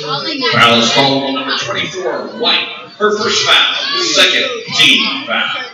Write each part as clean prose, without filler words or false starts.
Foul is called on number 24, White. Her first foul, second team foul.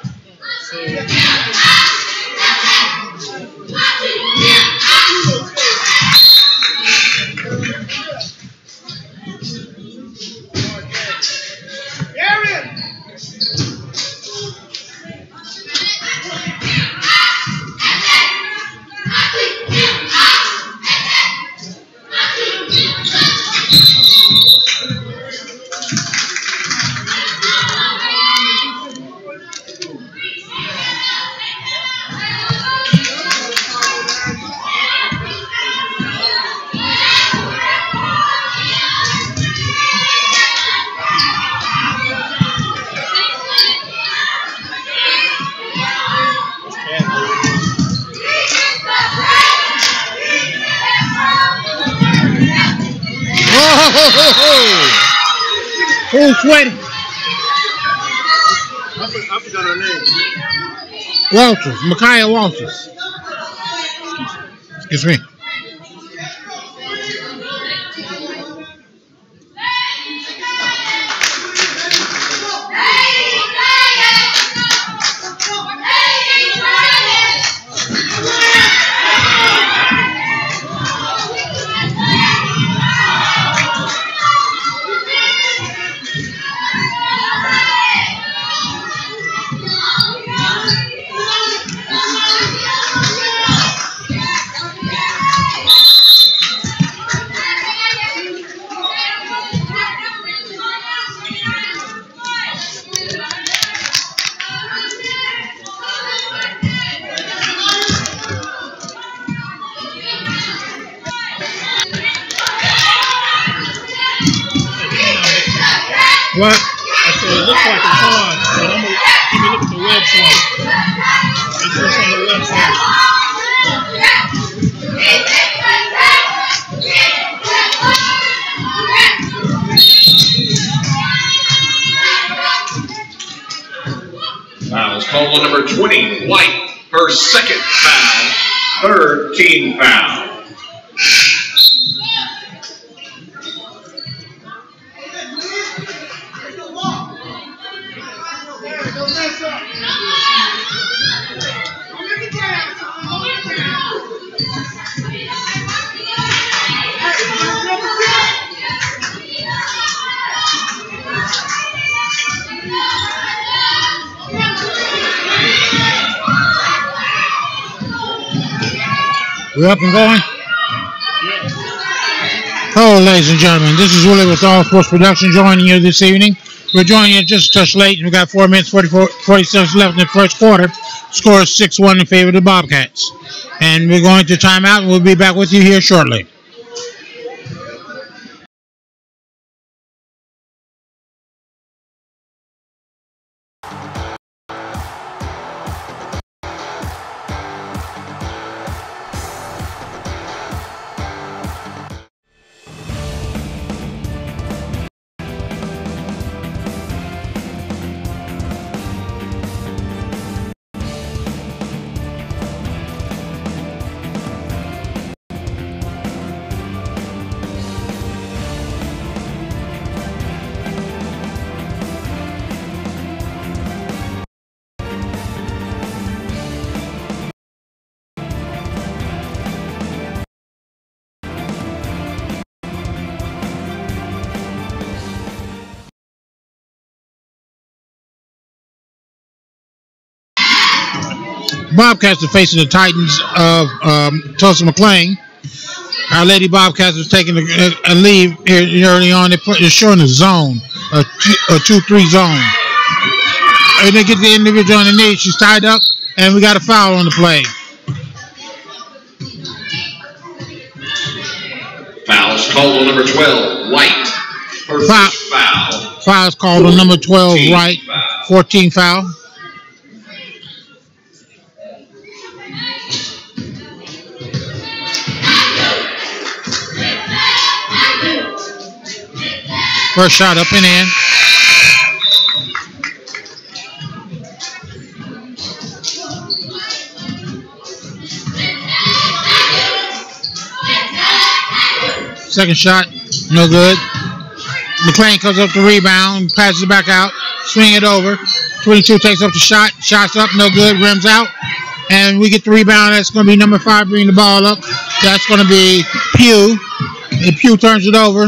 Who's sweating? I forgot her name. Walters, Micaiah Walters. Excuse me. What? I said it looks like it's on, but let me look at the website. It's just on the website. Foul is called on number 20, White. Her second foul, third team foul. We're up and going? Hello, ladies and gentlemen. This is Willie with All Sports Production joining you this evening. We're joining you just a touch late, and we've got 4 minutes, 40 seconds left in the first quarter. Score is 6-1 in favor of the Bobcats. And we're going to timeout, and we'll be back with you here shortly. Bobcats are facing the Titans of Tulsa McLean. Our Lady Bobcats was taking a lead here early on. They're showing a zone, a 2-3 zone. And they get the individual on the knee. She's tied up, and we got a foul on the play. Foul is called on number 12, White. Her first foul. Foul is called on number 12, White. 14 foul. First shot up and in. Second shot, no good. McClain comes up the rebound, passes it back out, swing it over. 22 takes up the shot, shots up, no good, rims out. And we get the rebound. That's going to be number 5 bringing the ball up. That's going to be Pugh. And Pugh turns it over.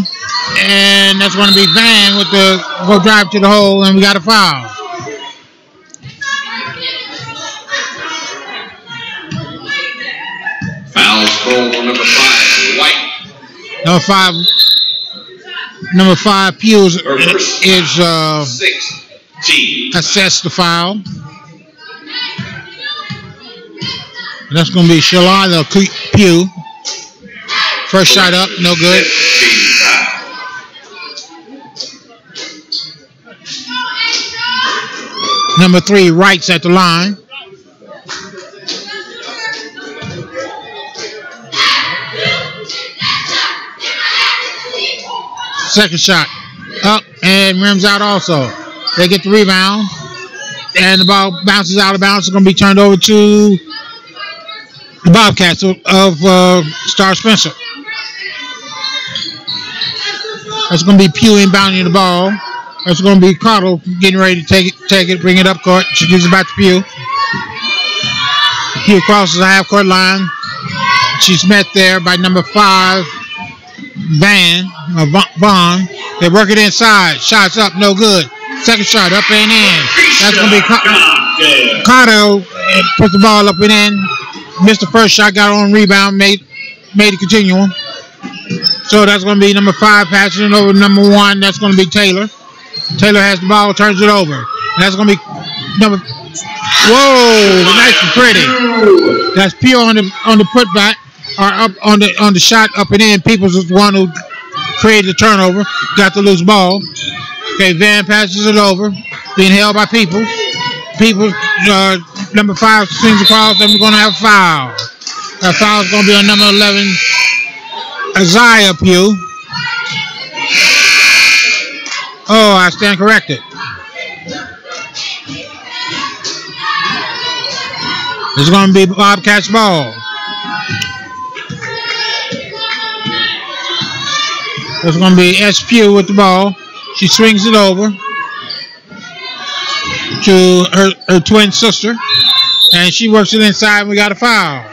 And that's going to be Van with the go drive to the hole. And we got a foul. Fouls called on number 5, White. Number 5, Pugh is 16. assessed the foul. That's going to be Shalala Pugh. First shot up, no good. Number 3, Wright's at the line. Second shot up and rims out also. They get the rebound and the ball bounces out of bounds. It's going to be turned over to the Bobcats of Star Spencer. That's going to be Pugh inbounding the ball. That's going to be Cottle getting ready to take it, bring it up court. She gives it back to Pugh. Pugh crosses the half court line. She's met there by number 5, Vaughn. They work it inside. Shots up, no good. Second shot up and in. That's going to be Cottle. Put the ball up and in. Missed the first shot, got on rebound, made it continuum. So that's going to be number 5 passing it over to number 1. That's going to be Taylor. Taylor has the ball, turns it over. And that's going to be number. Whoa, nice and pretty. That's Pugh on the putback, or up on the shot up and in. Peoples is the one who created the turnover, got the loose ball. Okay, Van passes it over, being held by Peoples. Peoples, number 5 swings across, and we're going to have a foul. That foul is going to be on number 11, Isaiah Pugh. Oh, I stand corrected. It's going to be Bobcats ball. It's going to be S. Pugh with the ball. She swings it over to her twin sister, and she works it inside, and we got a foul.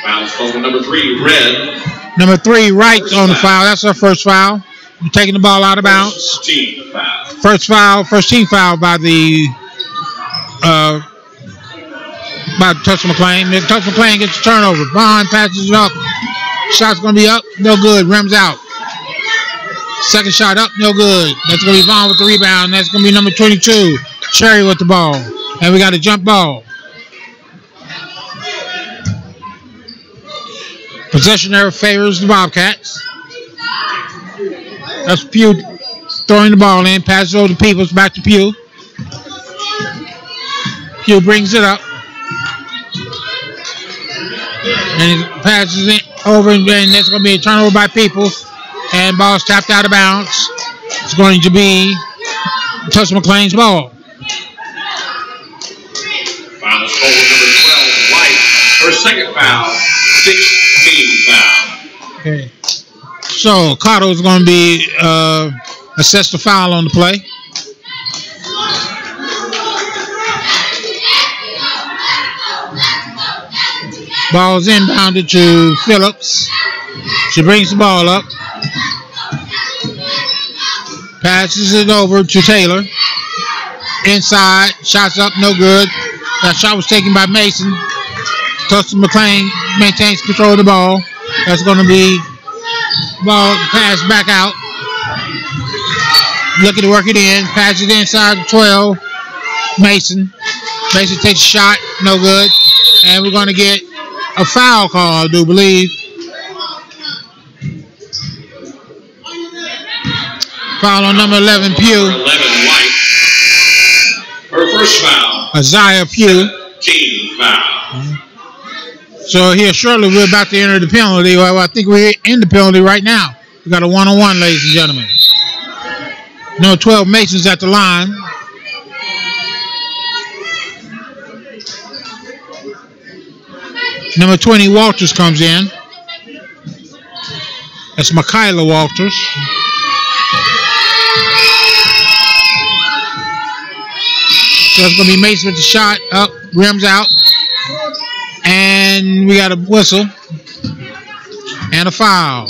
Fouls called on number 3, Red. Number 3, Wright's on the foul. That's her first foul. We're taking the ball out of bounds. First team foul by the Tulsa McClain. Tulsa McClain gets the turnover. Bond passes it up. Shot's going to be up. No good. Rims out. Second shot up. No good. That's going to be Vaughn with the rebound. That's going to be number 22. Cherry with the ball. And we got a jump ball. Possession error favors the Bobcats. That's Pugh throwing the ball in. Passes over to Peoples. Back to Pugh. Pugh brings it up. And he passes it over, and that's going to be a turnover by Peoples. And ball's tapped out of bounds. It's going to be Tulsa McClain's ball. Fouls called number 12, White. Her second foul, 16th foul. Okay. So Cotto is going to be assessed the foul on the play. Ball's inbounded to Phillips. She brings the ball up. Passes it over to Taylor. Inside. Shots up. No good. That shot was taken by Mason. Tulsa McClain maintains control of the ball. That's going to be ball passed back out. Looking to work it in. Passes it inside the 12. Mason. Mason takes a shot. No good. And we're going to get a foul call, I do believe. Foul on number 11, Pugh. 11, White. Her first foul. Isaiah Pugh. Team foul. So here shortly we're about to enter the penalty. Well, I think we're in the penalty right now. We got a one-on-one, ladies and gentlemen. Number 12, Mason's at the line. Number 20, Walters comes in. That's Michaela Walters. So it's going to be Mason with the shot. Up, rims out. And we got a whistle. And a foul.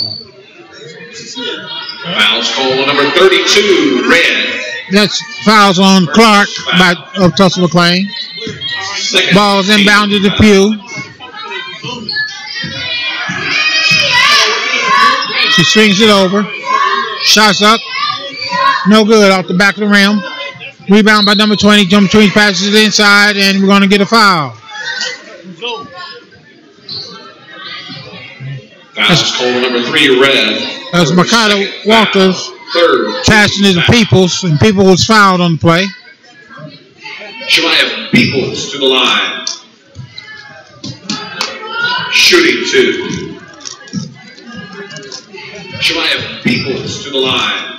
Fouls call number 32, red. That's fouls on Clark of Tulsa McLean. Ball's inbounded to Pugh. She swings it over. Shots up. No good off the back of the rim. Rebound by number 20. Number 20 passes it inside, and we're going to get a foul. Fouls call number 3, red. That's Michaela Walters. Third. Passing it to Peoples, and Peoples was fouled on the play. Shemaya Peoples to the line. Shooting 2. Shemaya Peoples to the line.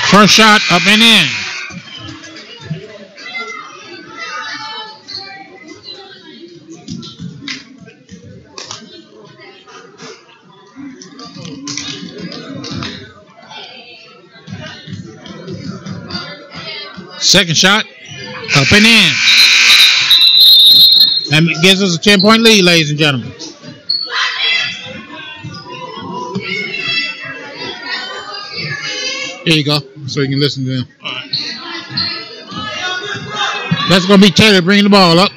First shot up and in. Second shot, up and in. And it gives us a 10-point lead, ladies and gentlemen. Here you go, so you can listen to them. All right. That's going to be Taylor bringing the ball up.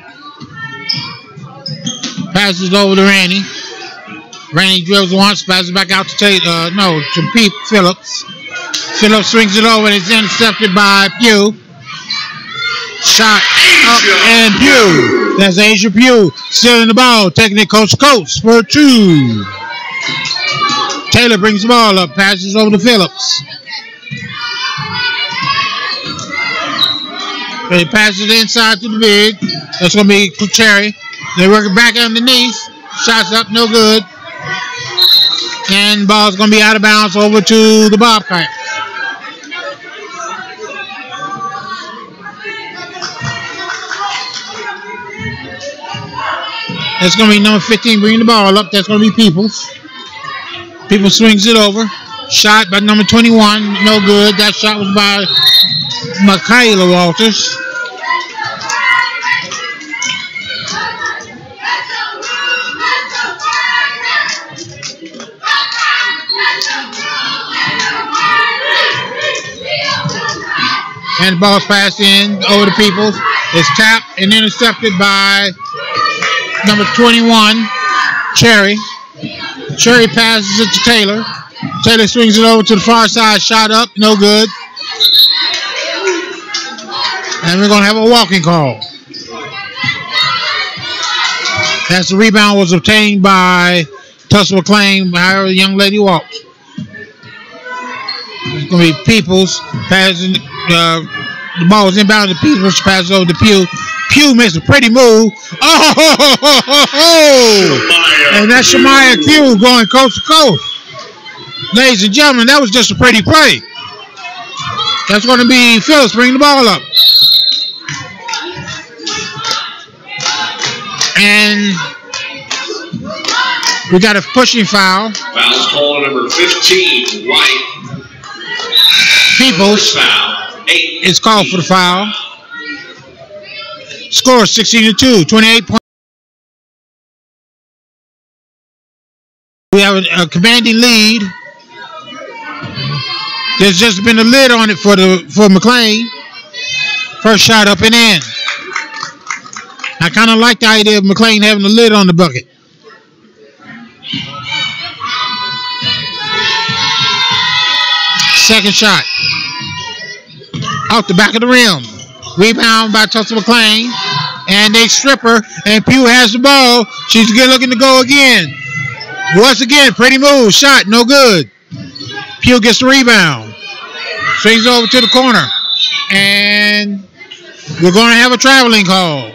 Passes over to Randy. Randy drills once, passes back out to Taylor. To Pete Phillips. Phillips swings it over and it's intercepted by Pugh. Shot up and Pugh. That's Asia Pugh stealing the ball, taking it coast to coast for 2. Taylor brings the ball up, passes over to Phillips. They pass it inside to the big. That's going to be Cherry. They work it back underneath. Shots up, no good. And ball's going to be out of bounds over to the Bobcats. That's going to be number 15 bringing the ball up. That's going to be Peoples. Peoples swings it over. Shot by number 21. No good. That shot was by Michaela Walters. And the ball's passed in over to Peoples. It's tapped and intercepted by number 21, Cherry. Cherry passes it to Taylor. Taylor swings it over to the far side. Shot up, no good. And we're going to have a walking call. As the rebound was obtained by Tulsa McLean by her young lady walked. It's going to be Peoples passing. The ball was inbounded to Peoples. Passes over to Pugh. Pugh makes a pretty move. And that's Shemaya Pugh going coast to coast. Ladies and gentlemen, that was just a pretty play. That's going to be Phillips bringing the ball up. And we got a pushing foul. Foul's called number 15, White. Peoples is called for the foul. Score 16-2, 28 points. We have a commanding lead. There's just been a lid on it for McLean. First shot up and in. I kind of like the idea of McLean having a lid on the bucket. Second shot. Out the back of the rim. Rebound by Tulsa McLean. And they strip her. And Pugh has the ball. She's good looking to go again. Once again, pretty move. Shot, no good. Pugh gets the rebound. Swings over to the corner. And we're going to have a traveling call.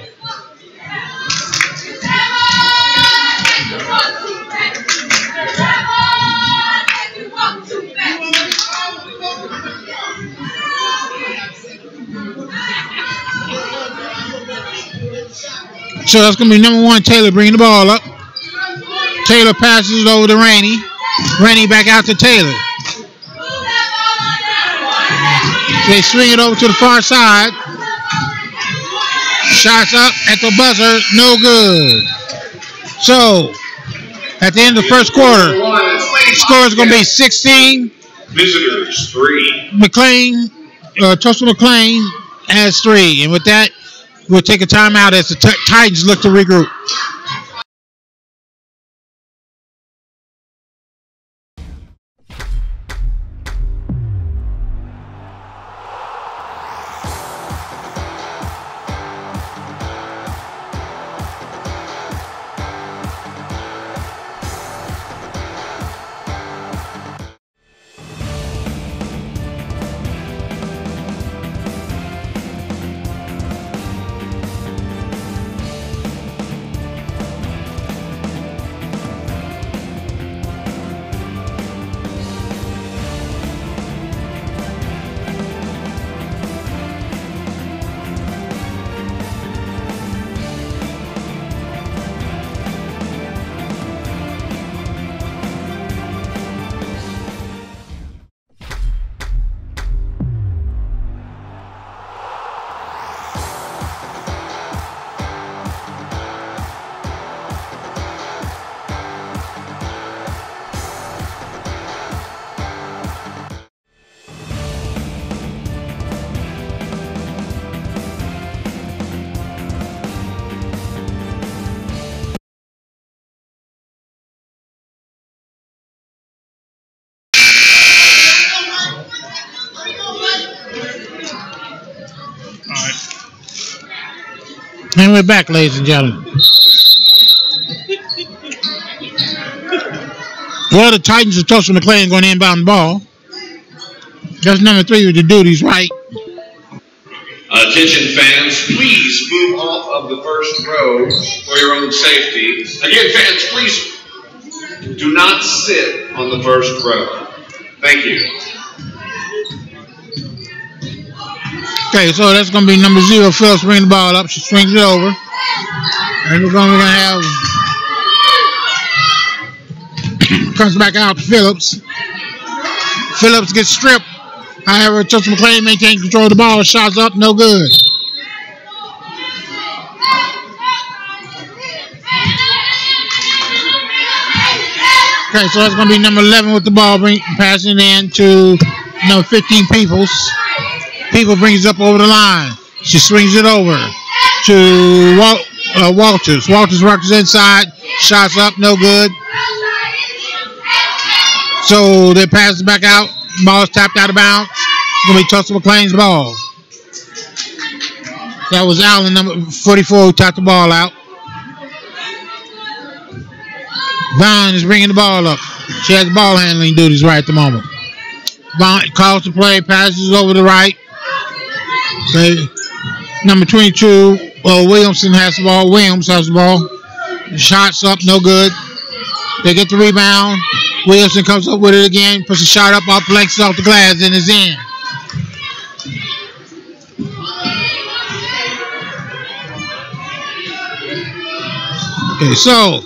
So that's going to be number 1, Taylor bringing the ball up. Taylor passes it over to Rainey. Rainey back out to Taylor. They swing it over to the far side. Shots up at the buzzer, no good. So, at the end of the first quarter, score is going to be 16. Visitors 3. McLean, Tulsa McLean has 3. And with that, we'll take a timeout as the Titans look to regroup. And we're back, ladies and gentlemen. Well, the Titans of Tulsa McLean going to inbound the ball. That's number 3 with the duties, right? Attention fans, please move off of the first row for your own safety. Again, fans, please do not sit on the first row. Thank you. Okay, so that's going to be number 0, Phillips, bringing the ball up. She swings it over. And we're going to have... comes back out to Phillips. Phillips gets stripped. However, Tulsa McLean maintains control of the ball. Shots up, no good. Okay, so that's going to be number 11 with the ball, passing it in to number 15, Peoples. People brings it up over the line. She swings it over to Walters. Walters works inside. Shots up, no good. So they pass it back out. Ball's tapped out of bounds. It's going to be Tulsa McLean's ball. That was Allen, number 44, who tapped the ball out. Vaughn is bringing the ball up. She has ball handling duties right at the moment. Vaughn calls the play, passes over the right. Okay. Number 22, Williamson has the ball. Williams has the ball. Shots up, no good. They get the rebound. Williamson comes up with it again, puts a shot up, off flanks off the glass, and is in. Okay, so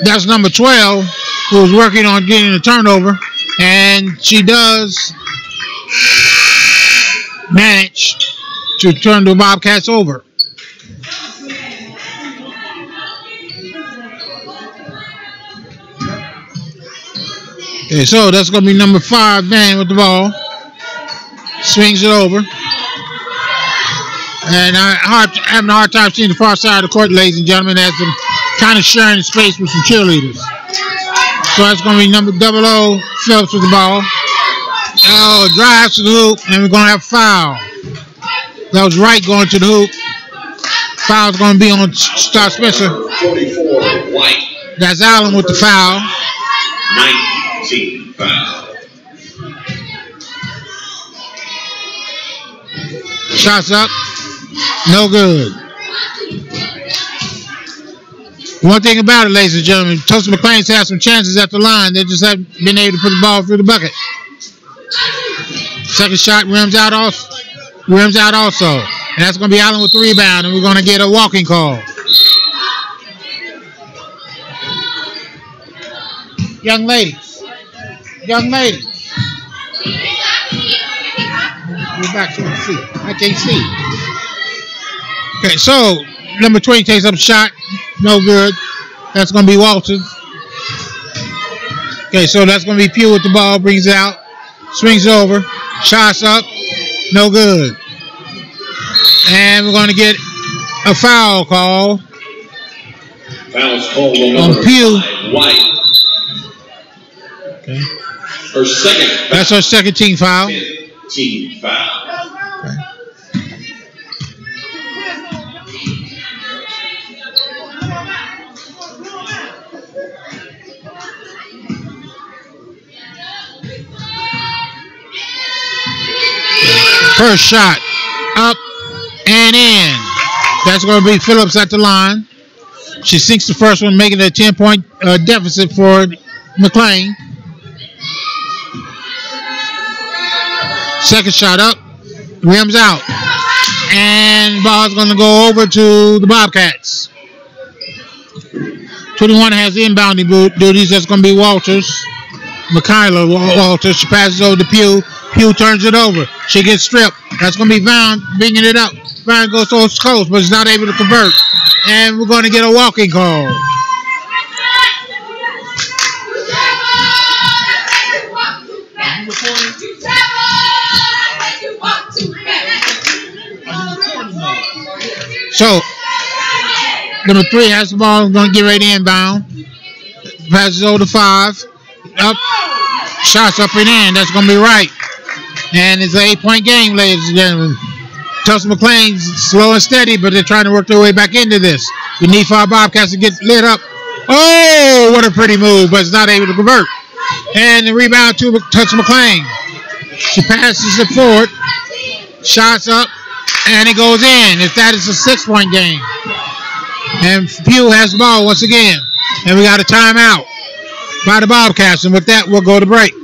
that's number 12, who's working on getting a turnover, and she does manage to turn the Bobcats over. Okay, so that's going to be number 5, Van, with the ball. Swings it over. And I'm having a hard time seeing the far side of the court, ladies and gentlemen, as I'm kind of sharing space with some cheerleaders. So that's going to be number 00, Phillips with the ball. Drives to the hoop, and we're going to have a foul. That was Wright going to the hoop. Foul's going to be on Star Spencer. 44, White. That's Allen with the foul. 19 foul. Shots up. No good. One thing about it, ladies and gentlemen, Tulsa McLean's had some chances at the line. They just haven't been able to put the ball through the bucket. Second shot rims out also. And that's going to be Allen with the rebound, and we're going to get a walking call. Young ladies. Young ladies. Go back so I can see. I can't see. Okay, so number 20 takes up a shot. No good. That's going to be Walters. Okay, so that's going to be Pugh with the ball. Brings it out. Swings over. Shots up. No good. And we're going to get a foul call. Foul's called on Pugh. White. Okay. Her second foul. That's her second team foul. Team foul. Okay. First shot, up and in. That's going to be Phillips at the line. She sinks the first one, making it a 10-point deficit for McLean. Second shot up, rims out. And the ball's going to go over to the Bobcats. 21 has inbounding duties. That's going to be Walters. Michaela Walters. She passes over to Pugh. Pugh turns it over. She gets stripped. That's going to be Vaughn bringing it up. Vaughn goes to his coast, but is not able to convert. And we're going to get a walking call. So, number 3 has the ball. Going to get ready to inbound. Passes over to 5. Up. Shots up and in. That's going to be right. And it's an 8-point game, ladies and gentlemen. Tulsa McLean's slow and steady, but they're trying to work their way back into this. We need for our Bobcats to get lit up. Oh, what a pretty move, but it's not able to convert. And the rebound to Tulsa McLean. She passes it forward. Shots up, and it goes in. If that is a 6-point game. And Pugh has the ball once again. And we got a timeout by the Bobcats. And with that, we'll go to break.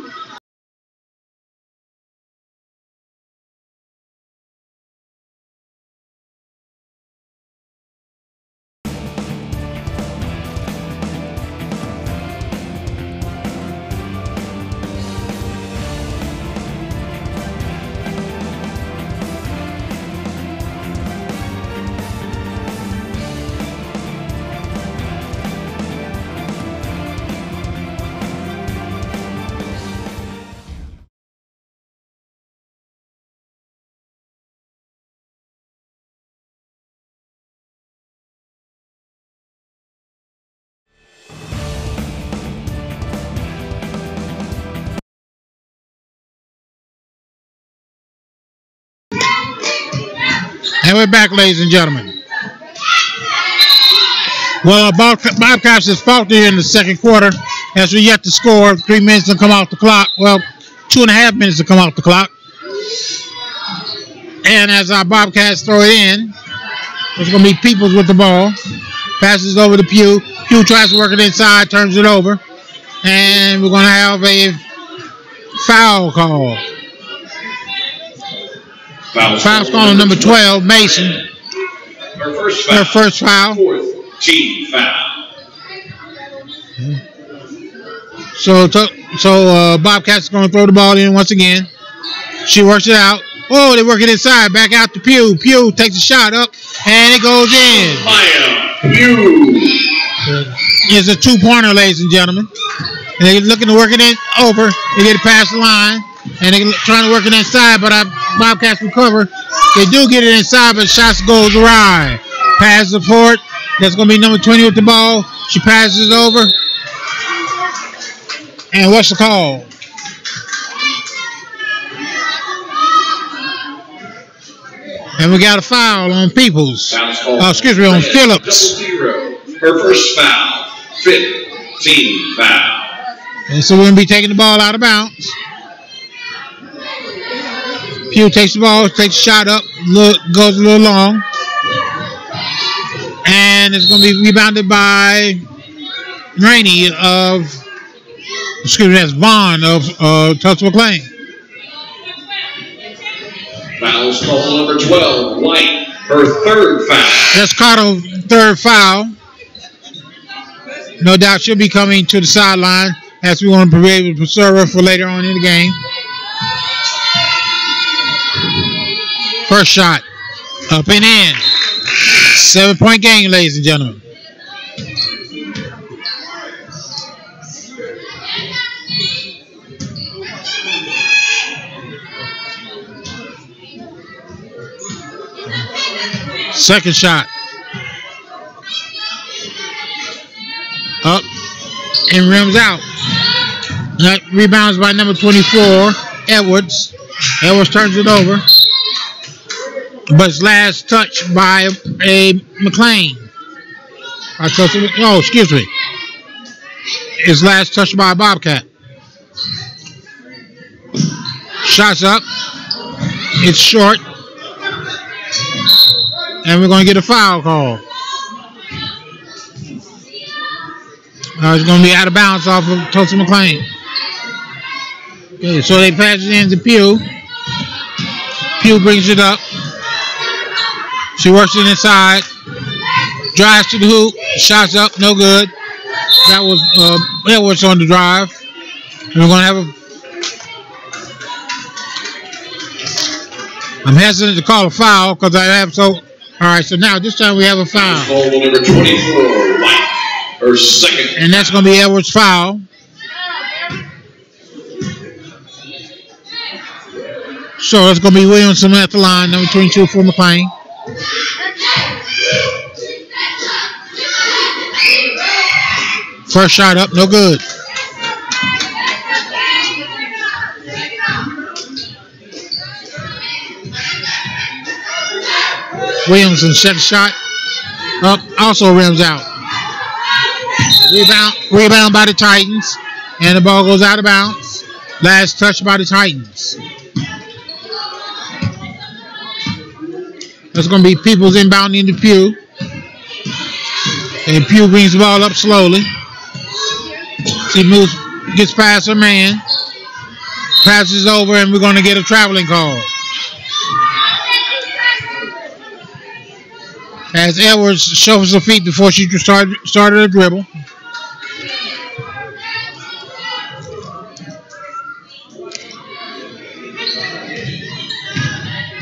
And we're back, ladies and gentlemen. Well, Bobcats has faltered in the second quarter as we yet to score. 3 minutes to come off the clock. Well, 2.5 minutes to come off the clock. And as our Bobcats throw it in, it's going to be Peoples with the ball. Passes over to Pugh. Pugh tries to work it inside, turns it over. And we're going to have a foul call. Foul's call on number 12, Mason. Her first foul. Fourth team foul. So Bobcats is going to throw the ball in once again. She works it out. Oh, they work it inside. Back out to Pugh. Pugh takes a shot up, and it goes in. It's a 2-pointer, ladies and gentlemen. And they're looking to work it in over. They get it past the line. And they're trying to work it inside, but our Bobcats recover. They do get it inside, but shots goes awry. Pass support. That's going to be number 20 with the ball. She passes over. And what's the call? And we got a foul on Peoples. Excuse me, on Phillips. Her first foul. 5th team foul. And so we're going to be taking the ball out of bounds. Pugh takes the ball, takes a shot up, goes a little long. And it's going to be rebounded by Rainey that's Vaughn of Tulsa McLean. Foul's called number 12, White, her 3rd foul. That's Carter's 3rd foul. No doubt she'll be coming to the sideline. as we want to be able to preserve her for later on in the game. First shot, up and in. 7-point game, ladies and gentlemen. Second shot. Up and rims out. That rebounds by number 24, Edwards. Edwards turns it over. But it's last touched by a McLean. Oh, excuse me. It's last touched by a Bobcat. Shots up. It's short. And we're going to get a foul call. It's going to be out of bounds off of Tulsa McLean. Okay, so they pass it in to Pugh. Pugh brings it up. She works it inside. Drives to the hoop. Shots up. No good. That was Edwards on the drive. And we're going to have a... I'm hesitant to call a foul because I have so... All right, so now this time we have a foul. Foul number 24, White, her second. And that's going to be Edwards' foul. So that's going to be Williamson at the line, number 22 for McLean. First shot up, no good. Williamson second shot up, also rims out. Rebound by the Titans, and the ball goes out of bounds. Last touch by the Titans. That's going to be Peoples inbounding into Pugh. And Pugh brings the ball up slowly. She moves, gets past her man. Passes over, and we're going to get a traveling call. As Edwards shuffles her feet before she started a dribble.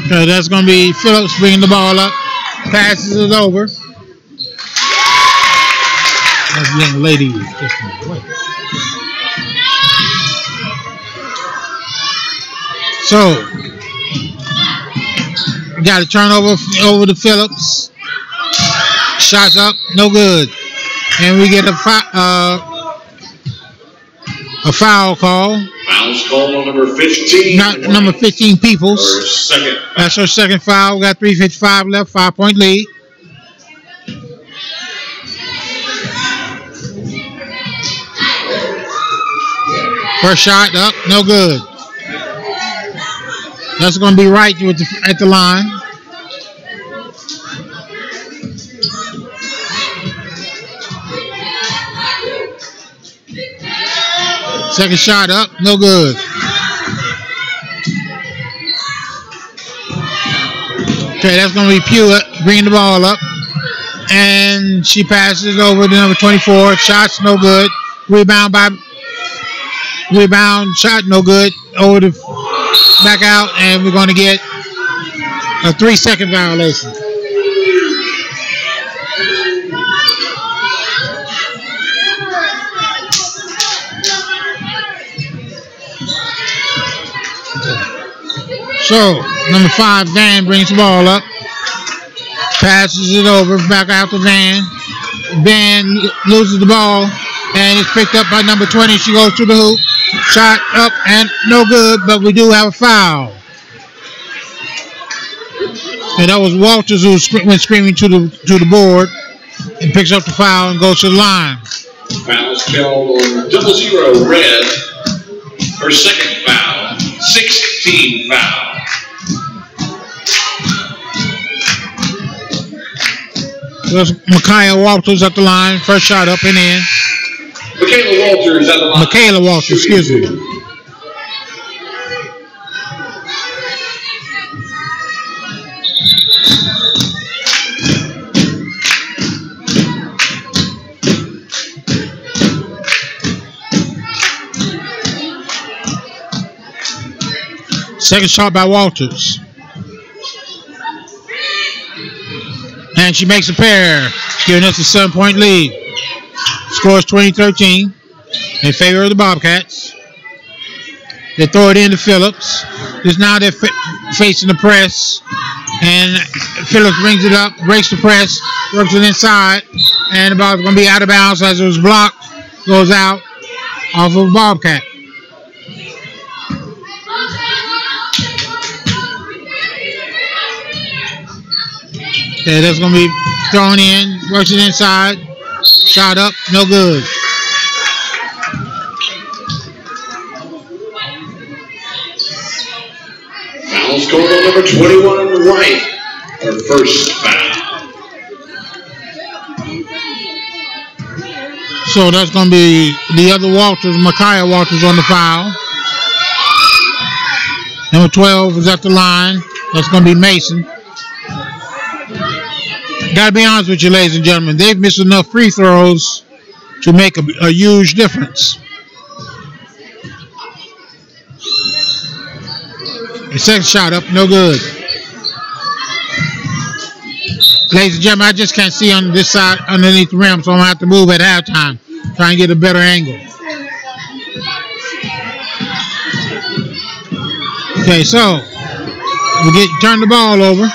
Okay, that's going to be Phillips bringing the ball up. Passes it over. That young lady was just in the way. So, we got a turnover over to Phillips. Shots up, no good. And we get a foul call. Foul's called on number 15. Not number 15, Peoples. Her second. That's her second foul. We got 3:55 left, 5-point lead. First shot up, no good. That's going to be right at the line. Second shot up, no good. Okay, that's going to be Pugh bringing the ball up. And she passes it over to number 24. Shots, no good. Rebound, shot, no good. Over to back out, and we're going to get a 3-second violation. So, number 5, Van brings the ball up. Passes it over, back out to Van. Van loses the ball, and it's picked up by number 20. She goes to the hoop. Shot up and no good, but we do have a foul. And that was Walters who went screaming to the board and picks up the foul and goes to the line. Foul's called on 00 Red. Her second foul, 16 foul. There's Micaiah Walters at the line. First shot up and in. Michaela Walters at the line. Michaela Walters, excuse me. Second shot by Walters. And she makes a pair, giving us a 7-point lead. Scores 20-13 in favor of the Bobcats. They throw it into Phillips. Now they're facing the press. And Phillips brings it up, breaks the press, works it inside. And the ball's going to be out of bounds as it was blocked. Goes out off of Bobcat. Okay, that's going to be thrown in, works it inside, shot up, no good. Foul's called on number 21, Wright, her first foul. So that's going to be the other Walters, Micaiah Walters on the foul. Number 12 is at the line. That's going to be Mason. Got to be honest with you, ladies and gentlemen. They've missed enough free throws to make a huge difference. The second shot up, no good. Ladies and gentlemen, I just can't see on this side underneath the rim, so I'm going to have to move at halftime. Try and get a better angle. Okay, so we turn the ball over.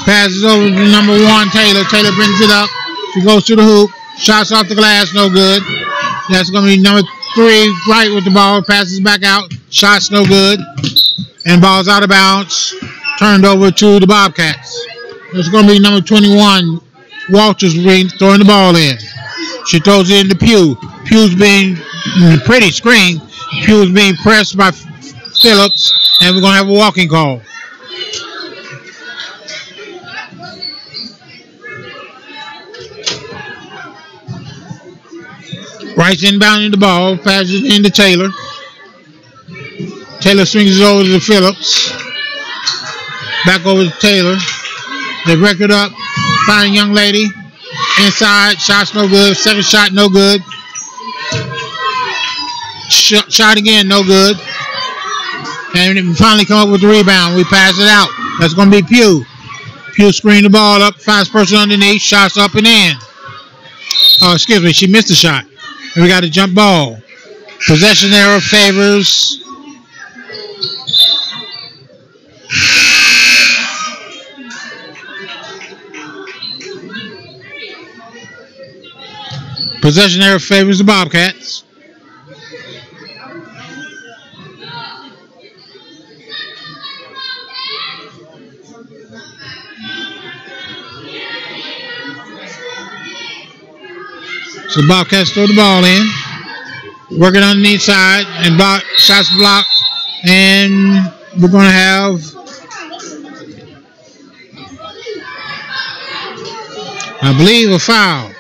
Passes over to number 1, Taylor. Taylor brings it up. She goes to the hoop. Shots off the glass, no good. That's going to be number 3, Wright with the ball. Passes back out. Shots no good. And ball's out of bounds. Turned over to the Bobcats. It's going to be number 21, Walters, throwing the ball in. She throws it into Pugh. Pugh's being pretty screen. Pugh's being pressed by Phillips, and we're going to have a walking call. Wright's inbounding the ball, passes it into Taylor. Taylor swings it over to Phillips. Back over to Taylor. They break it up. Find a young lady. Inside. Shots no good. Second shot no good. Shot again no good. And we finally come up with the rebound. We pass it out. That's going to be Pugh. Pugh screened the ball up. Finds person underneath. Shots up and in. Oh, excuse me. She missed the shot. And we got a jump ball. Possession error favors the Bobcats. So the Bobcats throw the ball in. Working on the inside. And shots blocked. And we're going to have I believe a foul.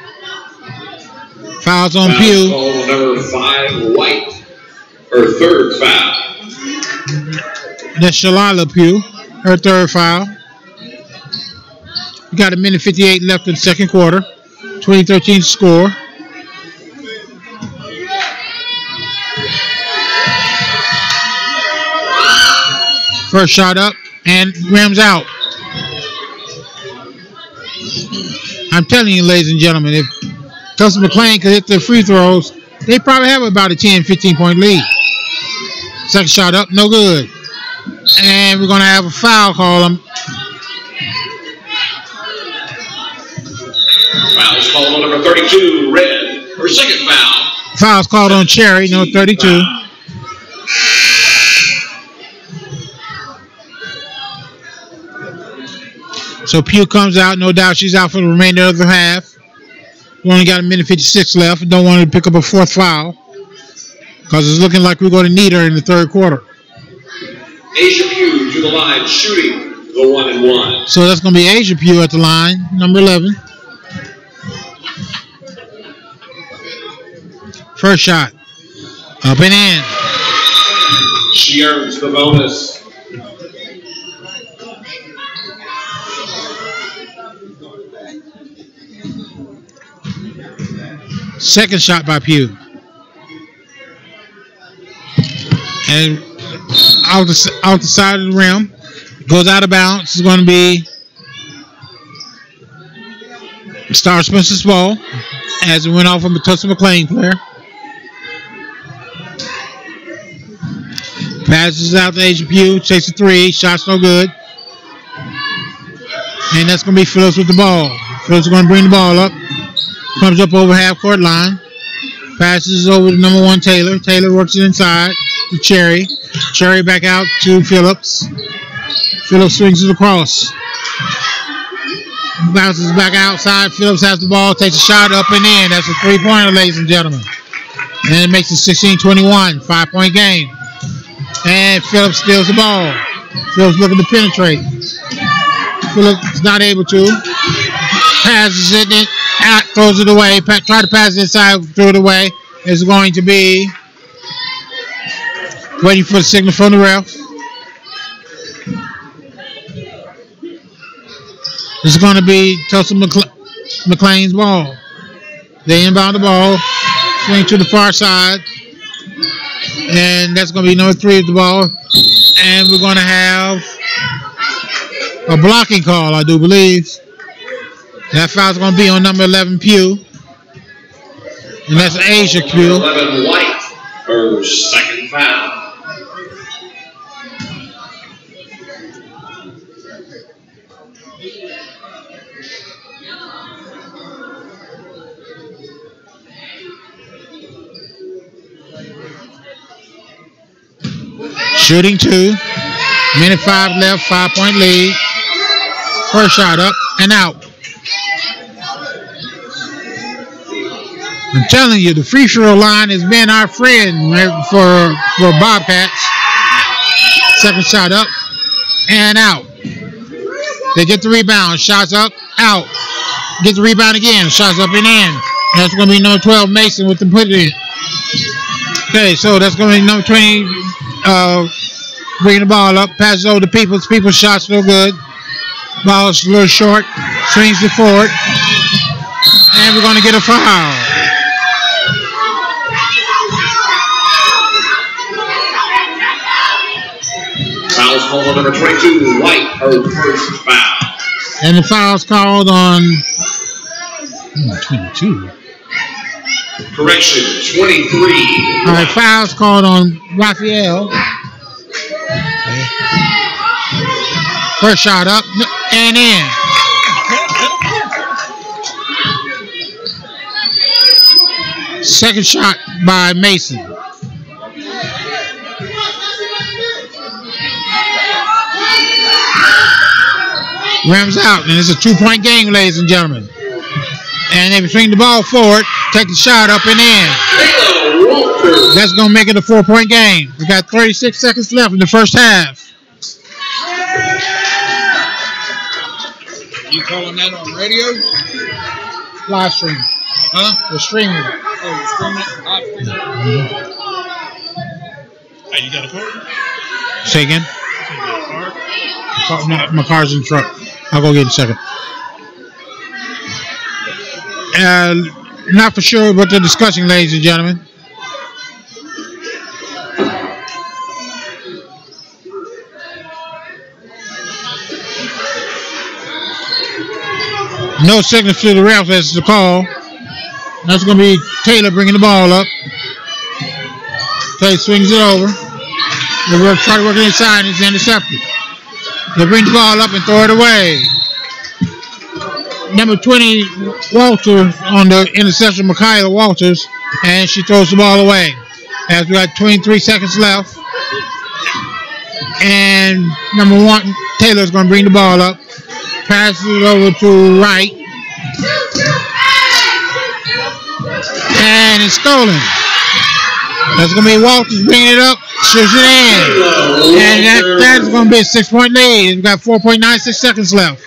Fouls on Pugh. Call number 5, White. Her third foul. That's Shalala Pugh. Her third foul. We got 1:58 left in the second quarter. 20-13 score. First shot up and rims out. I'm telling you, ladies and gentlemen, if Tulsa McLean could hit their free throws, they probably have about a 10-15 point lead. Second shot up, no good. And we're going to have a foul call. Foul's called on number 32, Red. Her second foul. Foul's called on Cherry, number 32. So Pugh comes out. No doubt she's out for the remainder of the half. We only got 1:56 left. Don't want to pick up a fourth foul because it's looking like we're going to need her in the third quarter. Asia Pugh to the line, shooting the 1-and-1. So that's going to be Asia Pugh at the line, number 11. First shot. Up and in. She earns the bonus. Second shot by Pugh. And out the side of the rim. Goes out of bounds. It's going to be Star Spencer's ball as it went off from a Tulsa McLean player. Passes out to Asia Pugh. Takes a three. Shot's no good. And that's going to be Phillips with the ball. Phillips is going to bring the ball up. Comes up over half-court line. Passes over to number 1, Taylor. Taylor works it inside to Cherry. Cherry back out to Phillips. Phillips swings it across. Bounces back outside. Phillips has the ball. Takes a shot up and in. That's a three-pointer, ladies and gentlemen. And it makes it 16-21. 5-point game. And Phillips steals the ball. Phillips looking to penetrate. Phillips not able to. Passes it in, out, throws it away. Try to pass it inside, throw it away. It's going to be waiting for the signal from the ref. This is going to be Tulsa McLean's ball. They inbound the ball. Swing to the far side. And that's going to be number 3 of the ball. And we're going to have a blocking call, I do believe. That foul's going to be on number 11, Pugh. And that's Asia Pugh. 11, White, her second foul. Shooting 2. Minute 5 left, 5-point lead. First shot up and out. I'm telling you, the free throw line has been our friend for Bobcats. Second shot up and out. They get the rebound. Shots up, out. Get the rebound again. Shots up and in. That's going to be number 12, Mason, with the put it in. Okay, so that's going to be number 20, bringing the ball up. Passes over to Peoples. Peoples' shot's no good. Ball's a little short. Swings it forward. And we're going to get a foul. Foul's called on number 22, White, her first foul. And the foul's called on 22. Correction, 23. All right, foul's called on Raphael. Okay. First shot up and in. Second shot by Mason. Rims out, and it's a 2-point game, ladies and gentlemen. And they swing the ball forward, take the shot up and in. That's going to make it a 4-point game. We got 36 seconds left in the first half. You calling that on radio? Live stream. Huh? We're streaming. Oh, you're streaming it? Hey, you got a card? Say again? You got a card? No, my car's in the truck. I'll go get it in a second. Not for sure what they're discussing, ladies and gentlemen. No signal to the ref as the call. That's going to be Taylor bringing the ball up. Taylor swings it over. The ref tries to work it inside and it's intercepted. They bring the ball up and throw it away. Number 20, Walters, on the interception, Michaela Walters, and she throws the ball away. As we got 23 seconds left. And number 1, Taylor's going to bring the ball up. Passes it over to Wright. And it's stolen. That's going to be Walters bringing it up. Shoots it in. And that's going to be a 6-point lead. We've got 4.96 seconds left.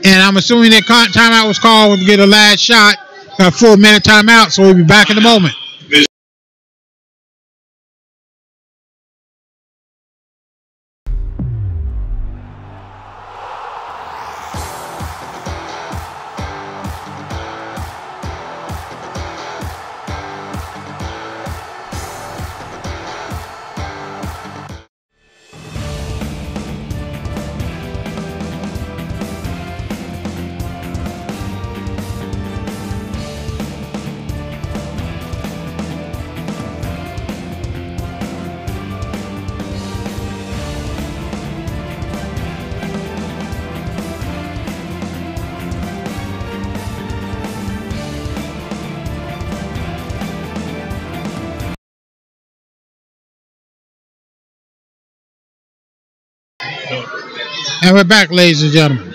And I'm assuming that timeout was called to get a last shot. Got a 4-minute timeout, so we'll be back in a moment. And we're back, ladies and gentlemen.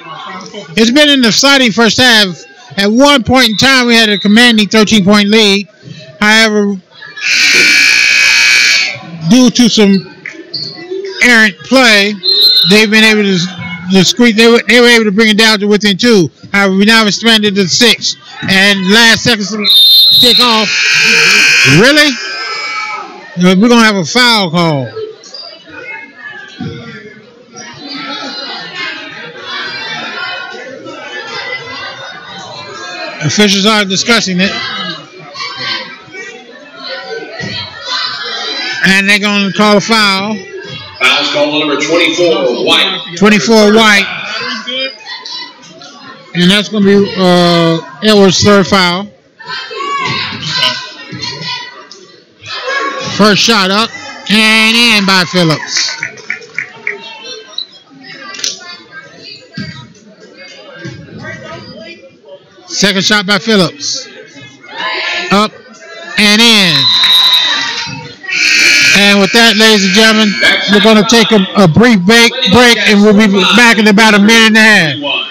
It's been an exciting first half. At one point in time, we had a commanding 13-point lead. However, due to some errant play, they've been able to squeeze. They were able to bring it down to within 2. However, we now expanded to 6. And last seconds to kick off. Really? We're going to have a foul call. Officials are discussing it. And they're going to call a foul. Foul's called number 24, White. 24, White. And that's going to be Edwards' third foul. First shot up and in by Phillips. Second shot by Phillips. Up and in. And with that, ladies and gentlemen, we're going to take a brief break and we'll be back in about a minute and a half.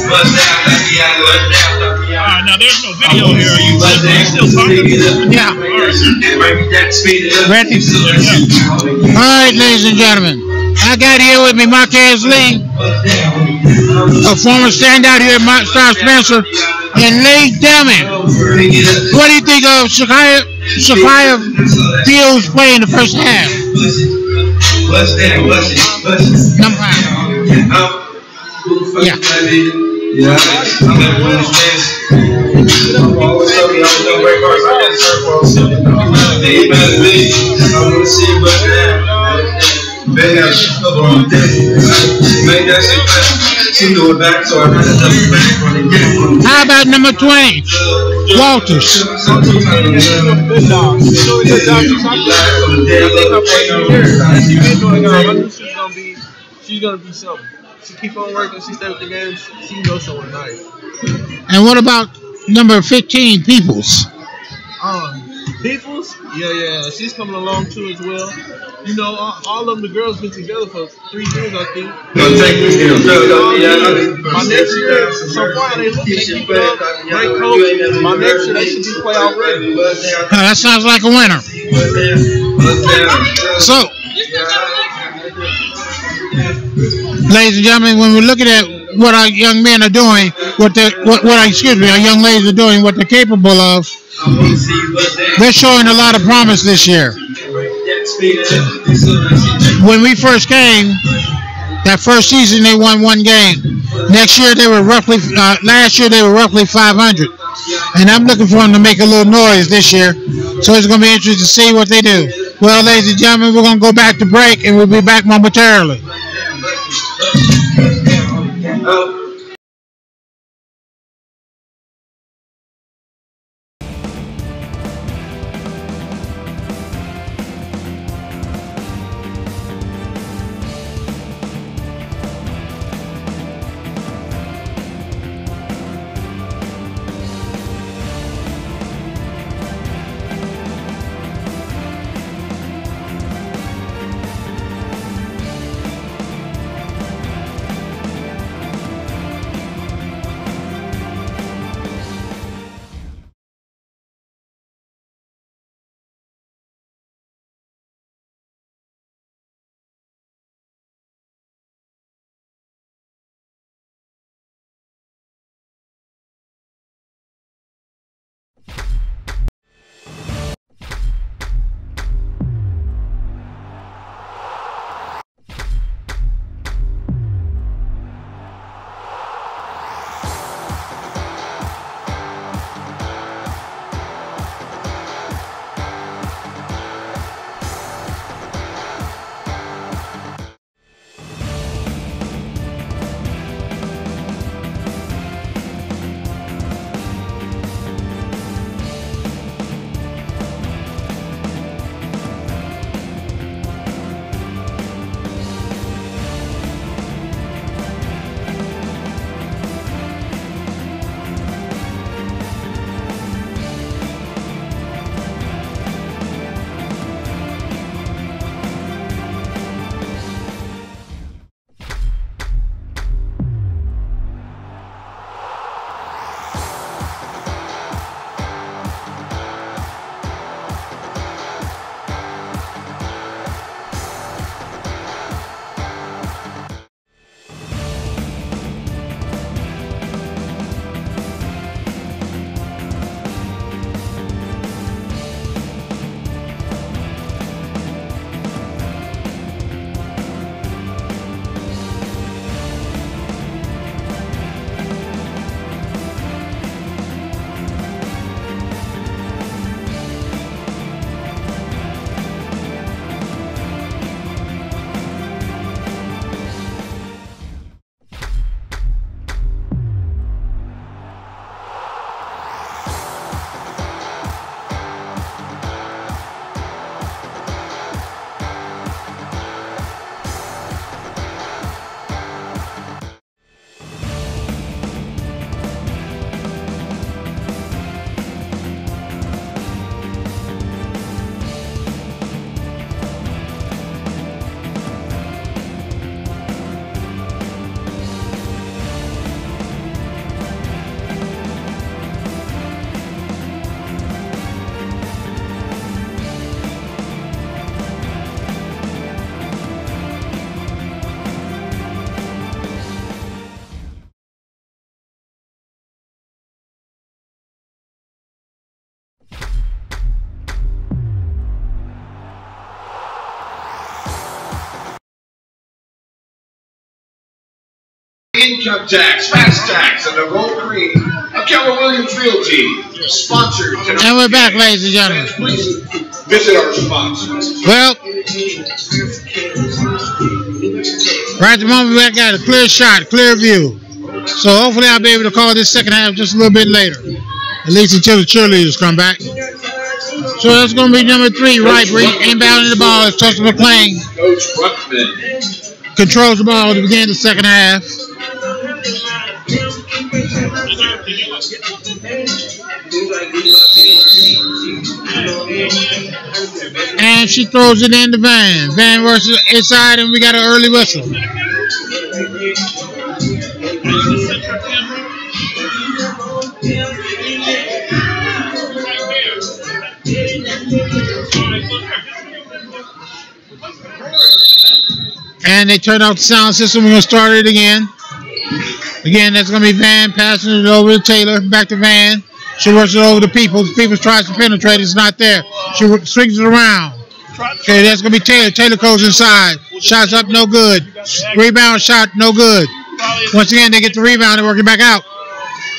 Now there's no video here. Are you still talking? Yeah. Ready? All right, ladies and gentlemen. I got here with me Marquez Lee, a former standout here at Star Spencer, and Lee Dillman. What do you think of Shakaya Fields' play in the first half? Number 5. Yeah. How about number 20, Walters? She's gonna be something. She keep on working. She stay with the game. She can go somewhere nice. And what about number 15, Peoples? Peoples? Yeah. She's coming along too as well. You know, all of the girls been together for 3 years, I think. My next year, so far they keep it up. Great coach. My next year they should be playoff ready. That sounds like a winner. So, ladies and gentlemen, when we're looking at what our young men are doing, our young ladies are doing, what they're capable of, they're showing a lot of promise this year. When we first came, that first season they won 1 game. Last year they were roughly 500. And I'm looking for them to make a little noise this year. So it's going to be interesting to see what they do. Well, ladies and gentlemen, we're going to go back to break, and we'll be back momentarily. Income tax, fast tax, and the Gold Creek of Keller Williams Realty, sponsored tonight. And we're back, ladies and gentlemen. Please visit our sponsors. Well, right at the moment, we got a clear shot, clear view. So hopefully I'll be able to call this second half just a little bit later. At least until the cheerleaders come back. So that's going to be number 3, right, inbounding the ball is Tulsa McLean. Coach Ruckman Controls the ball to begin the second half. And she throws it in the Van. Van versus inside, and we got an early whistle. And they turned off the sound system. We're going to start it again. Again, that's going to be Van passing it over to Taylor. Back to Van. She works it over to Peoples. Peoples tries to penetrate. It's not there. She swings it around. Okay, that's going to be Taylor. Taylor goes inside. Shots up, no good. Rebound shot, no good. Once again, they get the rebound. They work it back out.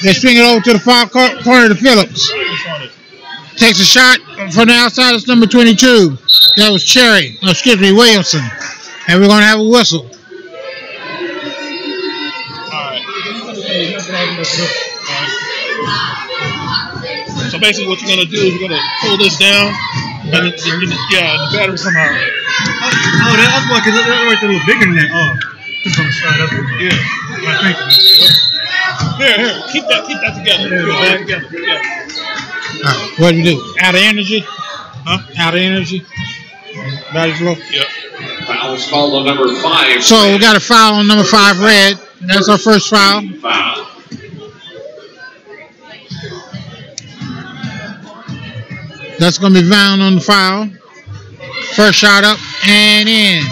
They swing it over to the far corner to Phillips. Takes a shot from the outside. It's number 22. That was Cherry. No, excuse me, Williamson. And we're going to have a whistle. So basically what you're going to do is you're going to pull this down, and the battery come out. Oh, that's why, because that right there a little bigger than that. Oh, it's on the side. That's what. Yeah. I think. Here. Keep that together. Keep that together. Yeah. All right, what do you do? Out of energy? Huh? Out of energy? Battery's low? Yep. Foul is called on number 5. So we got a foul on number 5, Red. That's our first foul. Foul. That's going to be Van on the foul. First shot up and in.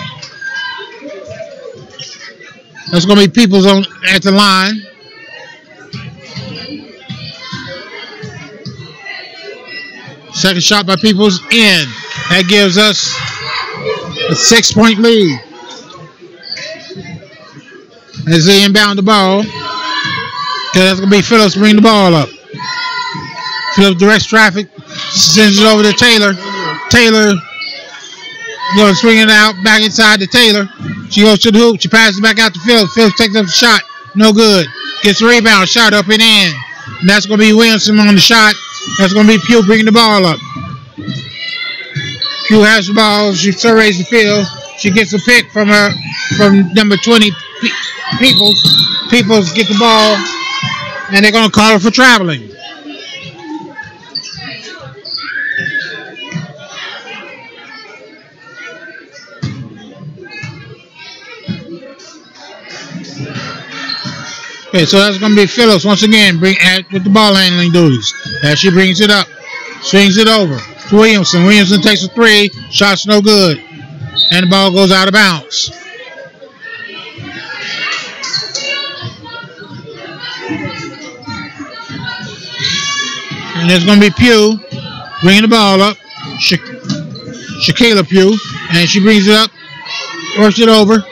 That's going to be Peoples at the line. Second shot by Peoples in. That gives us a 6-point lead. As they inbound the ball. Okay, that's going to be Phillips bringing the ball up. Phillips directs traffic. Sends it over to Taylor. Taylor going to swing it out back inside to Taylor. She goes to the hoop. She passes back out to Phillips. Phillips takes up the shot. No good. Gets the rebound. Shot up and in. And that's going to be Williamson on the shot. That's going to be Pugh bringing the ball up. Pugh has the ball. She surveys the field. She gets a pick from number 20, Peoples. Peoples get the ball, and they're going to call her for traveling. Okay, so that's going to be Phillips once again with the ball handling duties. As she brings it up, swings it over to Williamson. Williamson takes a 3, shot's no good, and the ball goes out of bounds. And there's going to be Pugh bringing the ball up, Shaquilla Pugh, and she brings it up, works it over,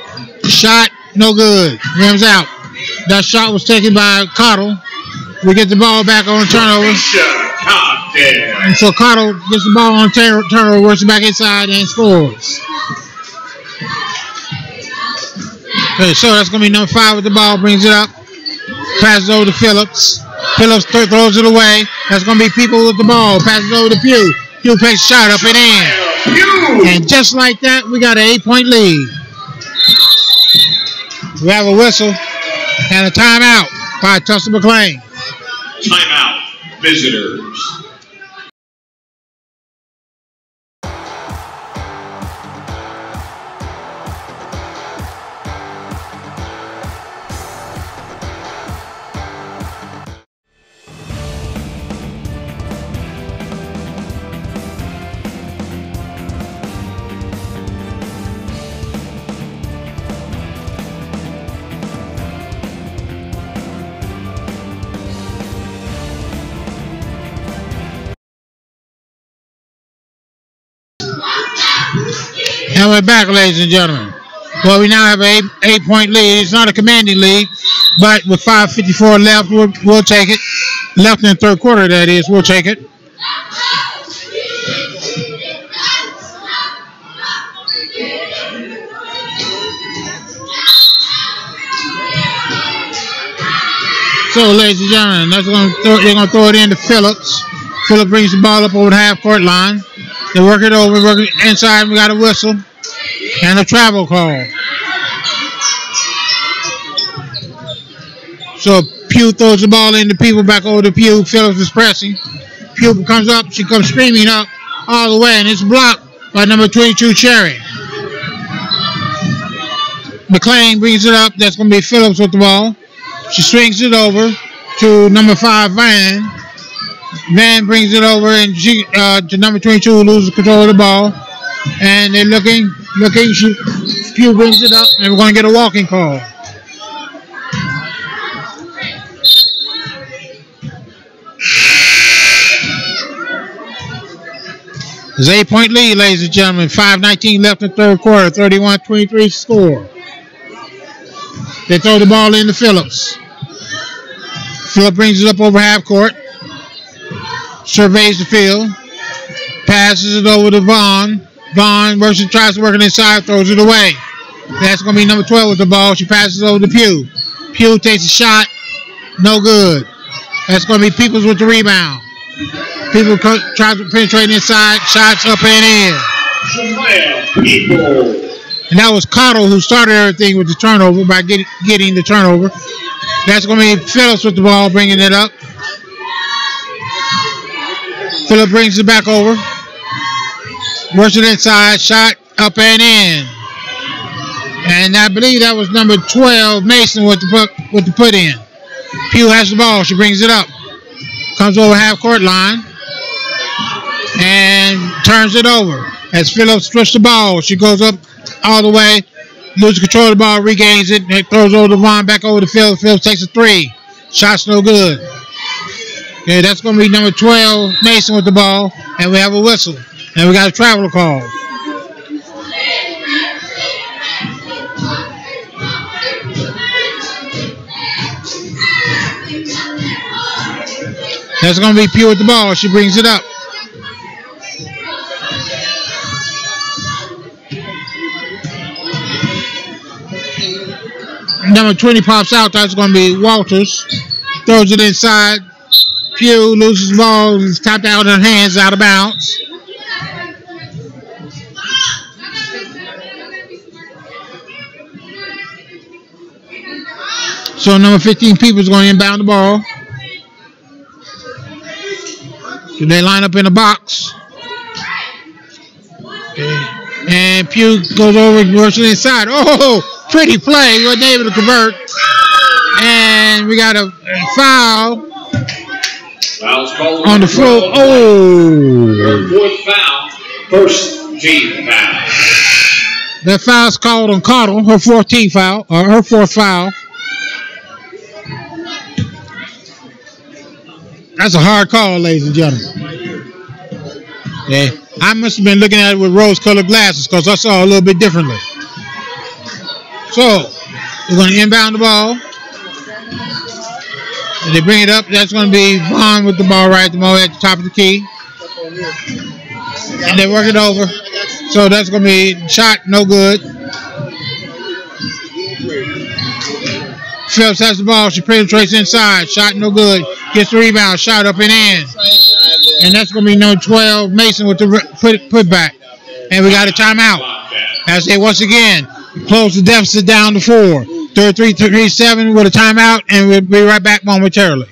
shot no good, rims out. That shot was taken by Cottle. We get the ball back on turnover. And so Cottle gets the ball on turnover, works it back inside, and scores. Okay, so that's going to be number 5 with the ball, brings it up. Passes over to Phillips. Phillips throws it away. That's going to be People with the ball. Passes over to Pugh. Pugh takes a shot up and in. And just like that, we got an 8-point lead. We have a whistle. And a timeout by Tulsa McLean. Timeout, visitors. And we're back, ladies and gentlemen. Well, we now have an 8-point lead. It's not a commanding lead. But with 5:54 left, we'll take it. Left in the third quarter, that is. We'll take it. So, ladies and gentlemen, they're going to throw it into Phillips. Phillips brings the ball up over the half-court line. They work it over, work it inside. We got a whistle and a travel call. So Pugh throws the ball into People back over to Pugh. Phillips is pressing. Pugh comes up. She comes screaming up all the way, and it's blocked by number 22, Cherry. McLean brings it up. That's going to be Phillips with the ball. She swings it over to number 5, Van. Van brings it over and she to number 22, who loses control of the ball. And they're looking. Pugh brings it up, and we're going to get a walking call. There's an 8-point lead, ladies and gentlemen. 5:19 left in the third quarter. 31-23 score. They throw the ball into Phillips. Phillips brings it up over half court. Surveys the field. Passes it over to Vaughn. Vaughn tries to work it inside, throws it away. That's going to be number 12 with the ball. She passes it over to Pugh. Pugh takes a shot. No good. That's going to be Peoples with the rebound. People try to penetrate inside. Shots up and in. And that was Cottle who started everything with the turnover by getting the turnover. That's going to be Phillips with the ball, bringing it up. Phillips brings it back over. Works it inside. Shot up and in. And I believe that was number 12, Mason, with the put in. Pugh has the ball. She brings it up. Comes over half court line. And turns it over. As Phillips twists the ball, she goes up all the way. Loses control of the ball, regains it, and throws over to Vaughn, back over to Phillips. Phillips takes a 3. Shot's no good. Okay, that's going to be number 12, Mason, with the ball. And we have a whistle. And we got a travel call. That's going to be Pugh with the ball. She brings it up. Number 20 pops out. That's going to be Walters. Throws it inside. Pugh loses the ball. It's tapped out in her hands, out of bounds. So number 15 People is going to inbound the ball. So they line up in a box. Okay. And Pugh goes over and works it inside. Oh, pretty play. Wasn't able to convert. And we got a foul on the floor. Oh. Fourth foul. First team foul. That foul's called on Cottle, her 14th foul, or her 4th foul. That's a hard call, ladies and gentlemen. Yeah, I must have been looking at it with rose-colored glasses because I saw it a little bit differently. So, we're going to inbound the ball. And they bring it up. That's going to be Vaughn with the ball right at the moment at the top of the key. And they work it over. So that's going to be shot, no good. Phillips has the ball. She penetrates inside. Shot, no good. Gets the rebound. Shot up and in. And that's going to be number 12, Mason, with the put back. And we got a timeout. As they once again close the deficit down to 4. 33-37 with a timeout, and we'll be right back momentarily.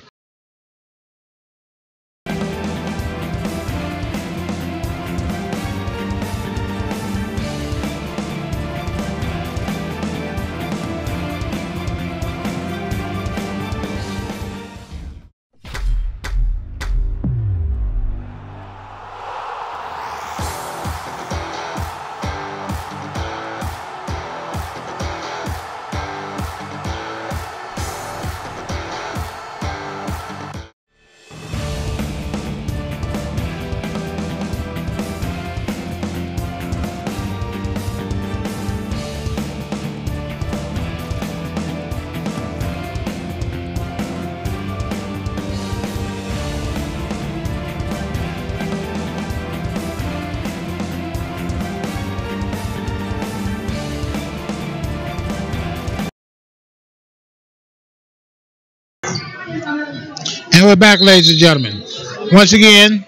We're back, ladies and gentlemen. Once again,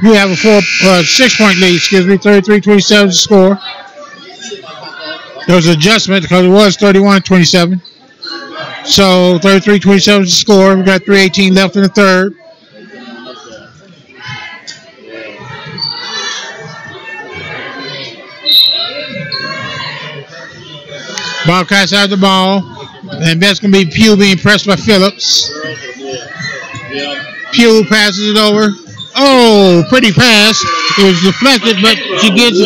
we have a 6-point lead. Excuse me, 33-27 to score. There was an adjustment because it was 31-27. So 33-27 to score. We got 3:18 left in the third. Bobcats have the ball, and that's going to be Pugh being pressed by Phillips. Pugh passes it over. Oh, pretty pass. It was deflected, but she gets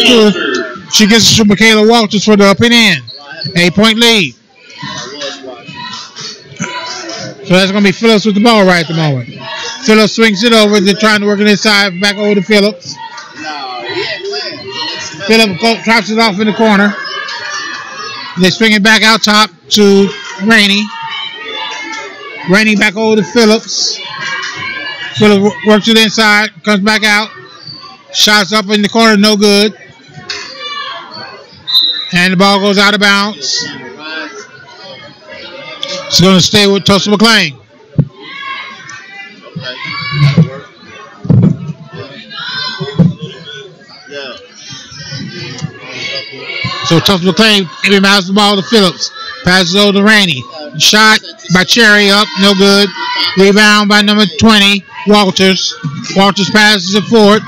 it to Michaela Walters for the up and in. 8-point lead. So that's going to be Phillips with the ball right at the moment. Phillips swings it over. They're trying to work it inside. Back over to Phillips. Phillips drops it off in the corner. They swing it back out top to Rainey. Rainey back over to Phillips. Phillips works it inside, comes back out. Shots up in the corner, no good. And the ball goes out of bounds. It's going to stay with Tulsa McLean. So Tulsa McLean inbounds the ball to Phillips. Passes over to Rainey. Shot by Cherry up, no good. Rebound by number 20, Walters. Walters passes it forward.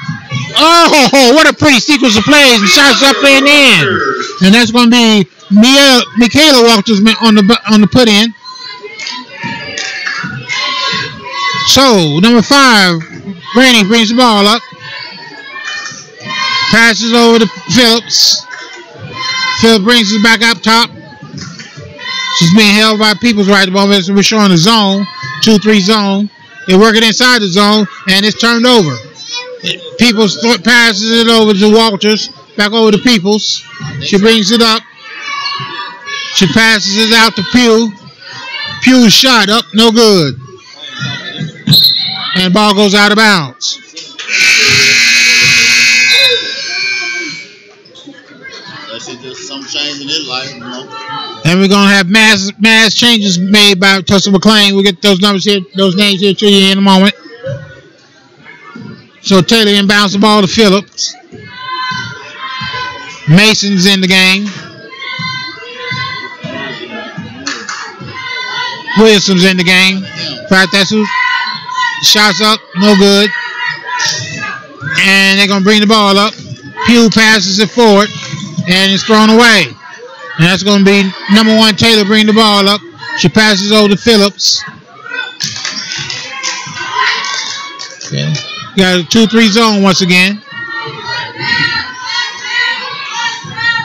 Oh, what a pretty sequence of plays. And shots up and in. And that's going to be Michaela Walters on the put in. So, number 5, Rainey brings the ball up. Passes over to Phillips. Phillips brings it back up top. She's being held by Peoples right at the moment. So we're showing the zone, 2-3 zone. They work it inside the zone, and it's turned over. Peoples passes it over to Walters. Back over to Peoples. She brings it up. She passes it out to Pugh. Pugh's shot up, no good. And the ball goes out of bounds. Just some change in his life, you know. And we're gonna have mass changes made by Tulsa McLean. We'll get those numbers here, those names here to you in a moment. So Taylor inbounds the ball to Phillips. Mason's in the game. Wilson's in the game. In fact, that's who shots up, no good. And they're gonna bring the ball up. Pugh passes it forward. And it's thrown away. And that's going to be number 1, Taylor bringing the ball up. She passes over to Phillips. Okay. Got a 2-3 zone once again.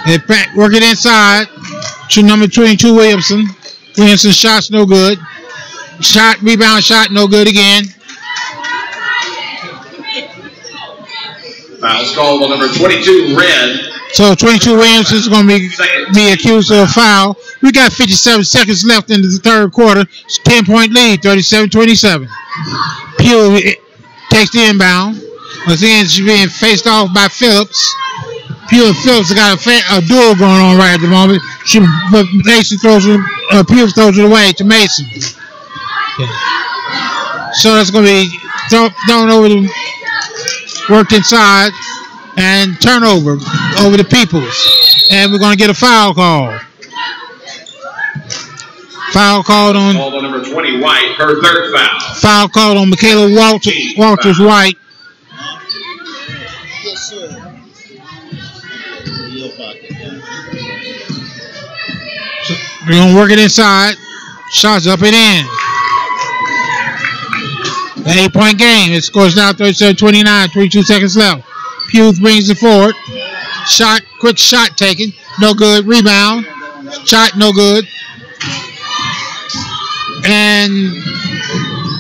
They work it inside to number 22, Williamson. Williamson's shot's no good. Rebound shot, no good again. Foul's called on number 22, Red. So 22 Williams is going to be accused of a foul. We got 57 seconds left in the third quarter. It's a 10-point lead, 37-27. Pugh takes the inbound. Once again, she's being faced off by Phillips. Pugh and Phillips got a duel going on right at the moment. Mason Pugh throws it away to Mason. Okay. So that's going to be thrown over worked inside. And turnover over the Peoples. And we're going to get a foul call. Foul called on number 20, White, her third foul. Foul called on Michaela Walters White. Yes, sir. So we're going to work it inside. Shots up and in. An 8-point game. It scores now 37-29, 22 seconds left. Pugh brings it forward. Quick shot taken. No good. Rebound. Shot, no good. And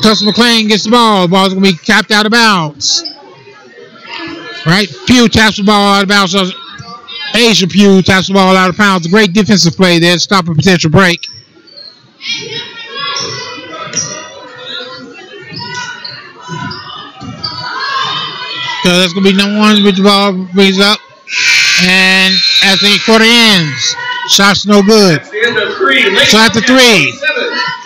Tulsa McLean gets the ball. The ball's going to be capped out of bounds. Right? Pugh taps the ball out of bounds. Asia Pugh taps the ball out of bounds. A great defensive play there to stop a potential break. So that's going to be number 1 with the ball brings up. And as the quarter ends, shots no good. That's the end of 3. So after 3.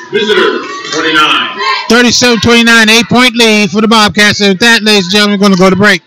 Visitors, 29. 37-29, 8-point lead for the Bobcats. And with that, ladies and gentlemen, we're going to go to break.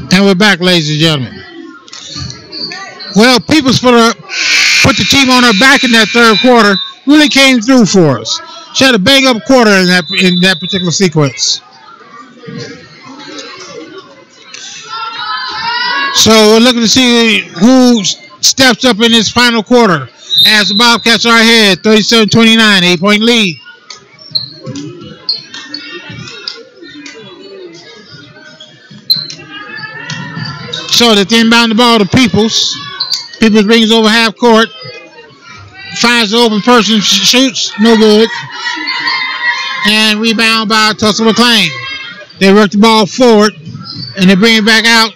And we're back, ladies and gentlemen. Well, Peoples put the team on her back in that third quarter. Really came through for us. She had a bang-up quarter in that particular sequence. So we're looking to see who steps up in this final quarter as the Bobcats are ahead, 37-29, 8-point lead. So they inbound the ball to Peoples. Peoples brings over half court. Finds the open person, shoots, no good. And rebound by Tulsa McLean. They work the ball forward and they bring it back out.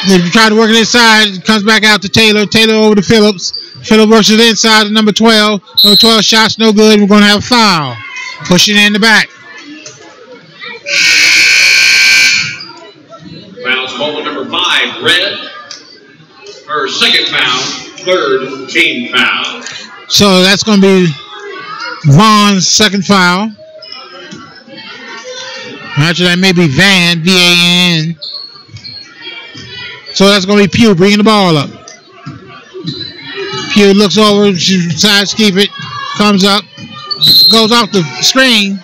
They try to work it inside. It comes back out to Taylor. Taylor over to Phillips. Phillips works it inside to number 12. Number 12 shots no good. We're going to have a foul. Pushing in the back. Foul's called on number 5, Red. Her second foul, third team foul. So that's going to be Vaughn's second foul. Actually, that may be Van, V-A-N. So that's going to be Pugh bringing the ball up. Pugh looks over, she decides to keep it, comes up, goes off the screen.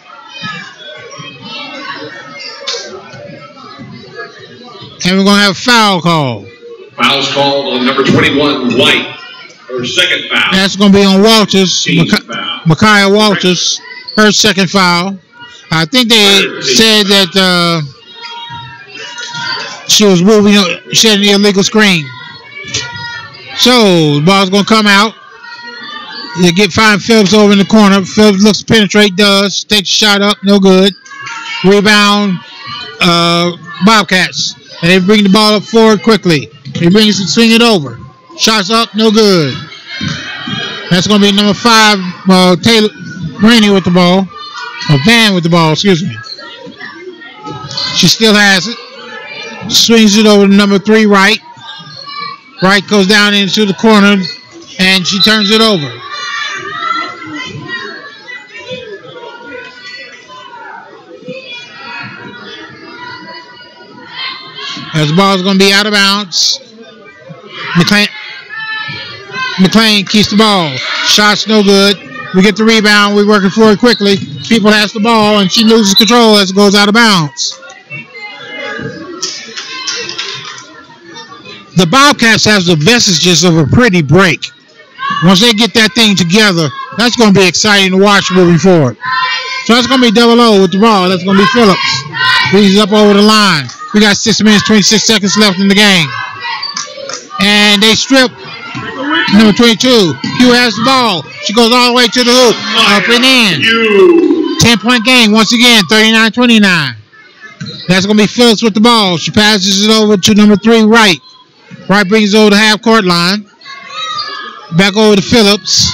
And we're going to have a foul call. Foul's called on number 21, White. Her second foul. That's going to be on Walters, Micaiah Walters, her second foul. I think they said that she was moving, she had an illegal screen. So the ball's going to come out. They find Phillips over in the corner. Phillips looks to penetrate, does. Takes a shot up, no good. Rebound, Bobcats. And they bring the ball up forward quickly. They bring it and swing it over. Shots up, no good. That's going to be number 5, Taylor Rainey with the ball. Or Van with the ball, excuse me. She still has it. Swings it over to number 3, Wright. Wright goes down into the corner, and she turns it over. As the ball is going to be out of bounds. McLean keeps the ball. Shots no good. We get the rebound. We're working for it quickly. People has the ball, and she loses control as it goes out of bounds. The Bobcats have the vestiges of a pretty break. Once they get that thing together, that's going to be exciting to watch moving forward. So that's going to be double O with the ball. That's going to be Phillips. Brings it up over the line. We got 6 minutes, 26 seconds left in the game. And they strip number 22. Pugh has the ball. She goes all the way to the hoop. Up and in. 10-point game once again, 39-29. That's going to be Phillips with the ball. She passes it over to number 3, Wright. Wright brings it over the half-court line. Back over to Phillips.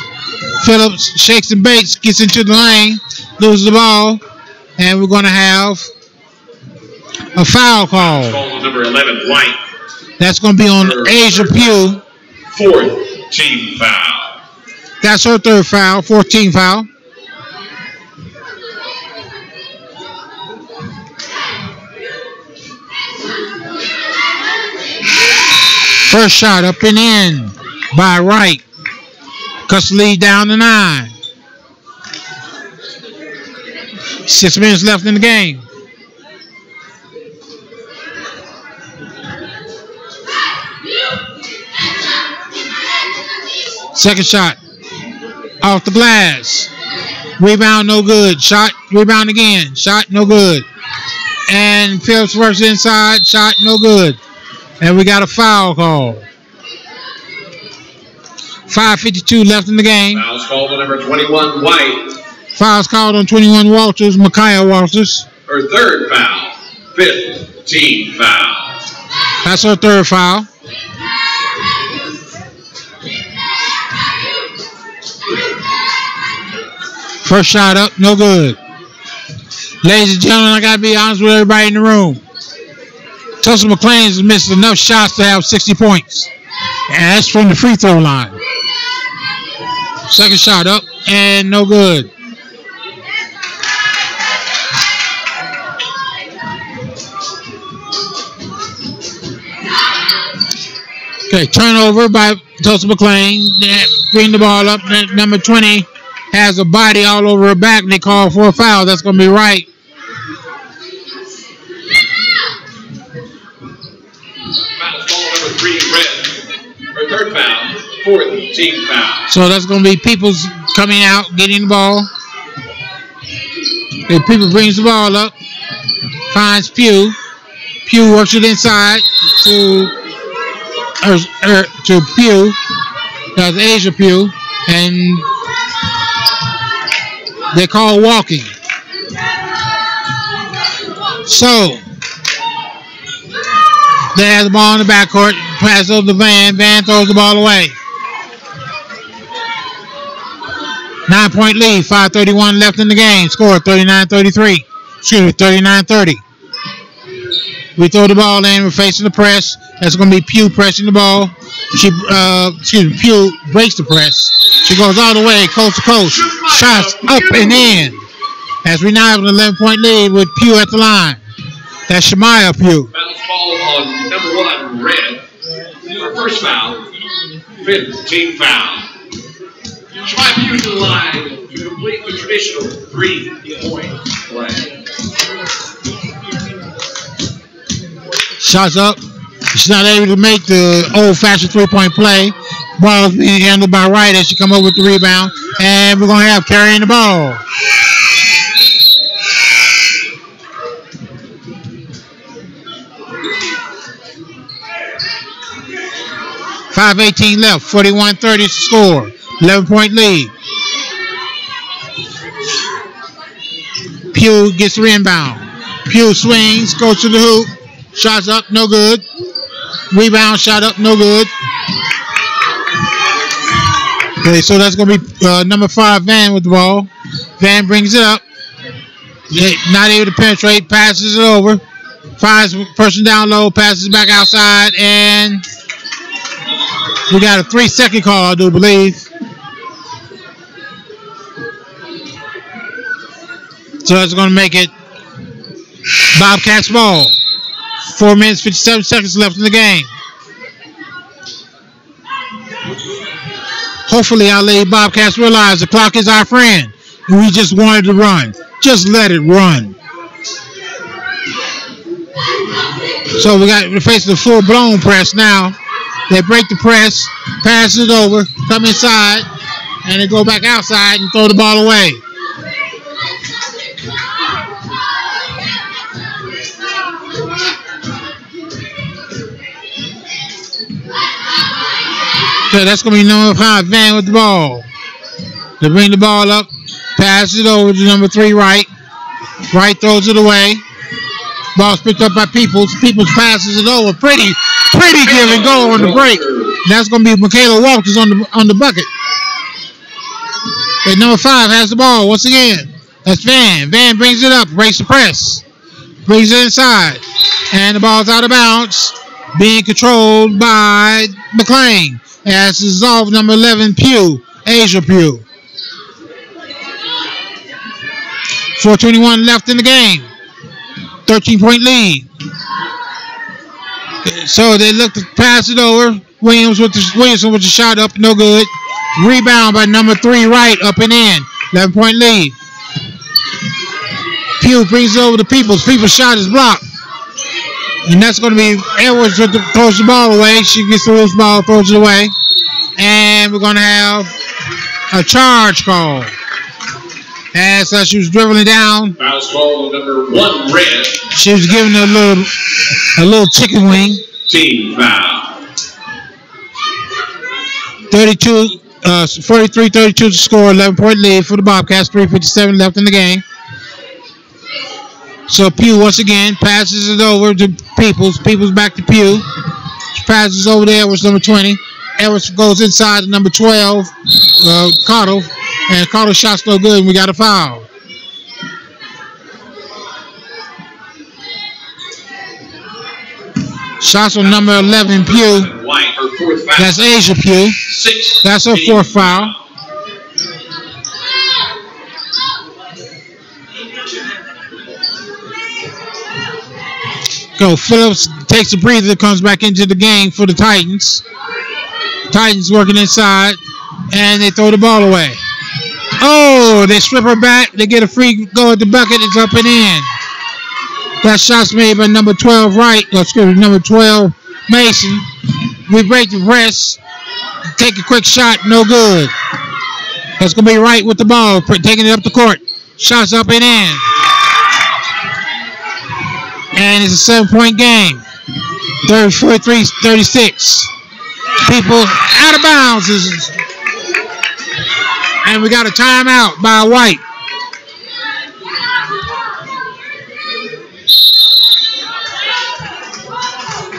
Phillips shakes and bakes, gets into the lane, loses the ball, and we're going to have a foul call. Call on number 11, White. That's going to be on Asia Pugh. 4th team foul. That's her third foul, 14 foul. First shot up and in by Wright. Cuts the lead down to 9. 6 minutes left in the game. Second shot. Off the glass. Rebound, no good. Shot, rebound again. Shot, no good. And Phillips works inside. Shot, no good. And we got a foul call. 5:52 left in the game. Foul's called on number 21, White. Foul's called on 21, Walters, Micaiah Walters. Her third foul. 5th team foul. That's her third foul. First shot up, no good. Ladies and gentlemen, I got to be honest with everybody in the room. Tulsa McLean has missed enough shots to have 60 points. And that's from the free throw line. Second shot up, and no good. Okay, turnover by Tulsa McLean. They bring the ball up. Number 20 has a body all over her back, and they call for a foul. That's going to be right. Foul's called number 3, Red. Her third foul. 4th team foul. So that's going to be Peoples coming out, getting the ball. If People brings the ball up, finds Pugh. Pugh works it inside to Pugh. That's Asia Pugh. And they call walking. So they have the ball in the backcourt. Pass over to Van. Van throws the ball away. 9-point lead. 5:31 left in the game. Score 39-33. Excuse me, 39-30. We throw the ball in. We're facing the press. That's going to be Pugh pressing the ball. Pugh breaks the press. She goes all the way, coast to coast. Shots up and in. As we now have an 11-point lead with Pugh at the line. That's Shemaya Pugh. Foul's called on number 1, Red. Her first foul. 5th team foul. Shemaya Pugh to the line to complete the traditional 3-point play. Shots up. She's not able to make the old-fashioned 3-point play. Ball is being handled by Wright as she come up with the rebound. And we're going to have carrying the ball. .5:18 left. 41-30 is the score. 11-point lead. Pugh gets the inbound. Pugh swings, goes to the hoop. Shots up, no good. Rebound, shot up, no good. Okay, so that's going to be number 5, Van, with the ball. Van brings it up. Not able to penetrate, passes it over. Finds person down low, passes back outside, and we got a 3-second call, I do believe. So that's going to make it Bobcats ball. 4 minutes, 57 seconds left in the game. Hopefully our Lady Bobcats realize the clock is our friend. And we just wanted to run. Just let it run. So we're facing a full-blown press now. They break the press, pass it over, come inside, and they go back outside and throw the ball away. So that's going to be number 5, Van, with the ball. They bring the ball up, pass it over to number 3, Wright. Wright throws it away. Ball's picked up by Peoples. Peoples passes it over. Pretty give and go on the break. That's going to be Michaela Walters on the bucket. And number 5 has the ball once again. That's Van. Van brings it up, breaks the press. Brings it inside. And the ball's out of bounds. Being controlled by McLean. As is off number 11, Pugh. Asia Pugh. 4:21 left in the game. 13-point lead. So they look to pass it over. Williamson with the shot up, no good. Rebound by number 3, Wright, up and in. 11-point lead. Pugh brings it over to Peoples. Peoples' shot is blocked. And that's going to be Edwards throws the ball away. She gets the loose ball, throws it away. And we're going to have a charge call. As she was dribbling down. Foul's called on number 1, Red. She was giving her a little chicken wing. Team foul. 43-32 to score, 11-point lead for the Bobcats, 3:57 left in the game. So Pugh once again passes it over to Peoples. Peoples back to Pugh. She passes over to Edwards, number 20. Edwards goes inside to number 12, Cottle. And Carter's shot's no good, and we got a foul. Shots on number 11, Pugh. White, her 4th foul. That's Asia Pugh. 6. That's her 4th foul. Go. Phillips takes a breather, comes back into the game for the Titans. Titans working inside, and they throw the ball away. Oh, they strip her back. They get a free go at the bucket. It's up and in. That shot's made by number 12 number 12 Mason. We break the press. Take a quick shot. No good. That's going to be Wright with the ball. Taking it up the court. Shots up and in. And it's a 7-point game. 34-36. People out of bounds. And we got a timeout by White.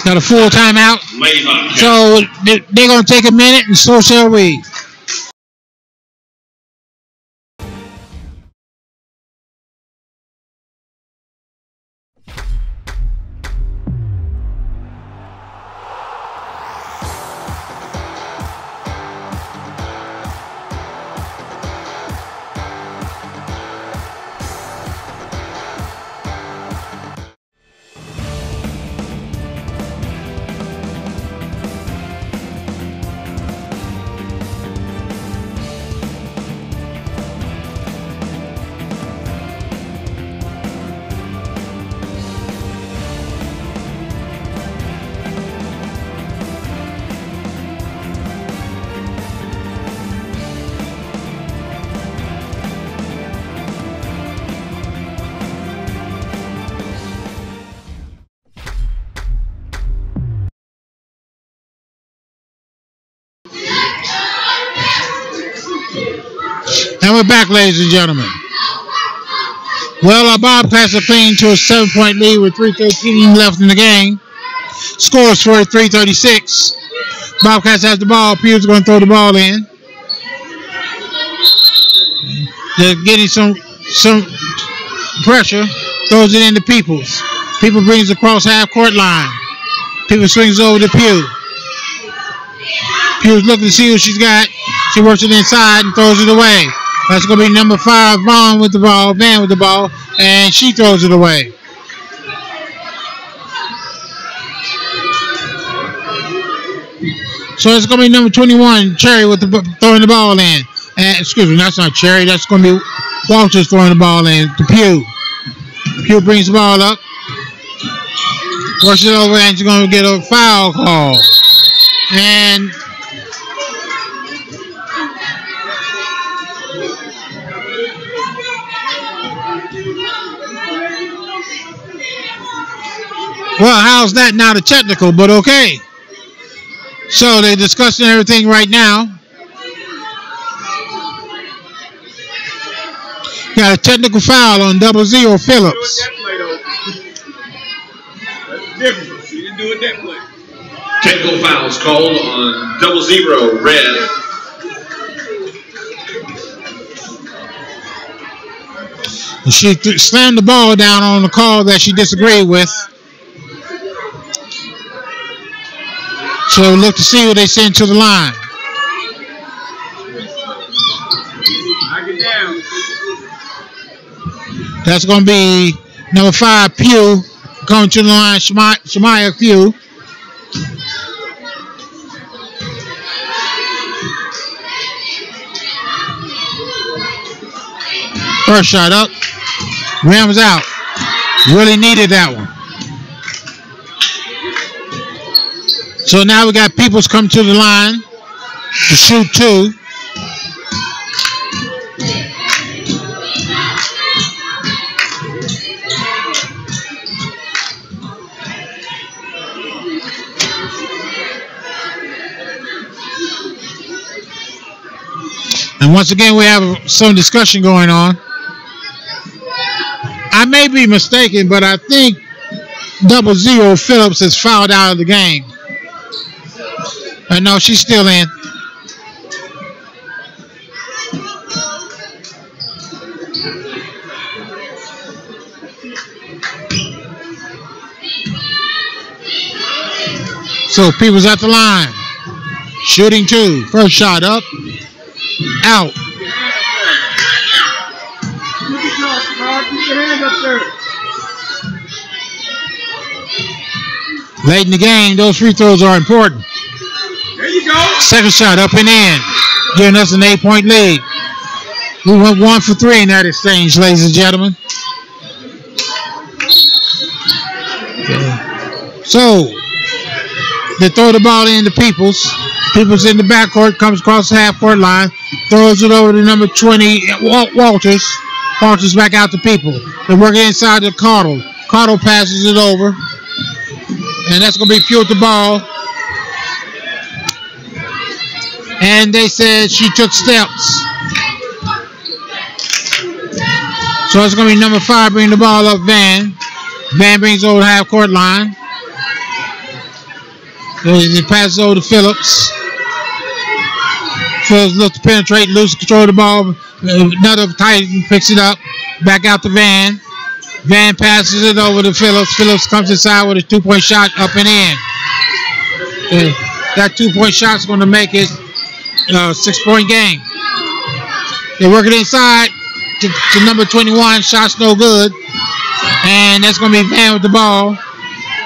Got a full timeout. So they're going to take a minute, and so shall we. And we're back, ladies and gentlemen. Well, our Bobcats are clinging to a 7-point lead with 3:13 left in the game. Score is 43-36. Bobcats have the ball. Pugh's going to throw the ball in. They're getting some pressure. Throws it into Peoples. Peoples brings it across half-court line. Peoples swings over to Pugh. Pugh's looking to see what she's got. She works it inside and throws it away. That's going to be number 5, Vaughn with the ball, Van with the ball, and she throws it away. So it's going to be number 21, Cherry, with throwing the ball in. And, excuse me, that's not Cherry. That's going to be Walters throwing the ball in to Pugh. Pugh brings the ball up, works it over, and she's going to get a foul call. And well, how's that not a technical, but okay. So they're discussing everything right now. Got a technical foul on 00 Phillips. She didn't do it that way. Technical fouls called on 00 Red. She slammed the ball down on the call that she disagreed with. So look to see who they send to the line. That's going to be number 5, Pugh, coming to the line, Shemaya Pugh. First shot up. Rams out. Really needed that one. So now we got Peoples come to the line to shoot 2. And once again, we have some discussion going on. I may be mistaken, but I think 00 Phillips has fouled out of the game. No, she's still in. So Peoples at the line. Shooting 2. First shot up. Out. Late in the game, those free throws are important. There you go. Second shot up and in, giving us an 8-point lead. We went 1 for 3 in that exchange, ladies and gentlemen. Okay. So they throw the ball into Peoples. Peoples in the backcourt, comes across the half-court line, throws it over to number 20, Walters. Walters back out to People. They're working inside to Cardle. Cardle passes it over. And that's going to be Pugh with the ball. And they said she took steps. So it's going to be number 5 bringing the ball up, Van. Van brings over the half-court line. He passes over to Phillips. Phillips looks to penetrate, loses control of the ball. Another Titan picks it up. Back out to Van. Van passes it over to Phillips. Phillips comes inside with a 2-point shot up and in. That 2-point shot is going to make it a 6-point game. They work it inside to number 21. Shot's no good. And that's going to be Van with the ball.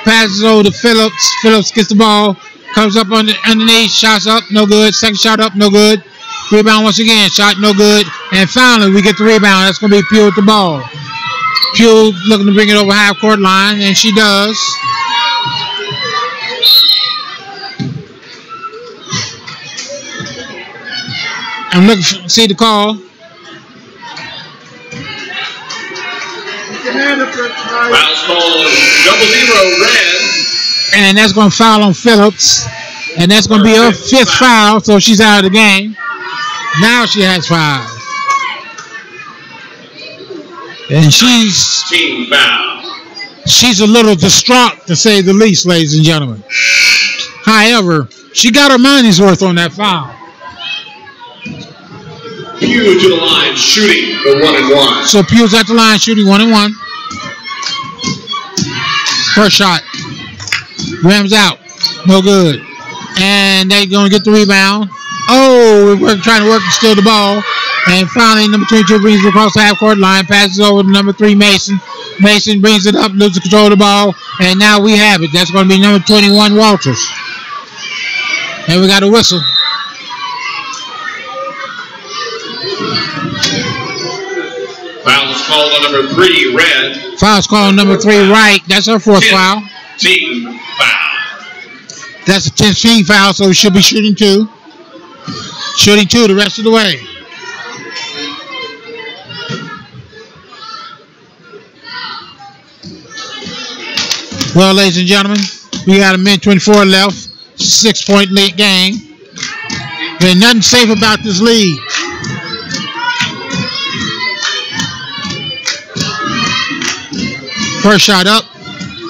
Passes over to Phillips. Phillips gets the ball. Comes up underneath. Shots up. No good. Second shot up. No good. Rebound once again. Shot no good. And finally, we get the rebound. That's going to be Pugh with the ball. Pugh looking to bring it over half-court line. And she does. I'm looking to see the call. Foul's called 00 red. And that's going to foul on Phillips. And that's going to be her 5th foul, so she's out of the game. Now she has 5. And Team foul. she's a little distraught, to say the least, ladies and gentlemen. However, she got her money's worth on that foul. Pugh to the line, shooting the 1-and-1. So Pugh's at the line, shooting 1-and-1. First shot. Rams out. No good. And they're going to get the rebound. Oh, we're trying to work to steal the ball. And finally, number 22 brings it across the half-court line, passes over to number 3, Mason. Mason brings it up, loses control of the ball, and now we have it. That's going to be number 21, Walters. And we got a whistle. Foul is called on number 3, red. Foul's called on number 3, right. That's her 4th foul. Team foul. That's a 10th foul, so we should be shooting 2. Shooting 2 the rest of the way. Well, ladies and gentlemen, we got a minute 24 left. 6-point lead game. There's nothing safe about this lead. First shot up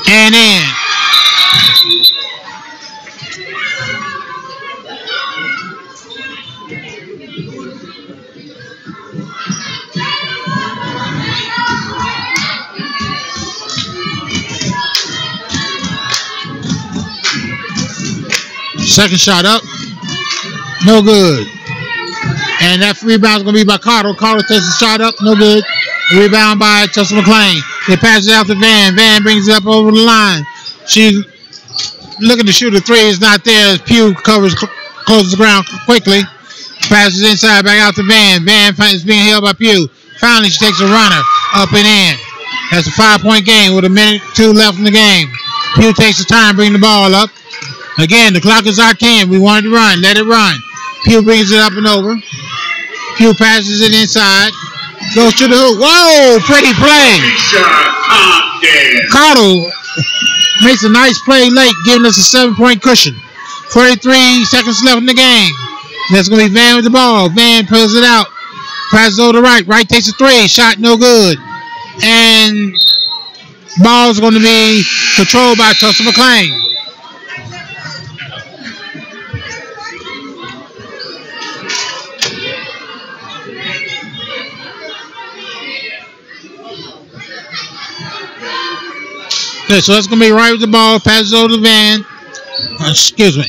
and in. Second shot up. No good. And that rebound is going to be by Carter. Carter takes the shot up. No good. Rebound by Chelsea McClain. They pass it out to Van. Van brings it up over the line. She's looking to shoot a 3. It's not there. Pugh closes the ground quickly. Passes inside back out to Van. Van is being held by Pugh. Finally, she takes a runner up and in. That's a 5-point game with a minute 2 left in the game. Pew takes the time, bring the ball up. Again, the clock is arcane. We wanted to run. Let it run. Pew brings it up and over. Pew passes it inside. Goes to the hoop. Whoa, pretty play. Cottle makes a nice play late, giving us a 7-point cushion. 43 seconds left in the game. That's going to be Van with the ball. Van pulls it out. Passes over to Wright. Wright takes a 3. Shot no good. And ball's going to be controlled by Tulsa McLean. Okay, so that's going to be Wright with the ball. Passes over to Van. Excuse me.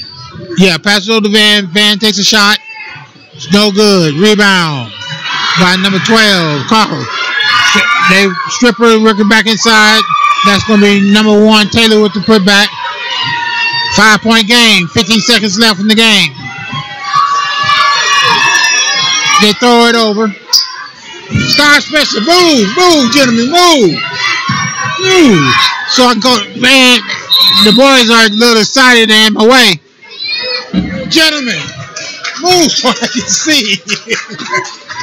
Yeah, passes over to Van. Van takes a shot. It's no good. Rebound by number 12, Carter. They stripper working back inside. That's going to be number 1, Taylor with the putback. 5-point game. 15 seconds left in the game. They throw it over. Star Special. Move, gentlemen, move. Move. So I can go, man, the boys are a little excited and in my way. Gentlemen, move so I can see.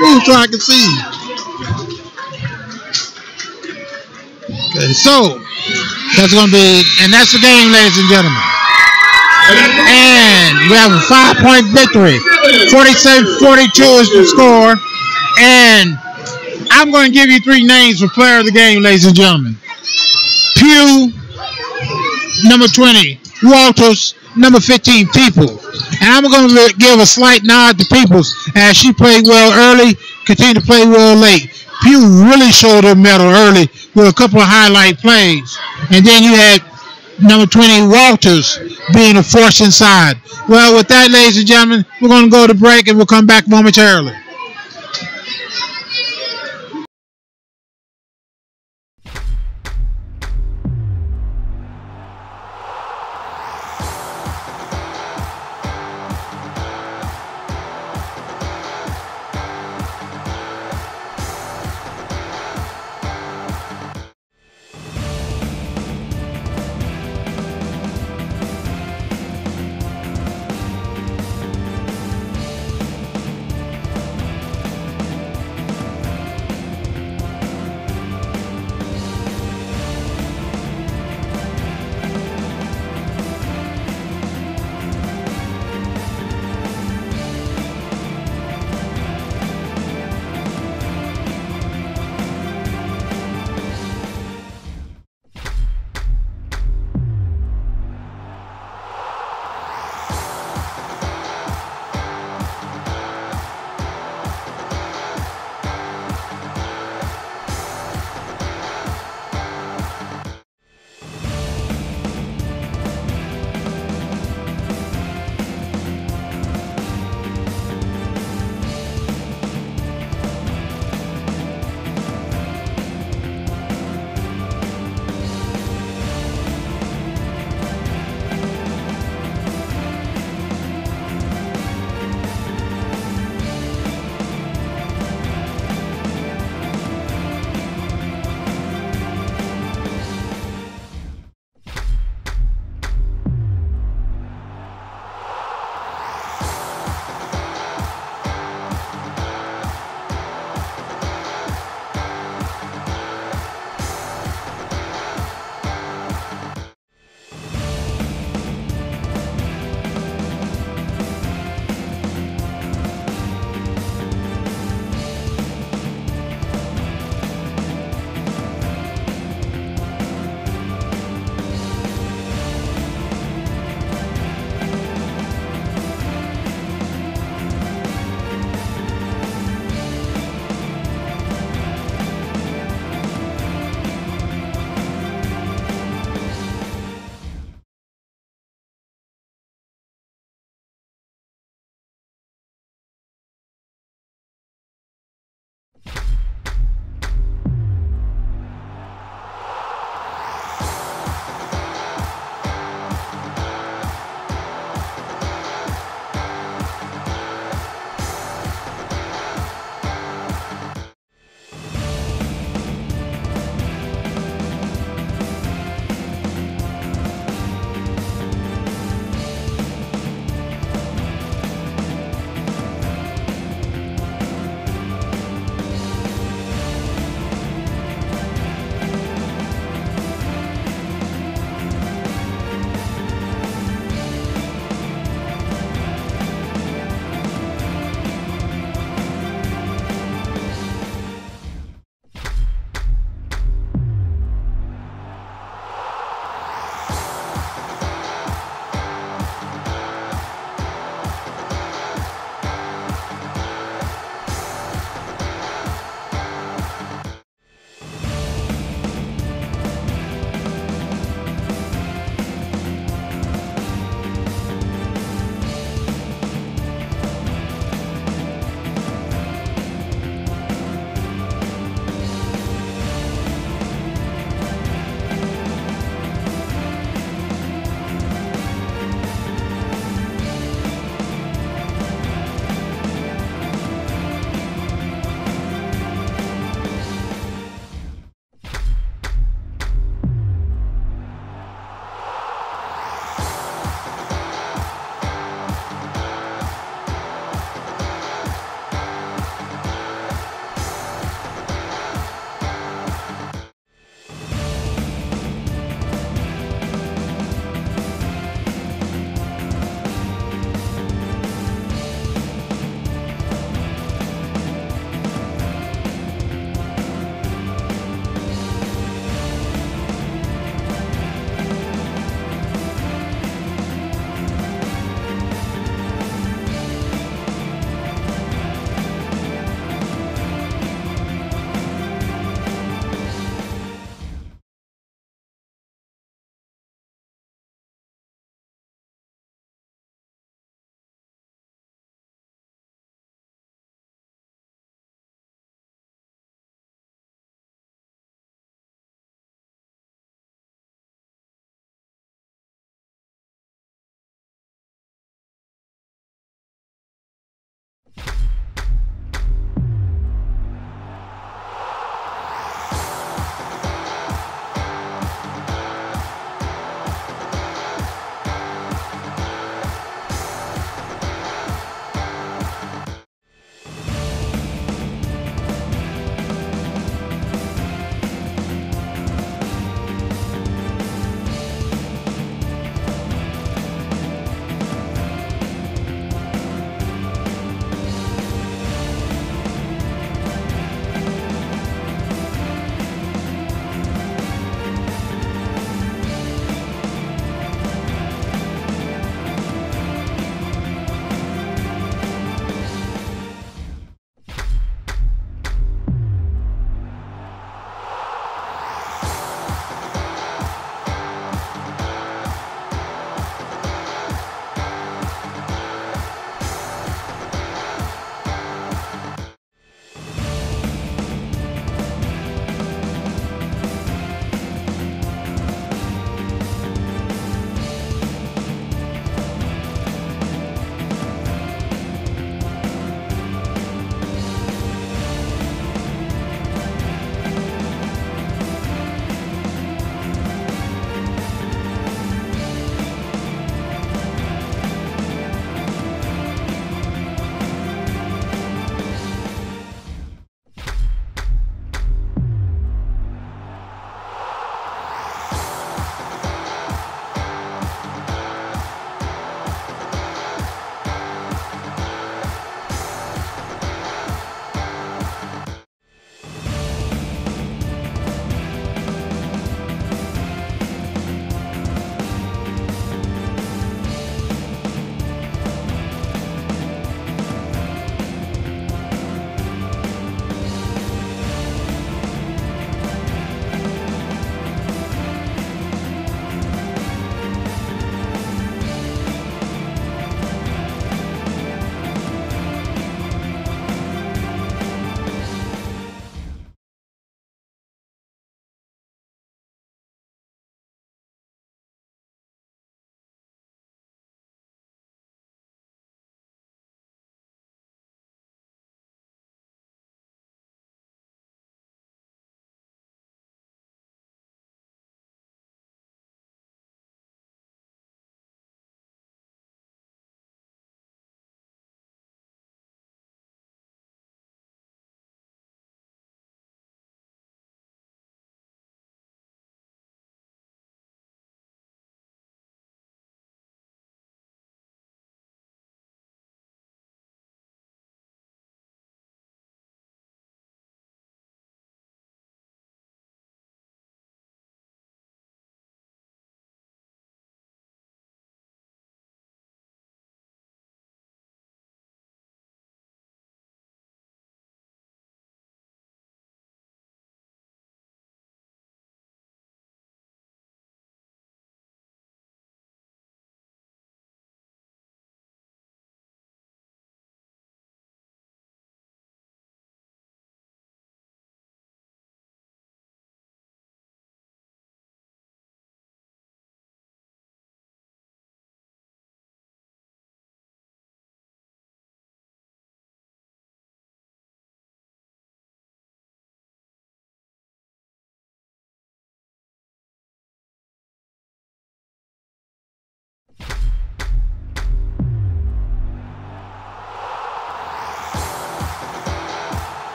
Move so I can see. Okay, so that's going to be, and that's the game, ladies and gentlemen. And we have a 5-point victory. 47-42 is the score. And I'm going to give you 3 names for player of the game, ladies and gentlemen. Pew, number 20. Walters, number 15, People. And I'm going to give a slight nod to Peoples as she played well early, continued to play well late. Pew really showed her mettle early with a couple of highlight plays. And then you had number 20, Walters, being a force inside. Well, with that, ladies and gentlemen, we're going to go to break and we'll come back momentarily.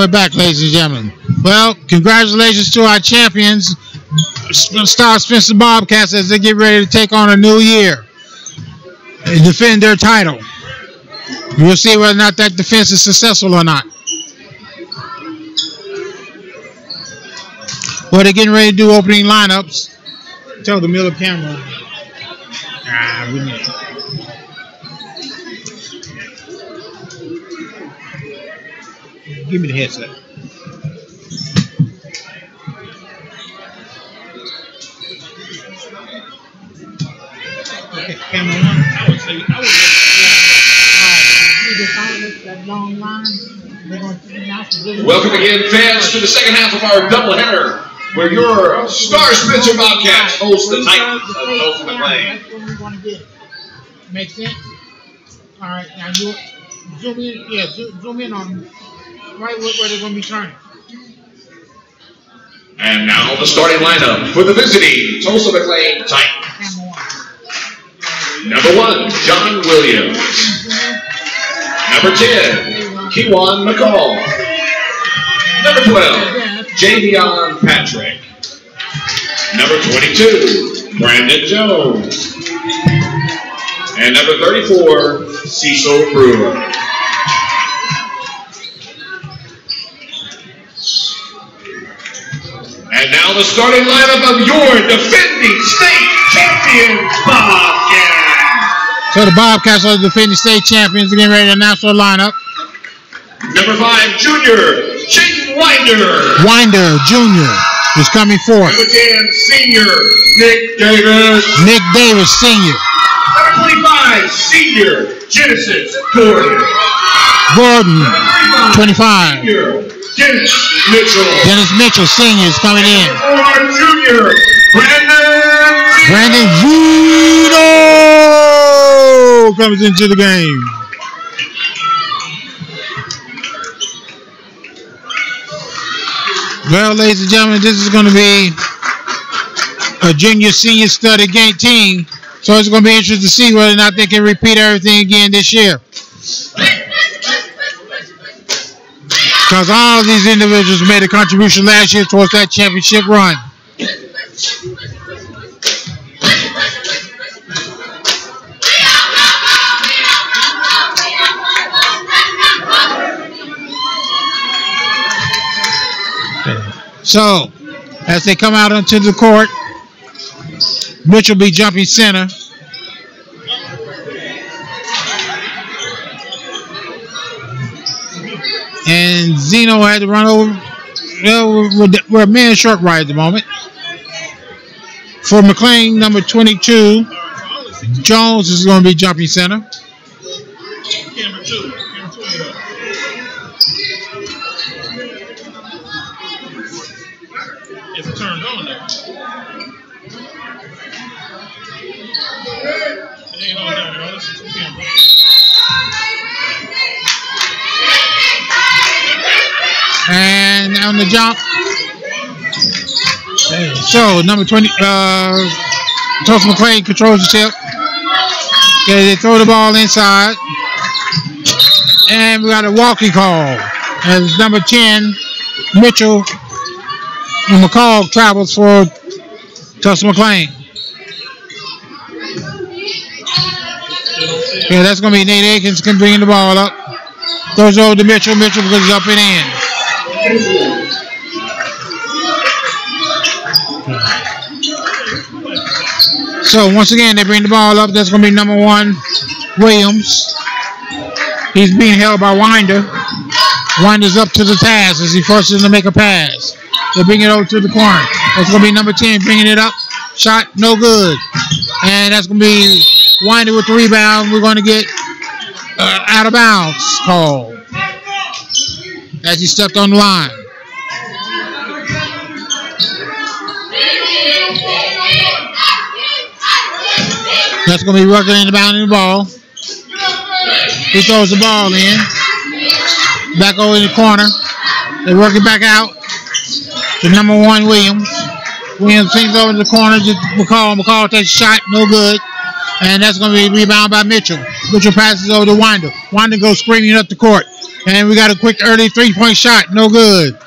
we're back, ladies and gentlemen. Well, congratulations to our champions, Star Spencer Bobcats, as they get ready to take on a new year and defend their title. We'll see whether or not that defense is successful or not. Well, they're getting ready to do opening lineups. Tell the Miller camera. We need. Give me the headset. Okay, camera one. I would say, That long line. Welcome again, fans, to the second half of our doubleheader, where your Star Spencer Bobcats host the Titans of Tulsa McLean. That's what we want to get. Make sense? All right, now you zoom in. Yeah, zoom in on right where they're going to be turning. And now the starting lineup for the visiting Tulsa McLean Titans. Number 1, John Williams. Number 10, Kewan McCall. Number 12, Javion Patrick. Number 22, Brandon Jones. And number 34, Cecil Brewer. And now the starting lineup of your defending state champions, Bobcats. So the Bobcats are the defending state champions. They're getting ready to announce their lineup. Number 5, Junior, Jaden Winder. Winder Jr. is coming forth. Number 10, Senior, Nick Davis. Nick Davis Sr. Number 25, Senior, Genesis Gordon. Gordon, 25. Senior, Dennis Mitchell. Dennis Mitchell Sr. is coming in. Number 4, Junior, Brandon Zito comes into the game. Well, ladies and gentlemen, this is going to be a junior-senior studded game team, so it's going to be interesting to see whether or not they can repeat everything again this year. Because all of these individuals made a contribution last year towards that championship run. So, as they come out onto the court, Mitchell will be jumping center. And Zeno had to run over. Well, we're a man short right at the moment. For McLean, number 22, Jones is going to be jumping center. Camera 2. It's turned on there. It ain't on there, bro. This is 2 cameras. And on the jump. So, number 20, Tulsa McLean controls the tip. Okay, they throw the ball inside. And we got a walking call. As number 10, Mitchell and McCall travels for Tulsa McLean. Yeah, that's going to be Nate Akins can bring the ball up. Throws over to Mitchell. Mitchell goes up and in. So once again, they bring the ball up. That's going to be number 1, Williams. He's being held by Winder. Winder's up to the task as he forces him to make a pass. They bring it over to the corner. That's going to be number 10 bringing it up. Shot, no good. And that's going to be Winder with the rebound. We're going to get out of bounds call as he stepped on the line. That's going to be Rucker inbounding the ball. He throws the ball in. Back over in the corner. They work it back out to number 1, Williams. Williams swings over to the corner to McCall. McCall takes a shot, no good. And that's going to be rebounded by Mitchell. Mitchell passes over to Winder. Winder goes screaming up the court. And we got a quick early 3-point shot. No good.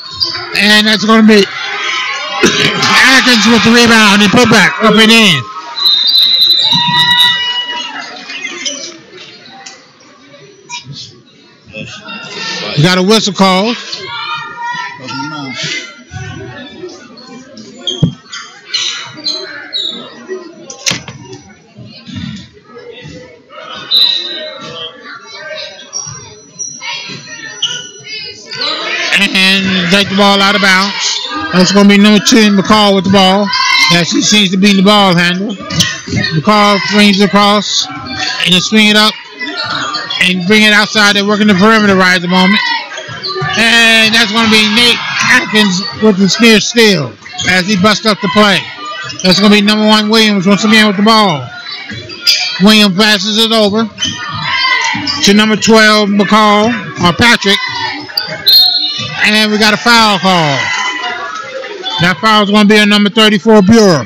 And that's going to be Atkins with the rebound and put back up and in. We got a whistle call. And take the ball out of bounds. That's going to be number 10, McCall with the ball. As he seems to be in the ball handle. McCall swings across and swing it up and bring it outside. They're working the perimeter right at the moment. And that's going to be Nate Atkins with the spear steal as he busts up the play. That's going to be number 1, Williams, once again with the ball. Williams passes it over to number 12, McCall, or Patrick. And we got a foul call. That foul is going to be on number 34, Buer.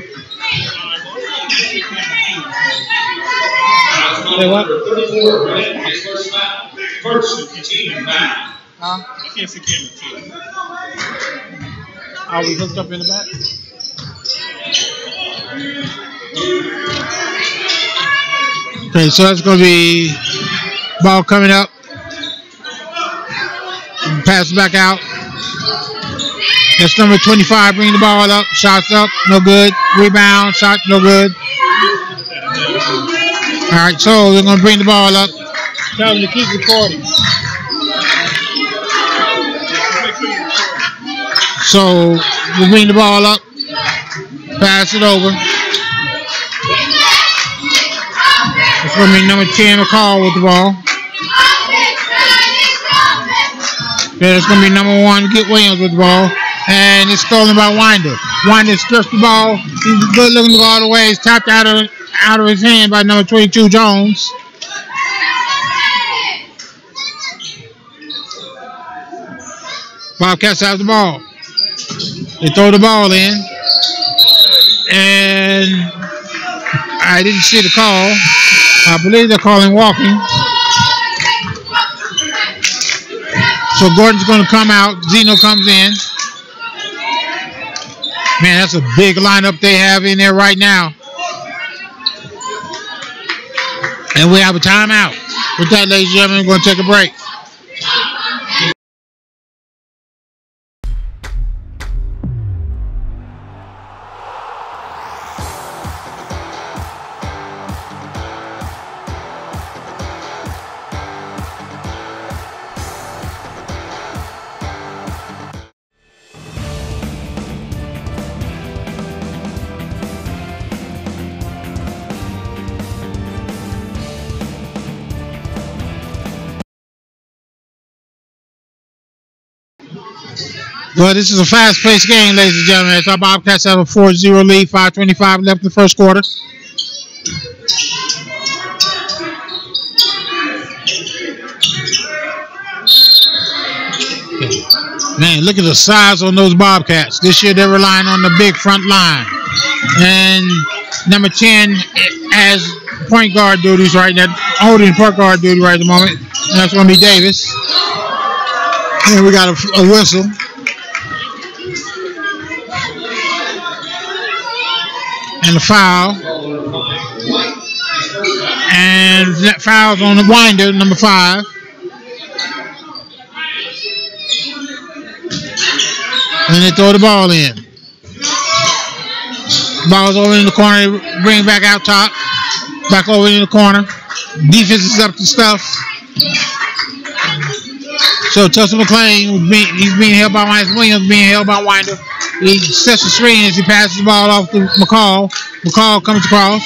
Say what? First team foul. I can't see camera 2. Are we hooked up in the back? Okay, so that's going to be ball coming up. Pass back out. That's number 25, bring the ball up. Shots up, no good. Rebound, shot, no good. All right, so they're going to bring the ball up. Tell them to keep recording. So we bring the ball up. Pass it over. It's going to be number 10, McCall with the ball. Then it's going to be number 1, Get Williams with the ball. And it's stolen by Winder. Winder strips the ball. He's good looking to go all the way. It's tapped out of his hand by number 22, Jones. Bobcats have the ball. They throw the ball in. And I didn't see the call. I believe they're calling walking. So Gordon's going to come out. Zeno comes in. Man, that's a big lineup they have in there right now. And we have a timeout. With that, ladies and gentlemen, we're going to take a break. Well, this is a fast-paced game, ladies and gentlemen. As our Bobcats have a 4-0 lead, 5:25 left in the first quarter. Man, look at the size on those Bobcats. This year they're relying on the big front line. And number 10 has point guard duties right now, holding point guard duty right at the moment. And that's going to be Davis. And we got a whistle. And a foul. And that foul's on the Winder, number 5. And they throw the ball in. Ball's over in the corner. Bring it back out top. Back over in the corner. Defense is up to stuff. So Tulsa McLean, he's being held by Williams, being held by Winder. He sets the screen as he passes the ball off to McCall. McCall comes across.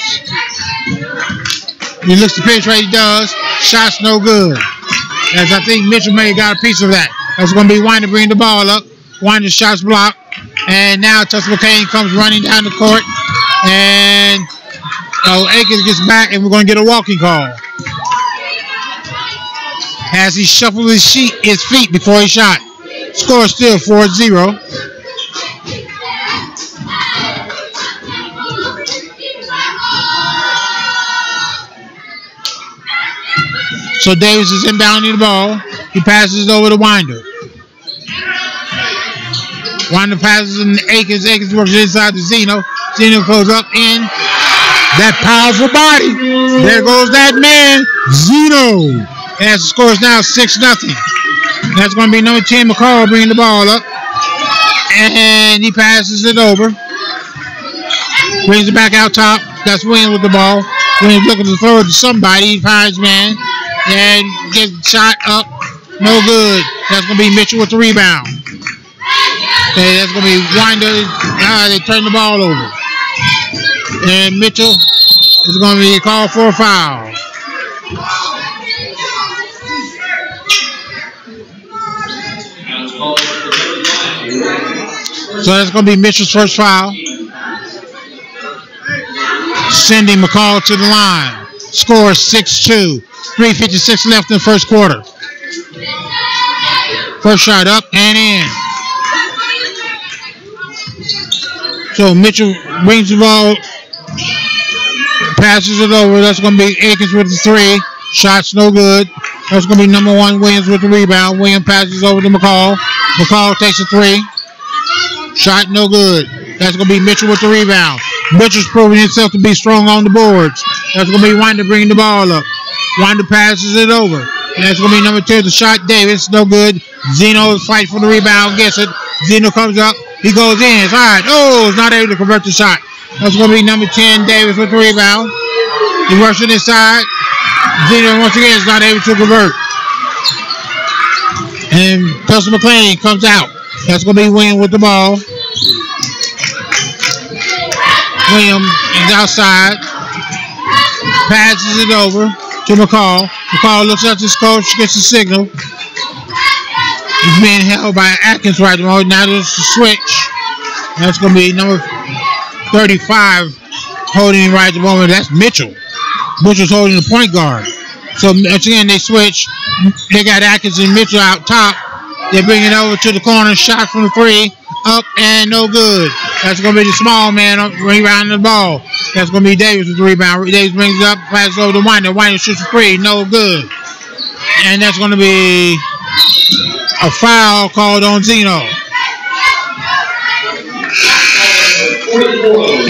He looks to pitch right, he does. Shot's no good. As I think Mitchell may have got a piece of that. That's going to be Winder bringing the ball up. Winder's shot's blocked. And now Tulsa McLean comes running down the court. And Akins gets back, and we're going to get a walking call. As he shuffled his feet before he shot. Score still 4-0. So Davis is inbounding the ball. He passes it over to Winder. Winder passes in Akins. Akins works inside to Zeno. Zeno goes up in that powerful body. There goes that man, Zeno. As the score is now 6-0. That's going to be number 10, McCall, bringing the ball up. And he passes it over. Brings it back out top. That's Williams with the ball. Williams looking to throw it to somebody. He finds man. And gets the shot up. No good. That's going to be Mitchell with the rebound. Okay, that's going to be Winder. They turn the ball over. And Mitchell is going to be called for a foul. So that's going to be Mitchell's first foul. Sending McCall to the line. Score 6-2. 3:56 left in the first quarter. First shot up and in. So Mitchell brings the ball, passes it over. That's going to be Akins with the three. Shots no good. That's going to be number 1, Williams with the rebound. Williams passes over to McCall. McCall takes a three. Shot no good. That's going to be Mitchell with the rebound. Mitchell's proving himself to be strong on the boards. That's going to be Winder bringing the ball up. Winder passes it over. And that's going to be number 2, the shot Davis. No good. Zeno fights for the rebound. Gets it. Zeno comes up. He goes in. It's all right. Oh, he's not able to convert the shot. That's going to be number 10, Davis with the rebound. He works it inside. Zeno once again is not able to convert. And Tulsa McLean comes out. That's going to be Williams with the ball. Williams is outside. Passes it over to McCall. McCall looks at his coach, gets a signal. He's being held by Atkins right now. Now there's a switch. That's going to be number 35 holding him right at the moment. That's Mitchell. Mitchell's holding the point guard. So once again, they switch. They got Atkins and Mitchell out top. They bring it over to the corner. Shot from the three. Up and no good. That's going to be the small man rebounding the ball. That's going to be Davis with the rebound. Davis brings it up, passes over to Winder. Winder shoots a three. No good. And that's going to be a foul called on Zeno.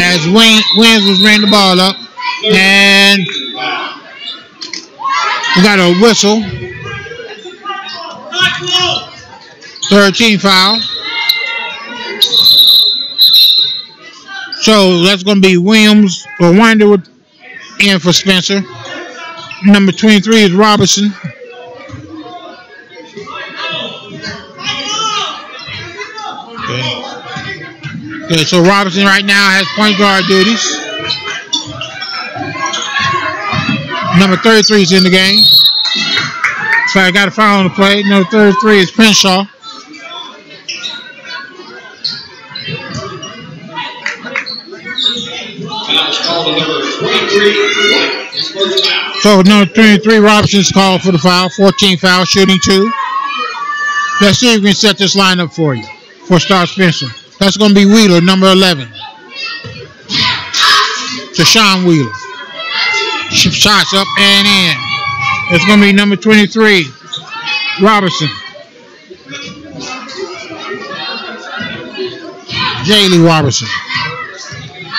As Williams was bringing the ball up. And we got a whistle. 13 foul. So that's going to be Williams or Winder in for Spencer. Number 23 is Robertson. Okay, so Robertson right now has point guard duties. Number 33 is in the game. So I got a foul on the play. Number 33 is Crenshaw. So number 23, Robertson's called for the foul. 14 foul, shooting 2. Let's see if we can set this lineup for you. For Star Spencer. That's going to be Wheeler, number 11. Deshaun Wheeler. Shots up and in. It's going to be number 23, Robertson. Jaylee Robertson.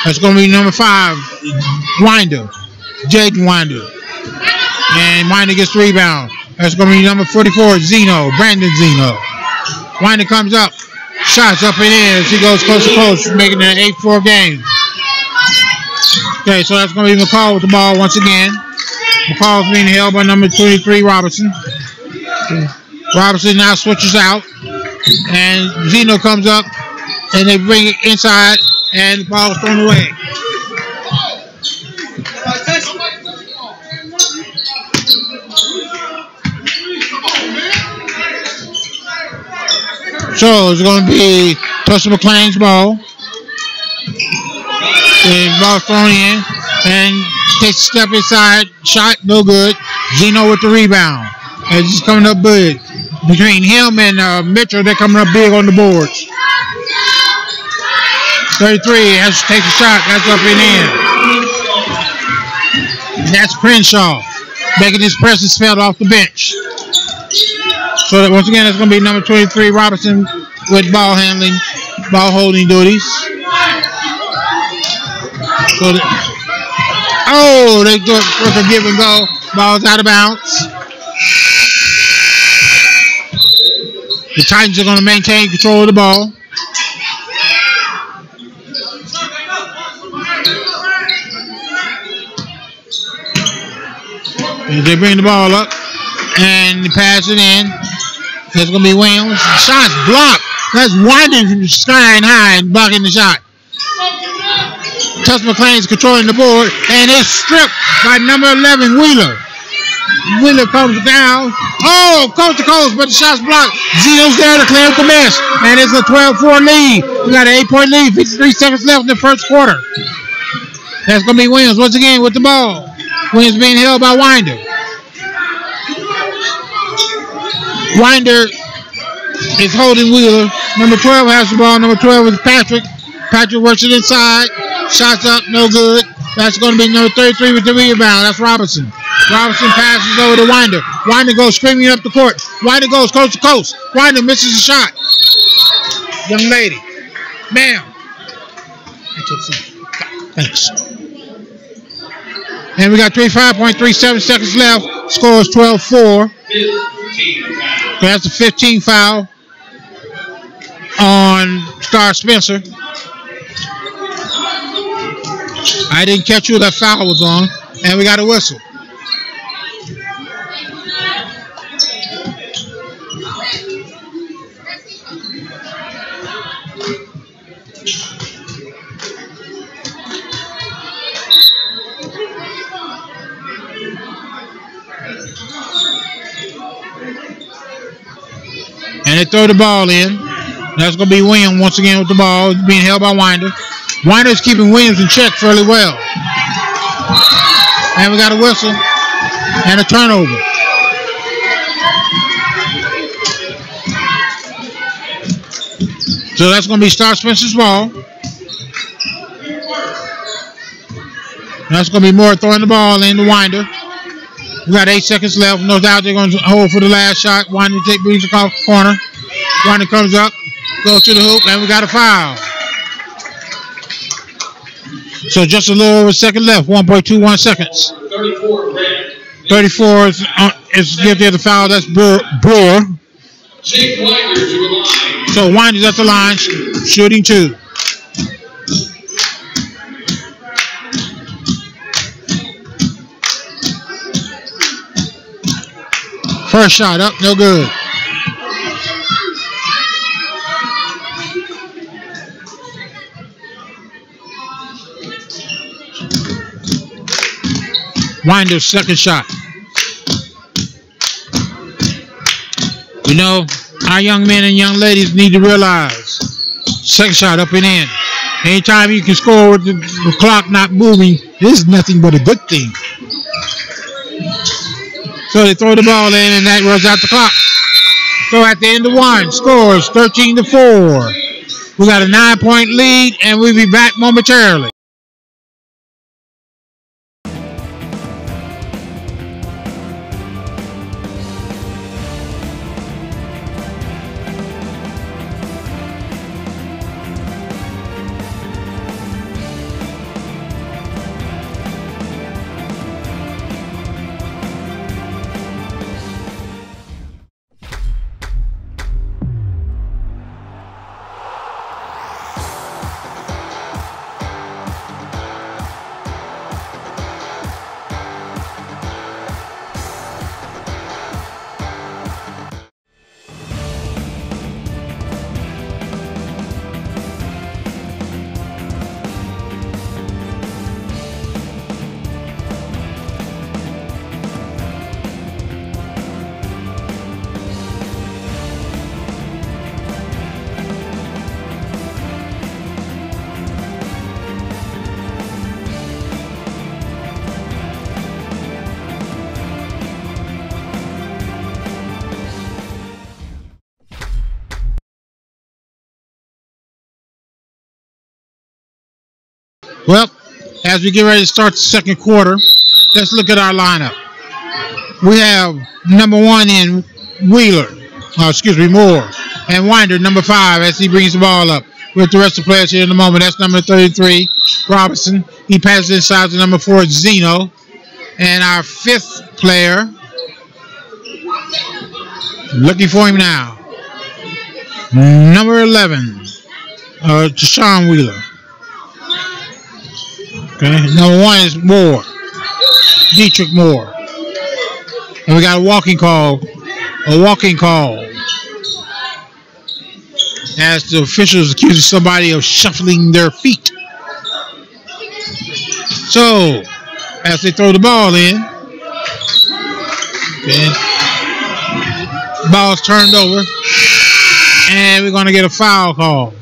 That's going to be number 5, Winder. Jaden Winder. And Winder gets the rebound. That's going to be number 44, Zeno. Brandon Zeno. Winder comes up. Shots up and in as he goes close to close, making it an 8-4 game. Okay, so that's going to be McCall with the ball once again. McCall's being held by number 23, Robertson. Robertson now switches out. And Zeno comes up. And they bring it inside. And the ball is thrown away. So it's going to be Tulsa McLean's ball. The ball thrown in. And takes a step inside. Shot, no good. Zeno with the rebound. And it's coming up big. Between him and Mitchell, they're coming up big on the boards. 33 has to take a shot. That's up and in. And that's Crenshaw making his presence felt off the bench. So that once again, it's going to be number 23, Robinson, with ball holding duties. So they do it for a give and go. Ball's out of bounds. The Titans are going to maintain control of the ball. As they bring the ball up and pass it in. That's going to be Williams. Shot's blocked. That's winding skying high and blocking the shot. Tulsa McLean's controlling the board, and it's stripped by number 11, Wheeler. Wheeler comes down. Oh, coast to coast, but the shot's blocked. Zeno's there to clear up the miss, and it's a 12-4 lead. We got an 8-point lead, 53 seconds left in the first quarter. That's going to be Williams once again with the ball. Williams being held by Winder. Winder is holding Wheeler. Number 12 has the ball. Number 12 is Patrick. Patrick works it inside. Shots up, no good. That's going to be number 33 with the rebound. That's Robinson. Robinson passes over to Winder. Winder goes screaming up the court. Winder goes coast to coast. Winder misses a shot. Young lady. Ma'am. I can't see. Thanks. And we got 35.37 seconds left. Score is 12-4. So that's a 15 foul on Star Spencer. I didn't catch who that foul was on. And we got a whistle. And they throw the ball in. That's going to be Williams once again with the ball. It's being held by Winder. Winder is keeping Williams in check fairly well. And we got a whistle and a turnover. So that's going to be Star Spencer's ball. That's going to be Moore throwing the ball in to Winder. We got 8 seconds left. No doubt they're going to hold for the last shot. Winder brings it off the corner. Winder comes up, goes to the hoop, and we got a foul. So just a little over a second left, 1.21 seconds. 34 is guilty of the foul. That's Brewer. Jake Winder to the line. So Winder's at the line, shooting 2. First shot up, no good. Winder's second shot. You know, our young men and young ladies need to realize, second shot up and in. Anytime you can score with the clock not moving, this is nothing but a good thing. So they throw the ball in, and that runs out the clock. So at the end of one, scores 13-4. We got a 9-point lead, and we'll be back momentarily. Well, as we get ready to start the second quarter, let's look at our lineup. We have number 1 in Wheeler. Moore. And Winder, number 5, as he brings the ball up with the rest of the players here in the moment. That's number 33, Robinson. He passes inside to number 4, Zeno. And our 5th player, looking for him now, number 11, Deshaun Wheeler. Okay, number 1 is Moore, Dietrich Moore. And we got a walking call. As the officials accuse somebody of shuffling their feet. So, as they throw the ball in, okay, ball's turned over, and we're going to get a foul call.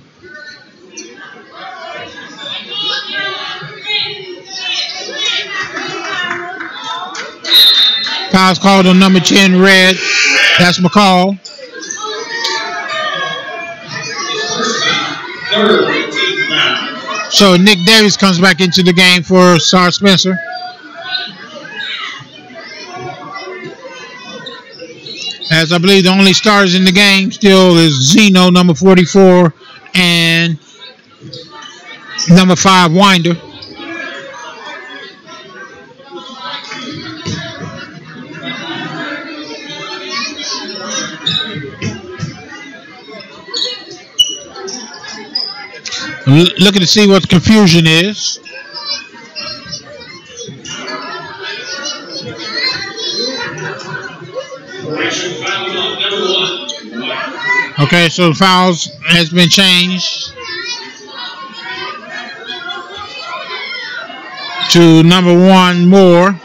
Foul's called on number 10, Red. That's McCall. So Nick Davis comes back into the game for Sarge Spencer. As I believe the only starters in the game still is Zeno, number 44, and number 5, Winder. Looking to see what the confusion is. Okay, so the fouls has been changed to number 1, Moore.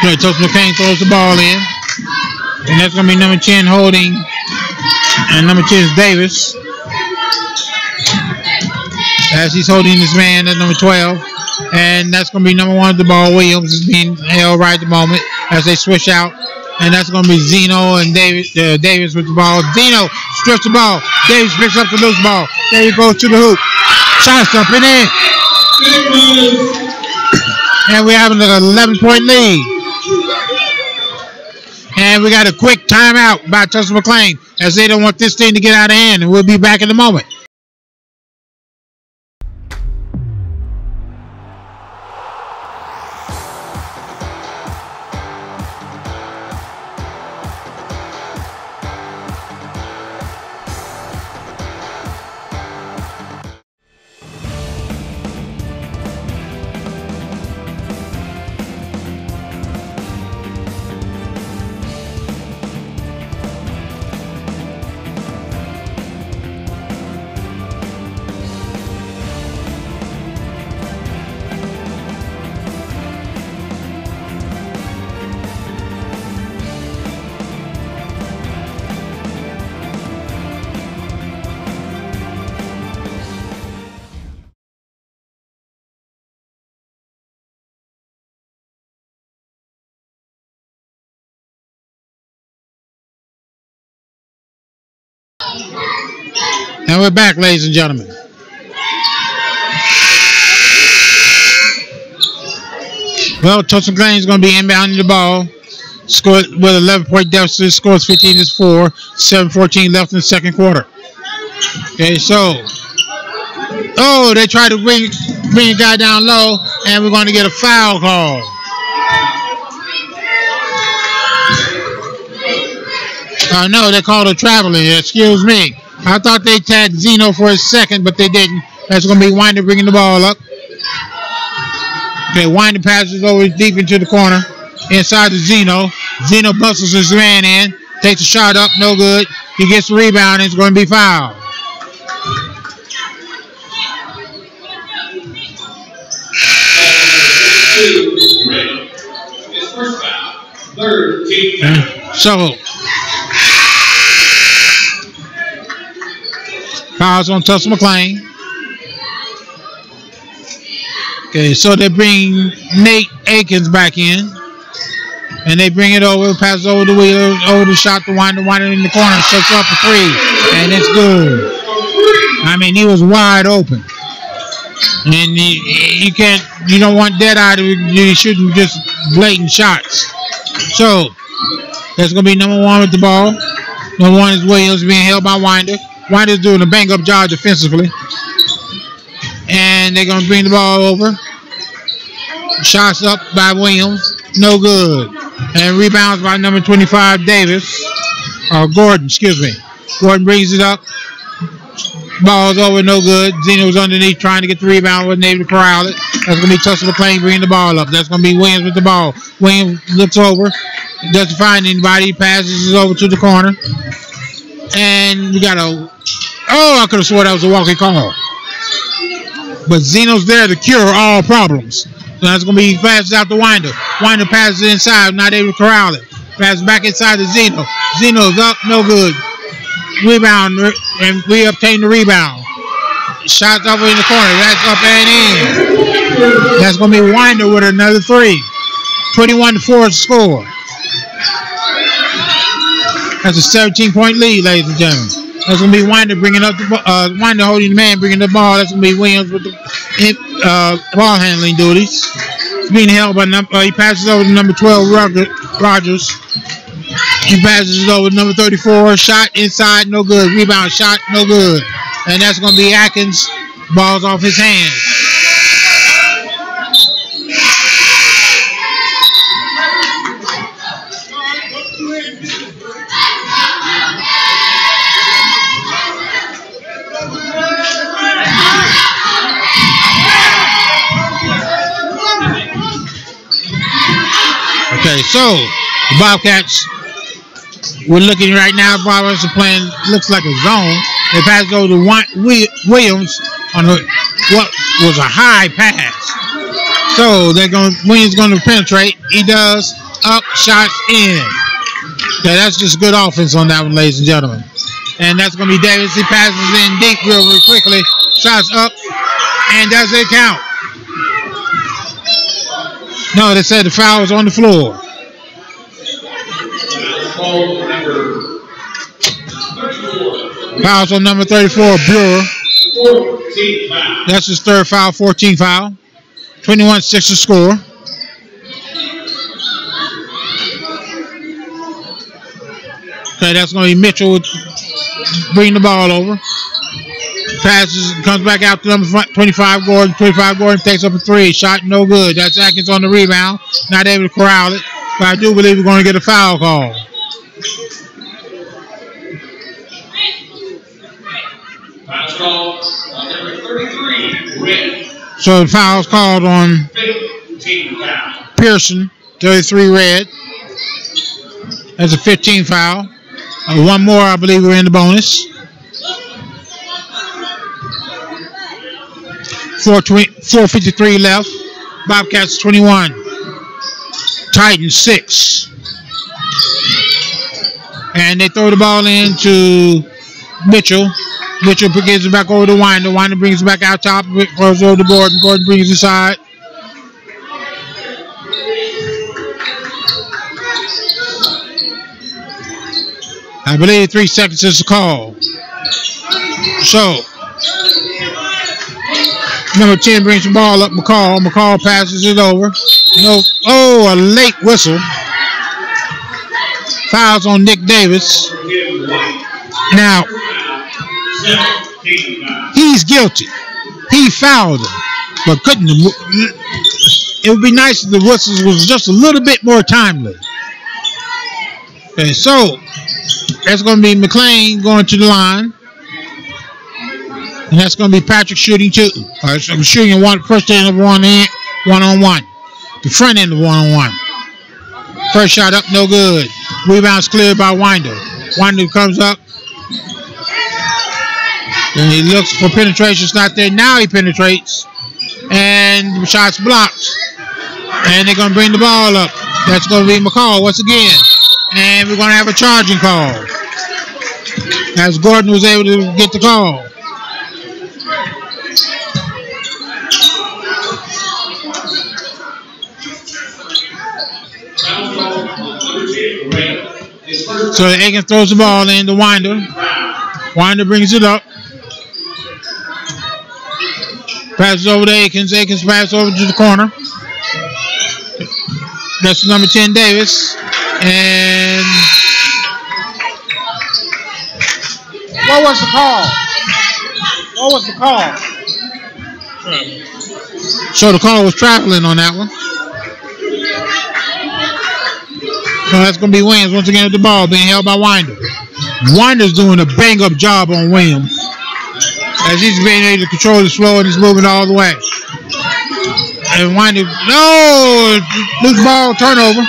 Okay, Tulsa McClain throws the ball in. And that's going to be number 10 Holding. And number 10 is Davis. As he's holding his man, that's number 12. And that's going to be number 1 the ball. Williams is being held right at the moment as they switch out. And that's going to be Zeno and Davis with the ball. Zeno strips the ball. Davis picks up the loose ball. There he goes to the hoop. Shot jumping in. And we're having an 11-point lead. And we got a quick timeout by Tulsa McClain as they don't want this thing to get out of hand. And we'll be back in a moment. And we're back, ladies and gentlemen. Well, Tulsa McClain is going to be inbounding the ball. Scored with 11-point deficit. Scores 15-4. 7:14 left in the second quarter. Okay, so. Oh, they tried to bring a guy down low, and we're going to get a foul call. No, they called a traveling. Excuse me. I thought they tagged Zeno for a second, but they didn't. That's going to be Winder bringing the ball up. Okay, Winder passes over deep into the corner. Inside to Zeno. Zeno bustles his man in. Takes a shot up. No good. He gets the rebound, and it's going to be fouled. His first foul. Third team foul. So, fouls on Tulsa McClain. Okay, so they bring Nate Akins back in. And they bring it over, passes over the Wheeler, over the shot to Winder. Winder in the corner, shuts up a 3. And it's good. I mean, he was wide open. And you don't want dead eye to be shooting just blatant shots. So that's gonna be number 1 with the ball. Number 1 is Williams being held by Winder. Winder's doing a bang up job defensively. And they're gonna bring the ball over. Shots up by Williams, no good. And rebounds by number 25 Davis. Gordon, excuse me. Gordon brings it up. Ball's over, no good. Zeno's underneath trying to get the rebound, wasn't able to corral it. That's going to be Tulsa McLean bringing the ball up. That's going to be Williams with the ball. Williams looks over, doesn't find anybody, passes it over to the corner. And we got I could have swore that was a walking call. But Zeno's there to cure all problems. So that's going to be passes out to Winder. Winder passes it inside, not able to corral it. Passes back inside to Zeno. Zeno's up, no good. Rebound, and we obtain the rebound. Shots over in the corner. That's up and in. That's going to be Winder with another 3. 21-4 score. That's a 17-point lead, ladies and gentlemen. That's going to be Winder bringing up the Winder holding the man, bringing the ball. That's going to be Williams with the ball handling duties. It's being held by he passes over to number 12 Rogers. He passes it over to number 34. Shot inside, no good. Rebound shot, no good. And that's going to be Atkins. Ball's off his hands. Okay, so the Bobcats, we're looking right now. Bobcats are playing, looks like a zone. They pass it over to Williams on what was a high pass. So Williams going to penetrate. He does. Up, shots in. Okay, that's just good offense on that one, ladies and gentlemen. And that's going to be Davis. He passes in deep real quickly. Shots up, and does it count? No, they said the foul was on the floor. Foul's on number 34, Brewer. That's his 3rd foul, 14 foul. 21-6 to score. Okay, that's going to be Mitchell bringing the ball over. Passes, comes back out to number 25, Gordon. 25, Gordon takes up a 3. Shot no good. That's Atkins on the rebound. Not able to corral it. But I do believe we're going to get a foul call. Foul call on number 33, Red. So the foul's called on Pearson, 33 Red. That's a 15 foul. One more, I believe we're in the bonus. 4:53 left. Bobcats 21. Titans 6. And they throw the ball in to Mitchell. Mitchell gives it back over to Winder. Winder brings it back out top. Goes over to Gordon. Gordon brings it inside. I believe 3 seconds is the call. So, number 10 brings the ball up. McCall passes it over. No. Oh, a late whistle. Fouls on Nick Davis. Now, he's guilty. He fouled him, but couldn't. It would be nice if the whistles was just a little bit more timely. Okay, so that's going to be McLean going to the line. And that's going to be Patrick shooting 2. So shooting first end of one-on-one. The front end of one-on-one. First shot up, no good. Rebound's cleared by Winder. Winder comes up. And he looks for penetration. It's not there. Now he penetrates. And the shot's blocked. And they're going to bring the ball up. That's going to be McCall once again. And we're going to have a charging call. As Gordon was able to get the call. So Aiken throws the ball in to Winder. Winder brings it up. Passes over to Akins. Akins passes over to the corner. That's number 10, Davis. And what was the call? What was the call? So the call was traveling on that one. So that's going to be Williams once again with the ball being held by Winder. Winder's doing a bang-up job on Williams as he's being able to control the flow and he's moving all the way. And Winder, no, loose ball, turnover.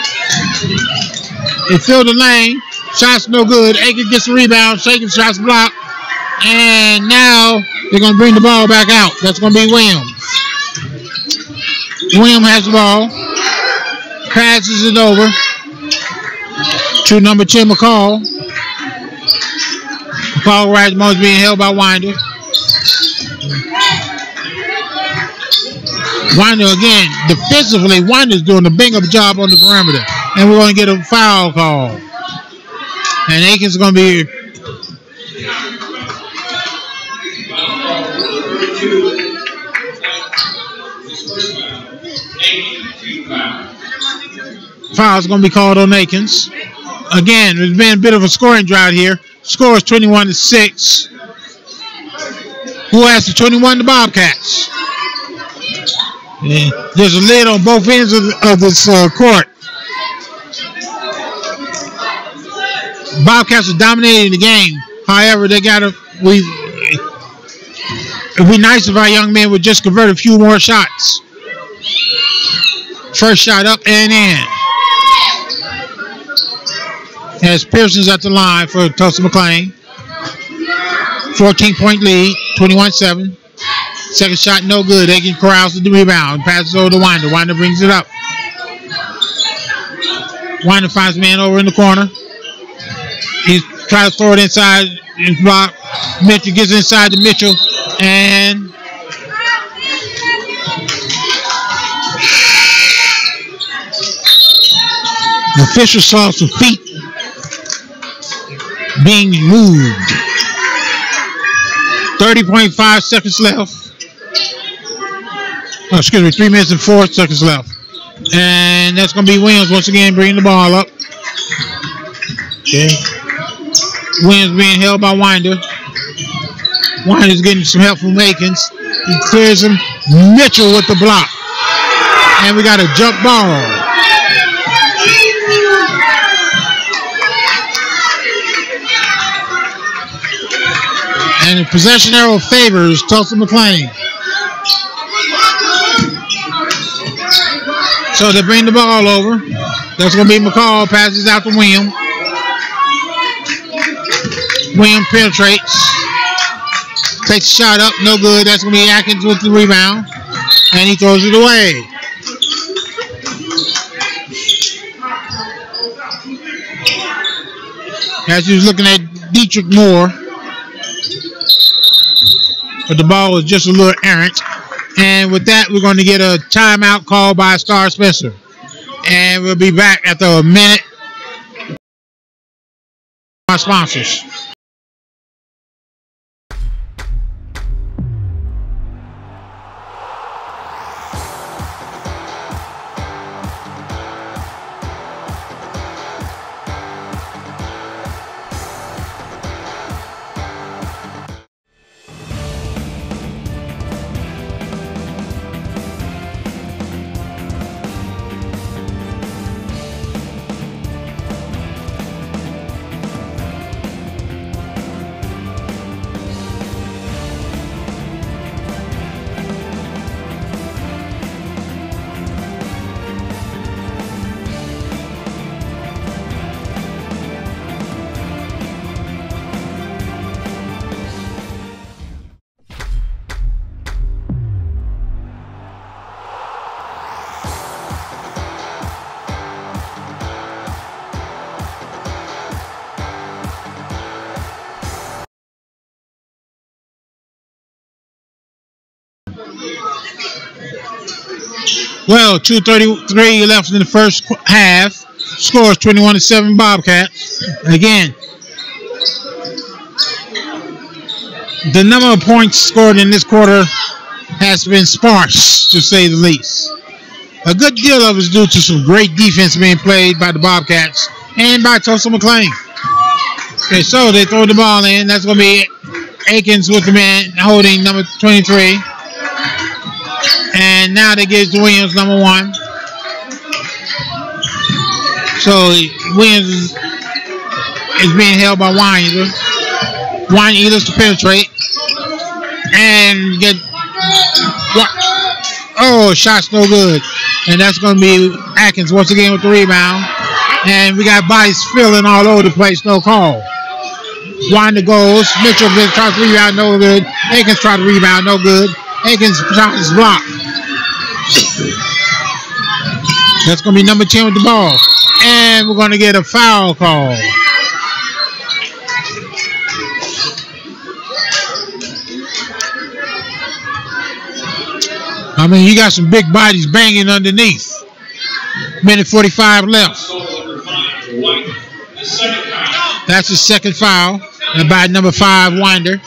They fill the lane. Shots no good. Akins gets the rebound. Shaking shots blocked. And now they're going to bring the ball back out. That's going to be Williams. Williams has the ball. Passes it over to number 10, McCall. McCall right at the moment being held by Winder. Winder again, defensively, Winder's doing a bang-up job on the perimeter. And we're going to get a foul call. And Akins is going to be... Foul's going to be called on Akins. Again, there's been a bit of a scoring drought here. Score is 21-6. Who has the 21? The Bobcats. And there's a lid on both ends of this court. Bobcats are dominating the game. However, they got to. It'd be nice if our young men would just convert a few more shots. First shot up and in. As Pearson's at the line for Tulsa McLean. 14-point lead, 21-7. Second shot, no good. Akins corrals the rebound. Passes over to Winder. Winder brings it up. Winder finds man over in the corner. He's trying to throw it inside his block. Mitchell gets inside to Mitchell. And the official saw some feet being moved. 30.5 seconds left. Oh, excuse me, 3 minutes and 4 seconds left. And that's going to be Williams once again bringing the ball up. Okay. Williams being held by Winder. Winder's getting some help from Akins. He clears him. Mitchell with the block. And we got a jump ball. And the possession arrow favors Tulsa McLean. So they bring the ball over. That's going to be McCall. Passes out to Williams. Williams penetrates. Takes a shot up. No good. That's going to be Atkins with the rebound. And he throws it away. As he was looking at Dietrich Moore. But the ball was just a little errant. And with that, we're going to get a timeout call by Star Spencer. And we'll be back after a minute. My sponsors. Well, 2:33 left in the first half. Score is 21-7 Bobcats. Again, the number of points scored in this quarter has been sparse, to say the least. A good deal of it is due to some great defense being played by the Bobcats and by Tulsa McLean. Okay, so they throw the ball in. That's going to be Akins with the man holding number 23. And now they give it to Williams, number 1. So Williams is being held by Winder. Winder looks to penetrate. And get... Oh, shot's no good. And that's going to be Atkins once again with the rebound. And we got bodies filling all over the place, no call. Winder goes. Mitchell tries to rebound, no good. Akins tries to rebound, no good. Akins shot is blocked. That's going to be number 10 with the ball. And we're going to get a foul call. I mean, you got some big bodies banging underneath. Minute 45 left. That's the second foul. And by number 5, Winder.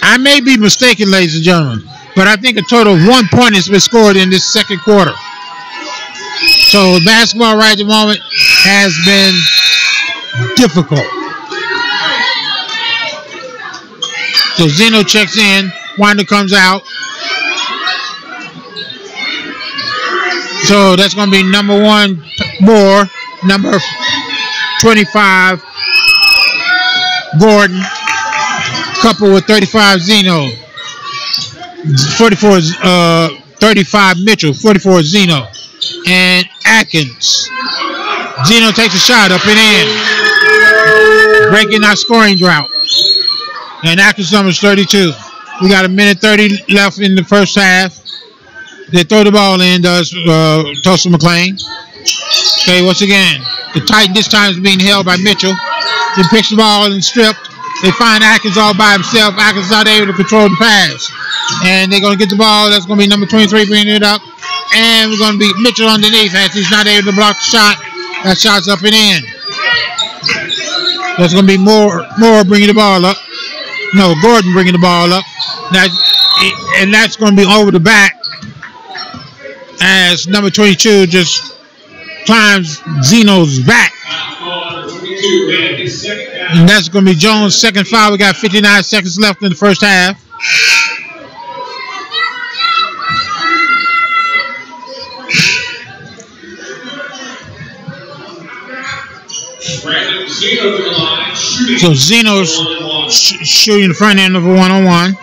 I may be mistaken, ladies and gentlemen, but I think a total of 1 point has been scored in this second quarter. So basketball right at the moment has been difficult. So Zeno checks in. Winder comes out. So that's going to be number 1, Moore. Number 25, Gordon. Couple with 35, Zeno. 44, 35, Mitchell. 44, Zeno. And Atkins. Zeno takes a shot up and in. Breaking our scoring drought. And Atkins number's 32. We got a minute 30 left in the first half. They throw the ball in, does Tulsa McLean. Okay, once again, the Titan this time is being held by Mitchell. He picks the ball and stripped. They find Atkins all by himself. Atkins not able to control the pass. And they're going to get the ball. That's going to be number 23 bringing it up. And we're going to be Mitchell underneath as he's not able to block the shot. That shot's up and in. That's going to be Moore bringing the ball up. No, Gordon bringing the ball up. And that's going to be over the back as number 22 just climbs Zeno's back. And that's going to be Jones' second foul. We got 59 seconds left in the first half. So Zeno's shooting the front end of a one-on-one.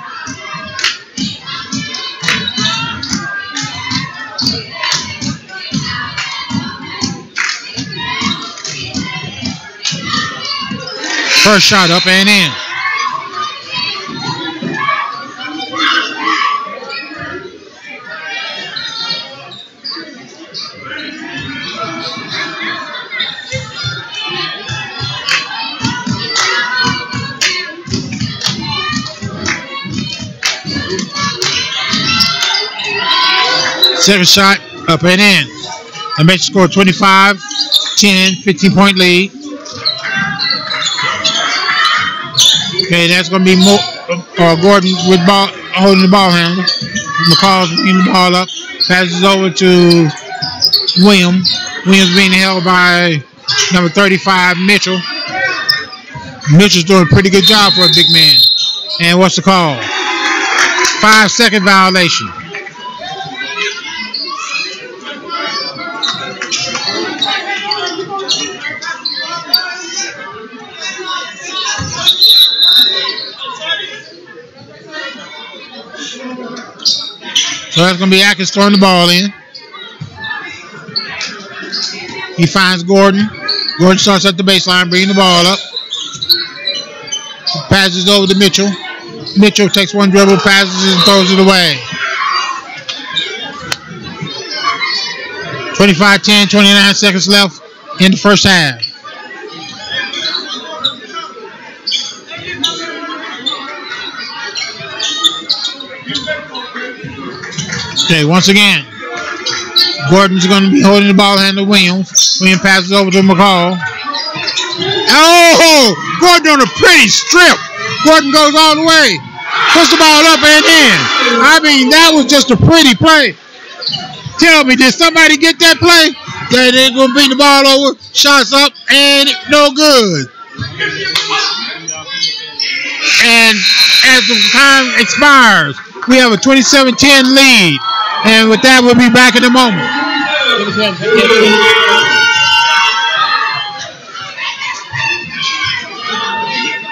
First shot up and in. Second shot up and in. The match score 25, 10, 15-point lead. Okay, that's going to be Gordon with ball, holding the ball handle. McCall's bringing the ball up. Passes over to Williams. Williams being held by number 35, Mitchell. Mitchell's doing a pretty good job for a big man. And what's the call? 5-second violation. So that's going to be Atkins throwing the ball in. He finds Gordon. Gordon starts at the baseline, bringing the ball up. Passes over to Mitchell. Mitchell takes one dribble, passes, and throws it away. 25-10, 29 seconds left in the first half. Okay, once again, Gordon's going to be holding the ball handle Williams. Williams passes over to McCall. Oh, Gordon on a pretty strip. Gordon goes all the way. Push the ball up and in. I mean, that was just a pretty play. Tell me, did somebody get that play? That they're going to beat the ball over, shots up, and no good. And as the time expires, we have a 27-10 lead. And with that, we'll be back in a moment.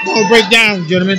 Ball break down, gentlemen.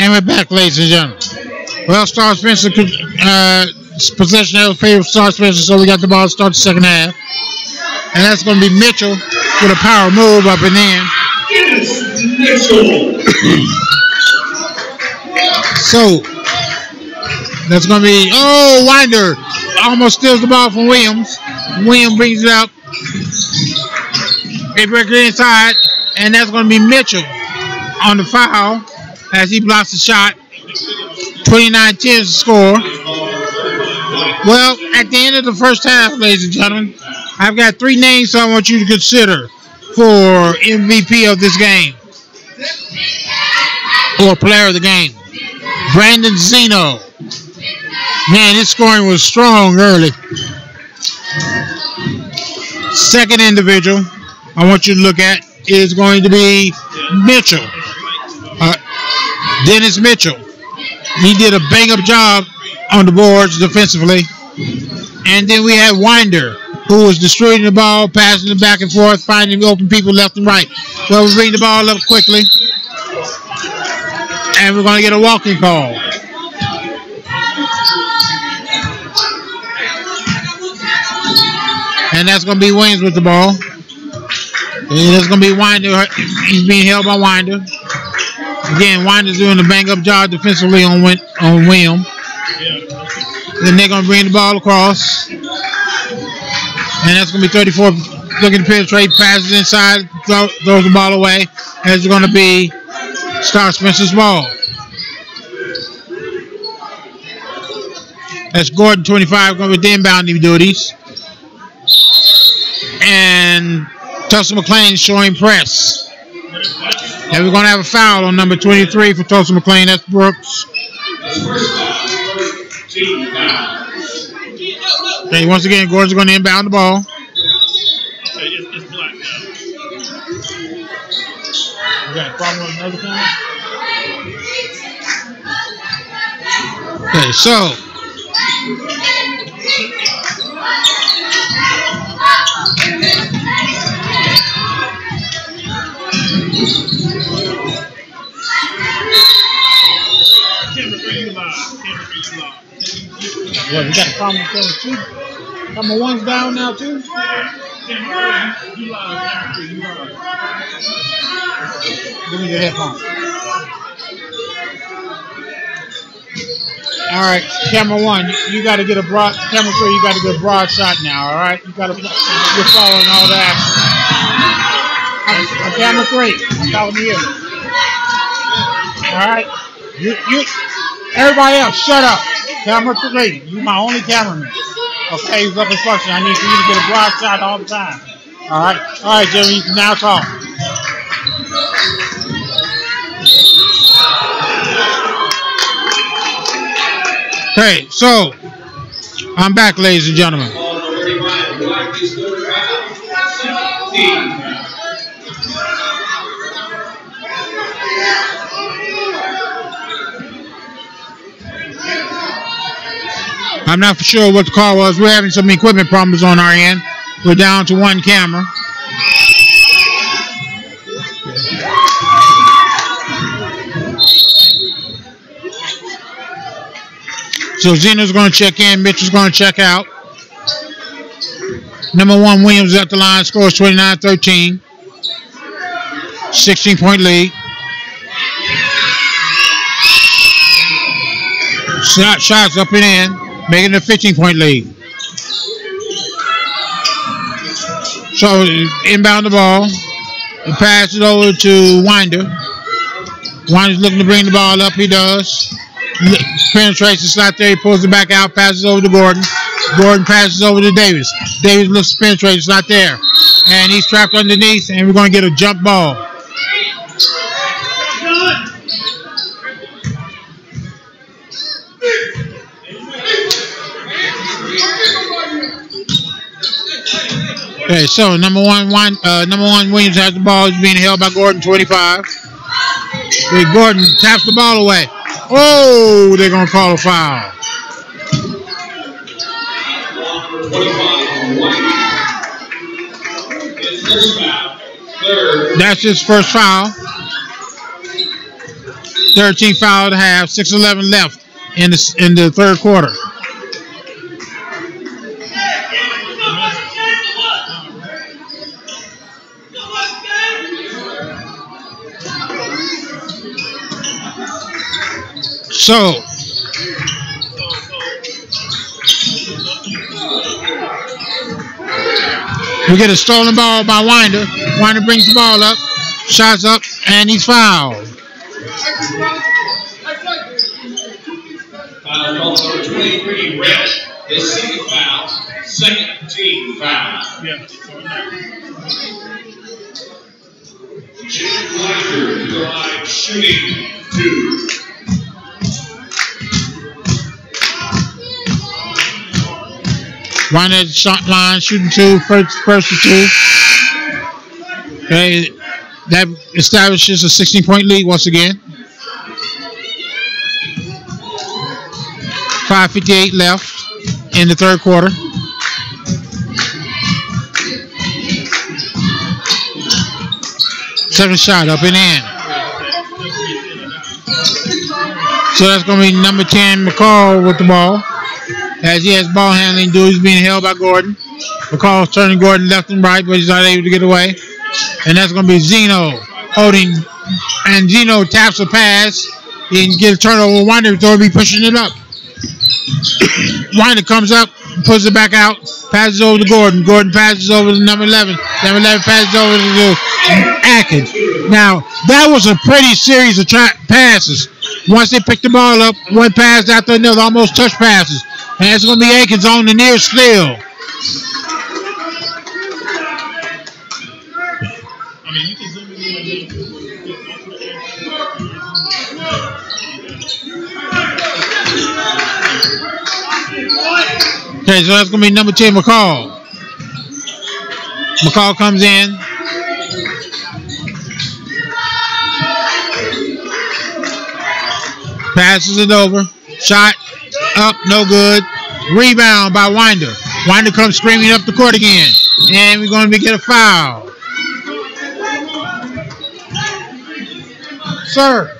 And we're back, ladies and gentlemen. Well, Star Spencer, possession of favor Star Spencer, so we got the ball to start the second half. And that's going to be Mitchell with a power move up and in. Mitchell. So, that's going to be, oh, Winder almost steals the ball from Williams. Williams brings it up. They break it inside, and that's going to be Mitchell on the foul as he blocks the shot. 29-10 score. Well, at the end of the first half, ladies and gentlemen, I've got 3 names I want you to consider for MVP of this game or player of the game. Brandon Zeno. Man, his scoring was strong early. Second individual I want you to look at is going to be Mitchell. Dennis Mitchell. He did a bang-up job on the boards defensively. And then we had Winder, who was distributing the ball, passing it back and forth, finding open people left and right. Well, we bring the ball up quickly. And we're going to get a walking call. And that's going to be Williams with the ball. And that's going to be Winder. He's being held by Winder. Again, Winder's doing a bang-up job defensively on Williams. Then they're going to bring the ball across. And that's going to be 34 looking to penetrate, passes inside, throws the ball away. And it's going to be Star Spencer's ball. That's Gordon, 25, going with the inbounding duties. And Tulsa McLean showing press. And we're going to have a foul on number 23 for Tulsa McLean. That's Brooks. Okay, once again, Gordon's going to inbound the ball. Okay, it's black now. You got a problem with another foul? Okay, so. Well, we got a problem with number 2. Number 1's down now too. You live. Give me your headphones. All right, camera 1, you got to get a broad. Camera 3, you got to get a broad shot now. All right, you're following all that. Camera 3, I'm talking to you. All right, you. Everybody else, shut up. Camera 3, you're my only cameraman. Okay, it's up in function. I need for you to get a broad shot all the time. All right, Jimmy, you can now talk. Okay, so I'm back, ladies and gentlemen. I'm not for sure what the call was. We're having some equipment problems on our end. We're down to 1 camera. So Zeno's going to check in. Mitchell's going to check out. Number 1, Williams at the line. Scores 29-13. 16-point lead. Shots up and in, making it a 15-point lead. So inbound the ball. He passes it over to Winder. Winder's looking to bring the ball up. He does. Penetrates the slot there. He pulls it back out. Passes over to Gordon. Gordon passes over to Davis. Davis looks to penetrate. It's not there. And he's trapped underneath. And we're going to get a jump ball. Okay, so number one Williams has the ball. He's being held by Gordon, 25. Gordon taps the ball away. Oh, they're going to call a foul. That's his first foul. 13 foul to half. 6:11 left in the third quarter. So we get a stolen ball by Winder. Winder brings the ball up, shots up, and he's fouled. Foul call number 23, Red. His second foul, second team foul. Yeah. Jim Winder to the line, shooting 2. Winder at the shot line, shooting 2, first to 2. Okay, that establishes a 16-point lead once again. 5:58 left in the third quarter. Second shot up and in. So that's going to be number 10, McCall, with the ball. As he has ball handling duties, being held by Gordon. McCall's turning Gordon left and right, but he's not able to get away. And that's going to be Zeno holding. And Zeno taps a pass. He can get a turnover. Winder will be pushing it up. Winder comes up, puts it back out, passes over to Gordon. Gordon passes over to number 11. Number 11 passes over to Atkins. Now, that was a pretty series of passes. Once they picked the ball up, one pass after another, almost touch passes. And it's going to be Atkins on the near steal. I mean, you can zoom in Okay, so that's going to be number 10, McCall. McCall comes in. Passes it over. Shot up, no good. Rebound by Winder. Winder comes screaming up the court again. And we're going to get a foul. Sir.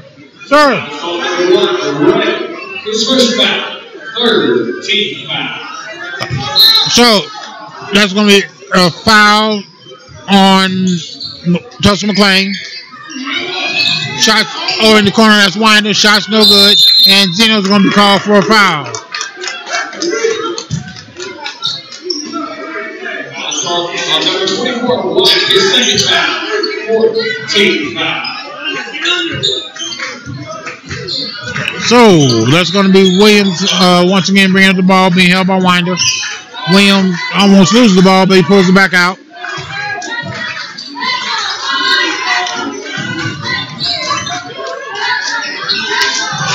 His first foul, third team foul. So that's going to be a foul on Tulsa McLean. Shots over in the corner. That's Winder. Shots no good. And Zeno's going to be called for a foul. Foul on number 24, White. His second foul, fourth team foul. So that's going to be Williams once again bringing up the ball, being held by Winder. Williams almost loses the ball, but he pulls it back out.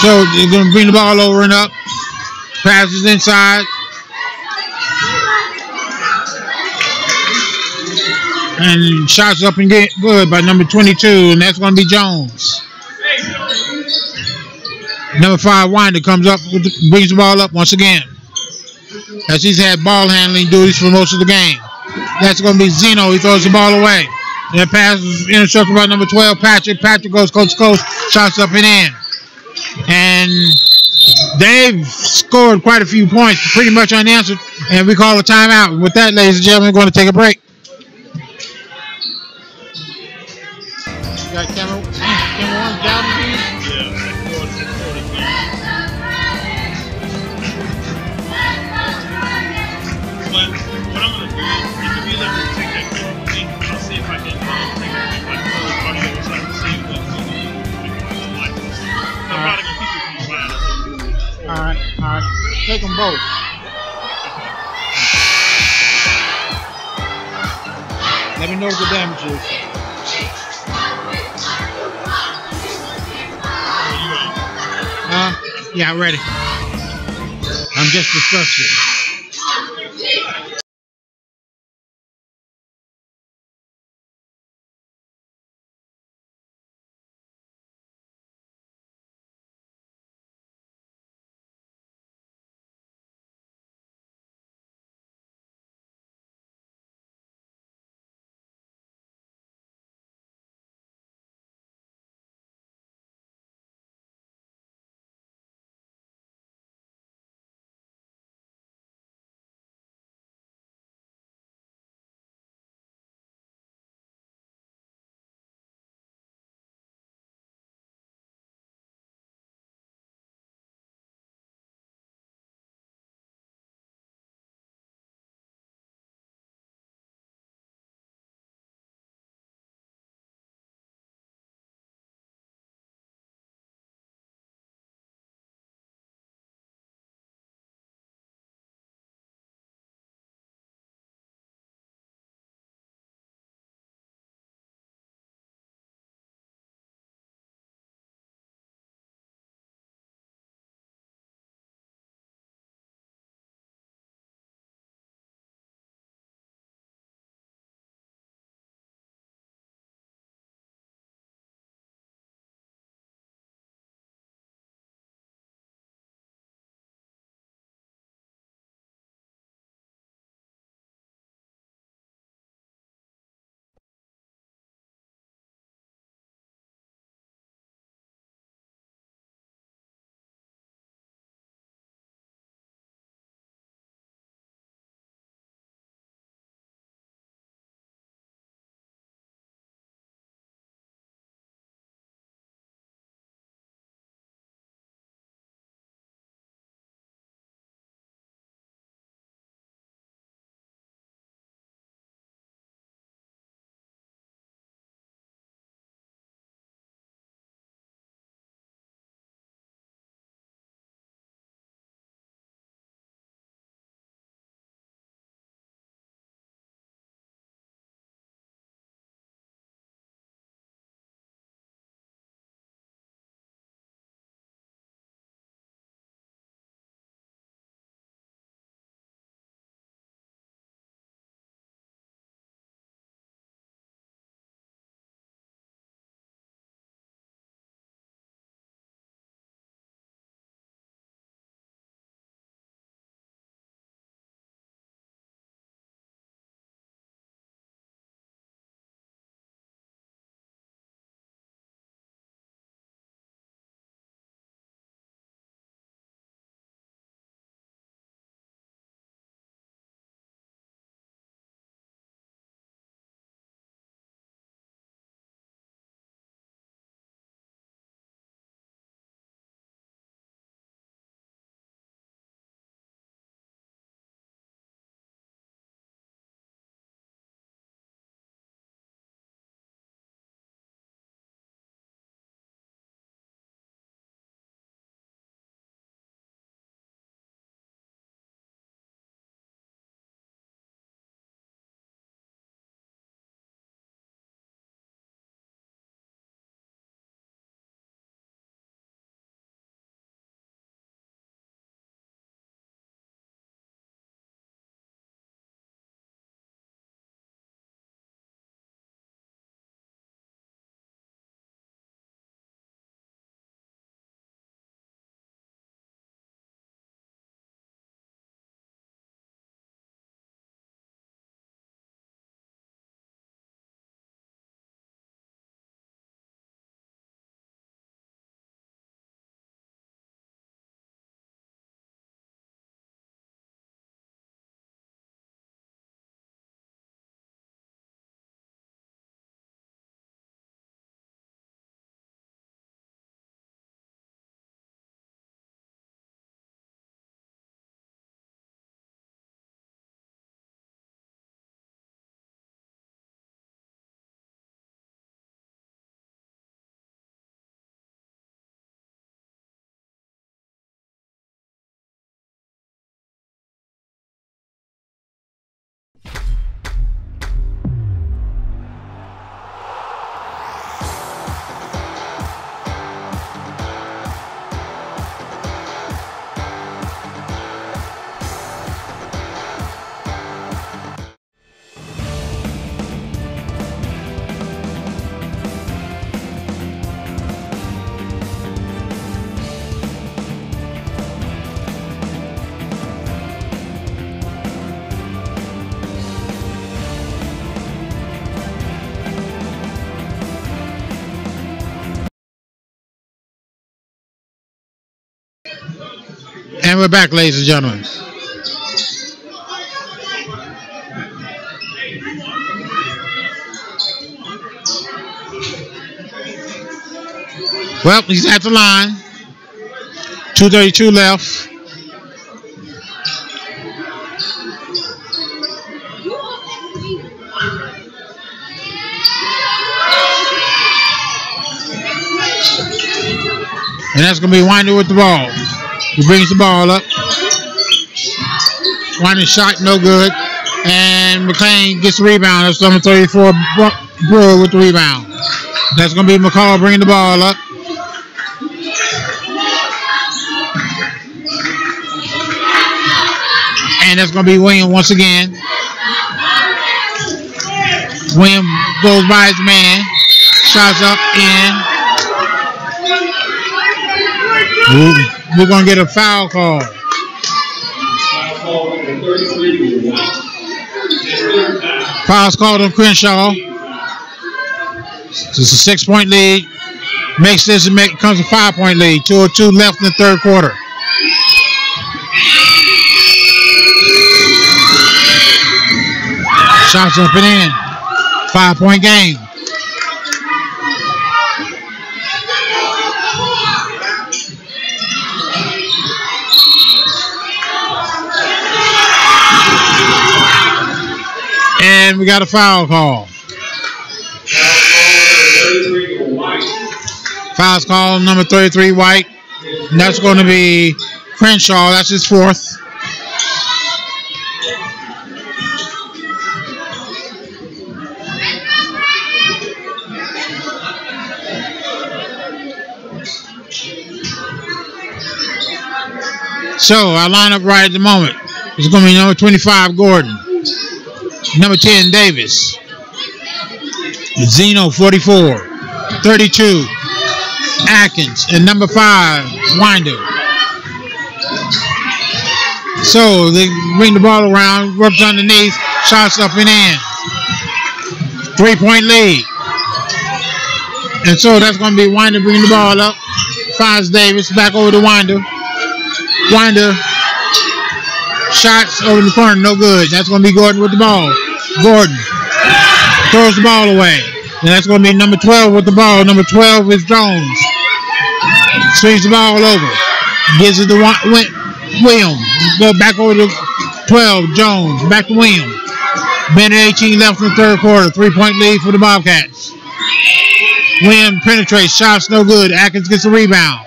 So they're going to bring the ball over and up. Passes inside. And shots up and get good by number 22, and that's going to be Jones. Number 5, Winder comes up, brings the ball up once again. As he's had ball handling duties for most of the game. That's going to be Zeno. He throws the ball away. That pass is intercepted by number 12, Patrick. Patrick goes coast to coast, shots up and in. And they've scored quite a few points, pretty much unanswered, and we call a timeout. With that, ladies and gentlemen, we're going to take a break. You got camera 1 down, please? Yeah, but what I'm going to do is if you let me take that camera with me, I'll see if I can take like audio so I can see what's going on. I'm probably going to keep it from the line. All right. Take them both. Let me know what the damage is. Yeah, I'm ready. I'm just disgusted. we're back, ladies and gentlemen. Well, he's at the line. 2:32 left. And that's going to be Winder with the ball. He brings the ball up. Winder shot, no good. And McLean gets the rebound. That's number 34, Brewer with the rebound. That's going to be McCall bringing the ball up. And that's going to be William once again. William goes by his man. Shots up in. We're going to get a foul call. Foul's called on Crenshaw. It's a 6-point lead. Makes this and comes a 5-point lead. 2:02 left in the third quarter. Shots up and in. 5-point game. And we got a foul call. Foul's called number 33, White. And that's going to be Crenshaw. That's his fourth. So our lineup right at the moment is going to be number 25, Gordon. Number 10, Davis. Zeno, 44. 32, Atkins. And number 5, Winder. So they bring the ball around, works underneath, shots up and in. 3-point lead. And so that's going to be Winder bringing the ball up. Finds Davis, back over to Winder. Winder, shots over the corner, no good. That's going to be Gordon with the ball. Gordon throws the ball away. And that's going to be number 12 with the ball. Number 12 is Jones. Swings the ball over. Gives it to William. Go back over to 12, Jones. Back to William. Minute 18 left in the third quarter. 3-point lead for the Bobcats. William penetrates. Shots no good. Atkins gets the rebound.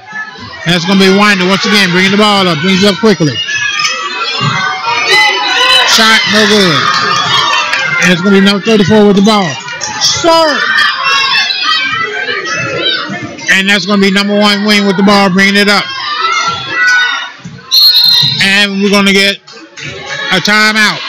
And that's going to be Winder once again, bringing the ball up. Brings it up quickly. Shot, no good. And it's going to be number 34 with the ball. Start! And that's going to be number 1, William with the ball, bringing it up. And we're going to get a timeout.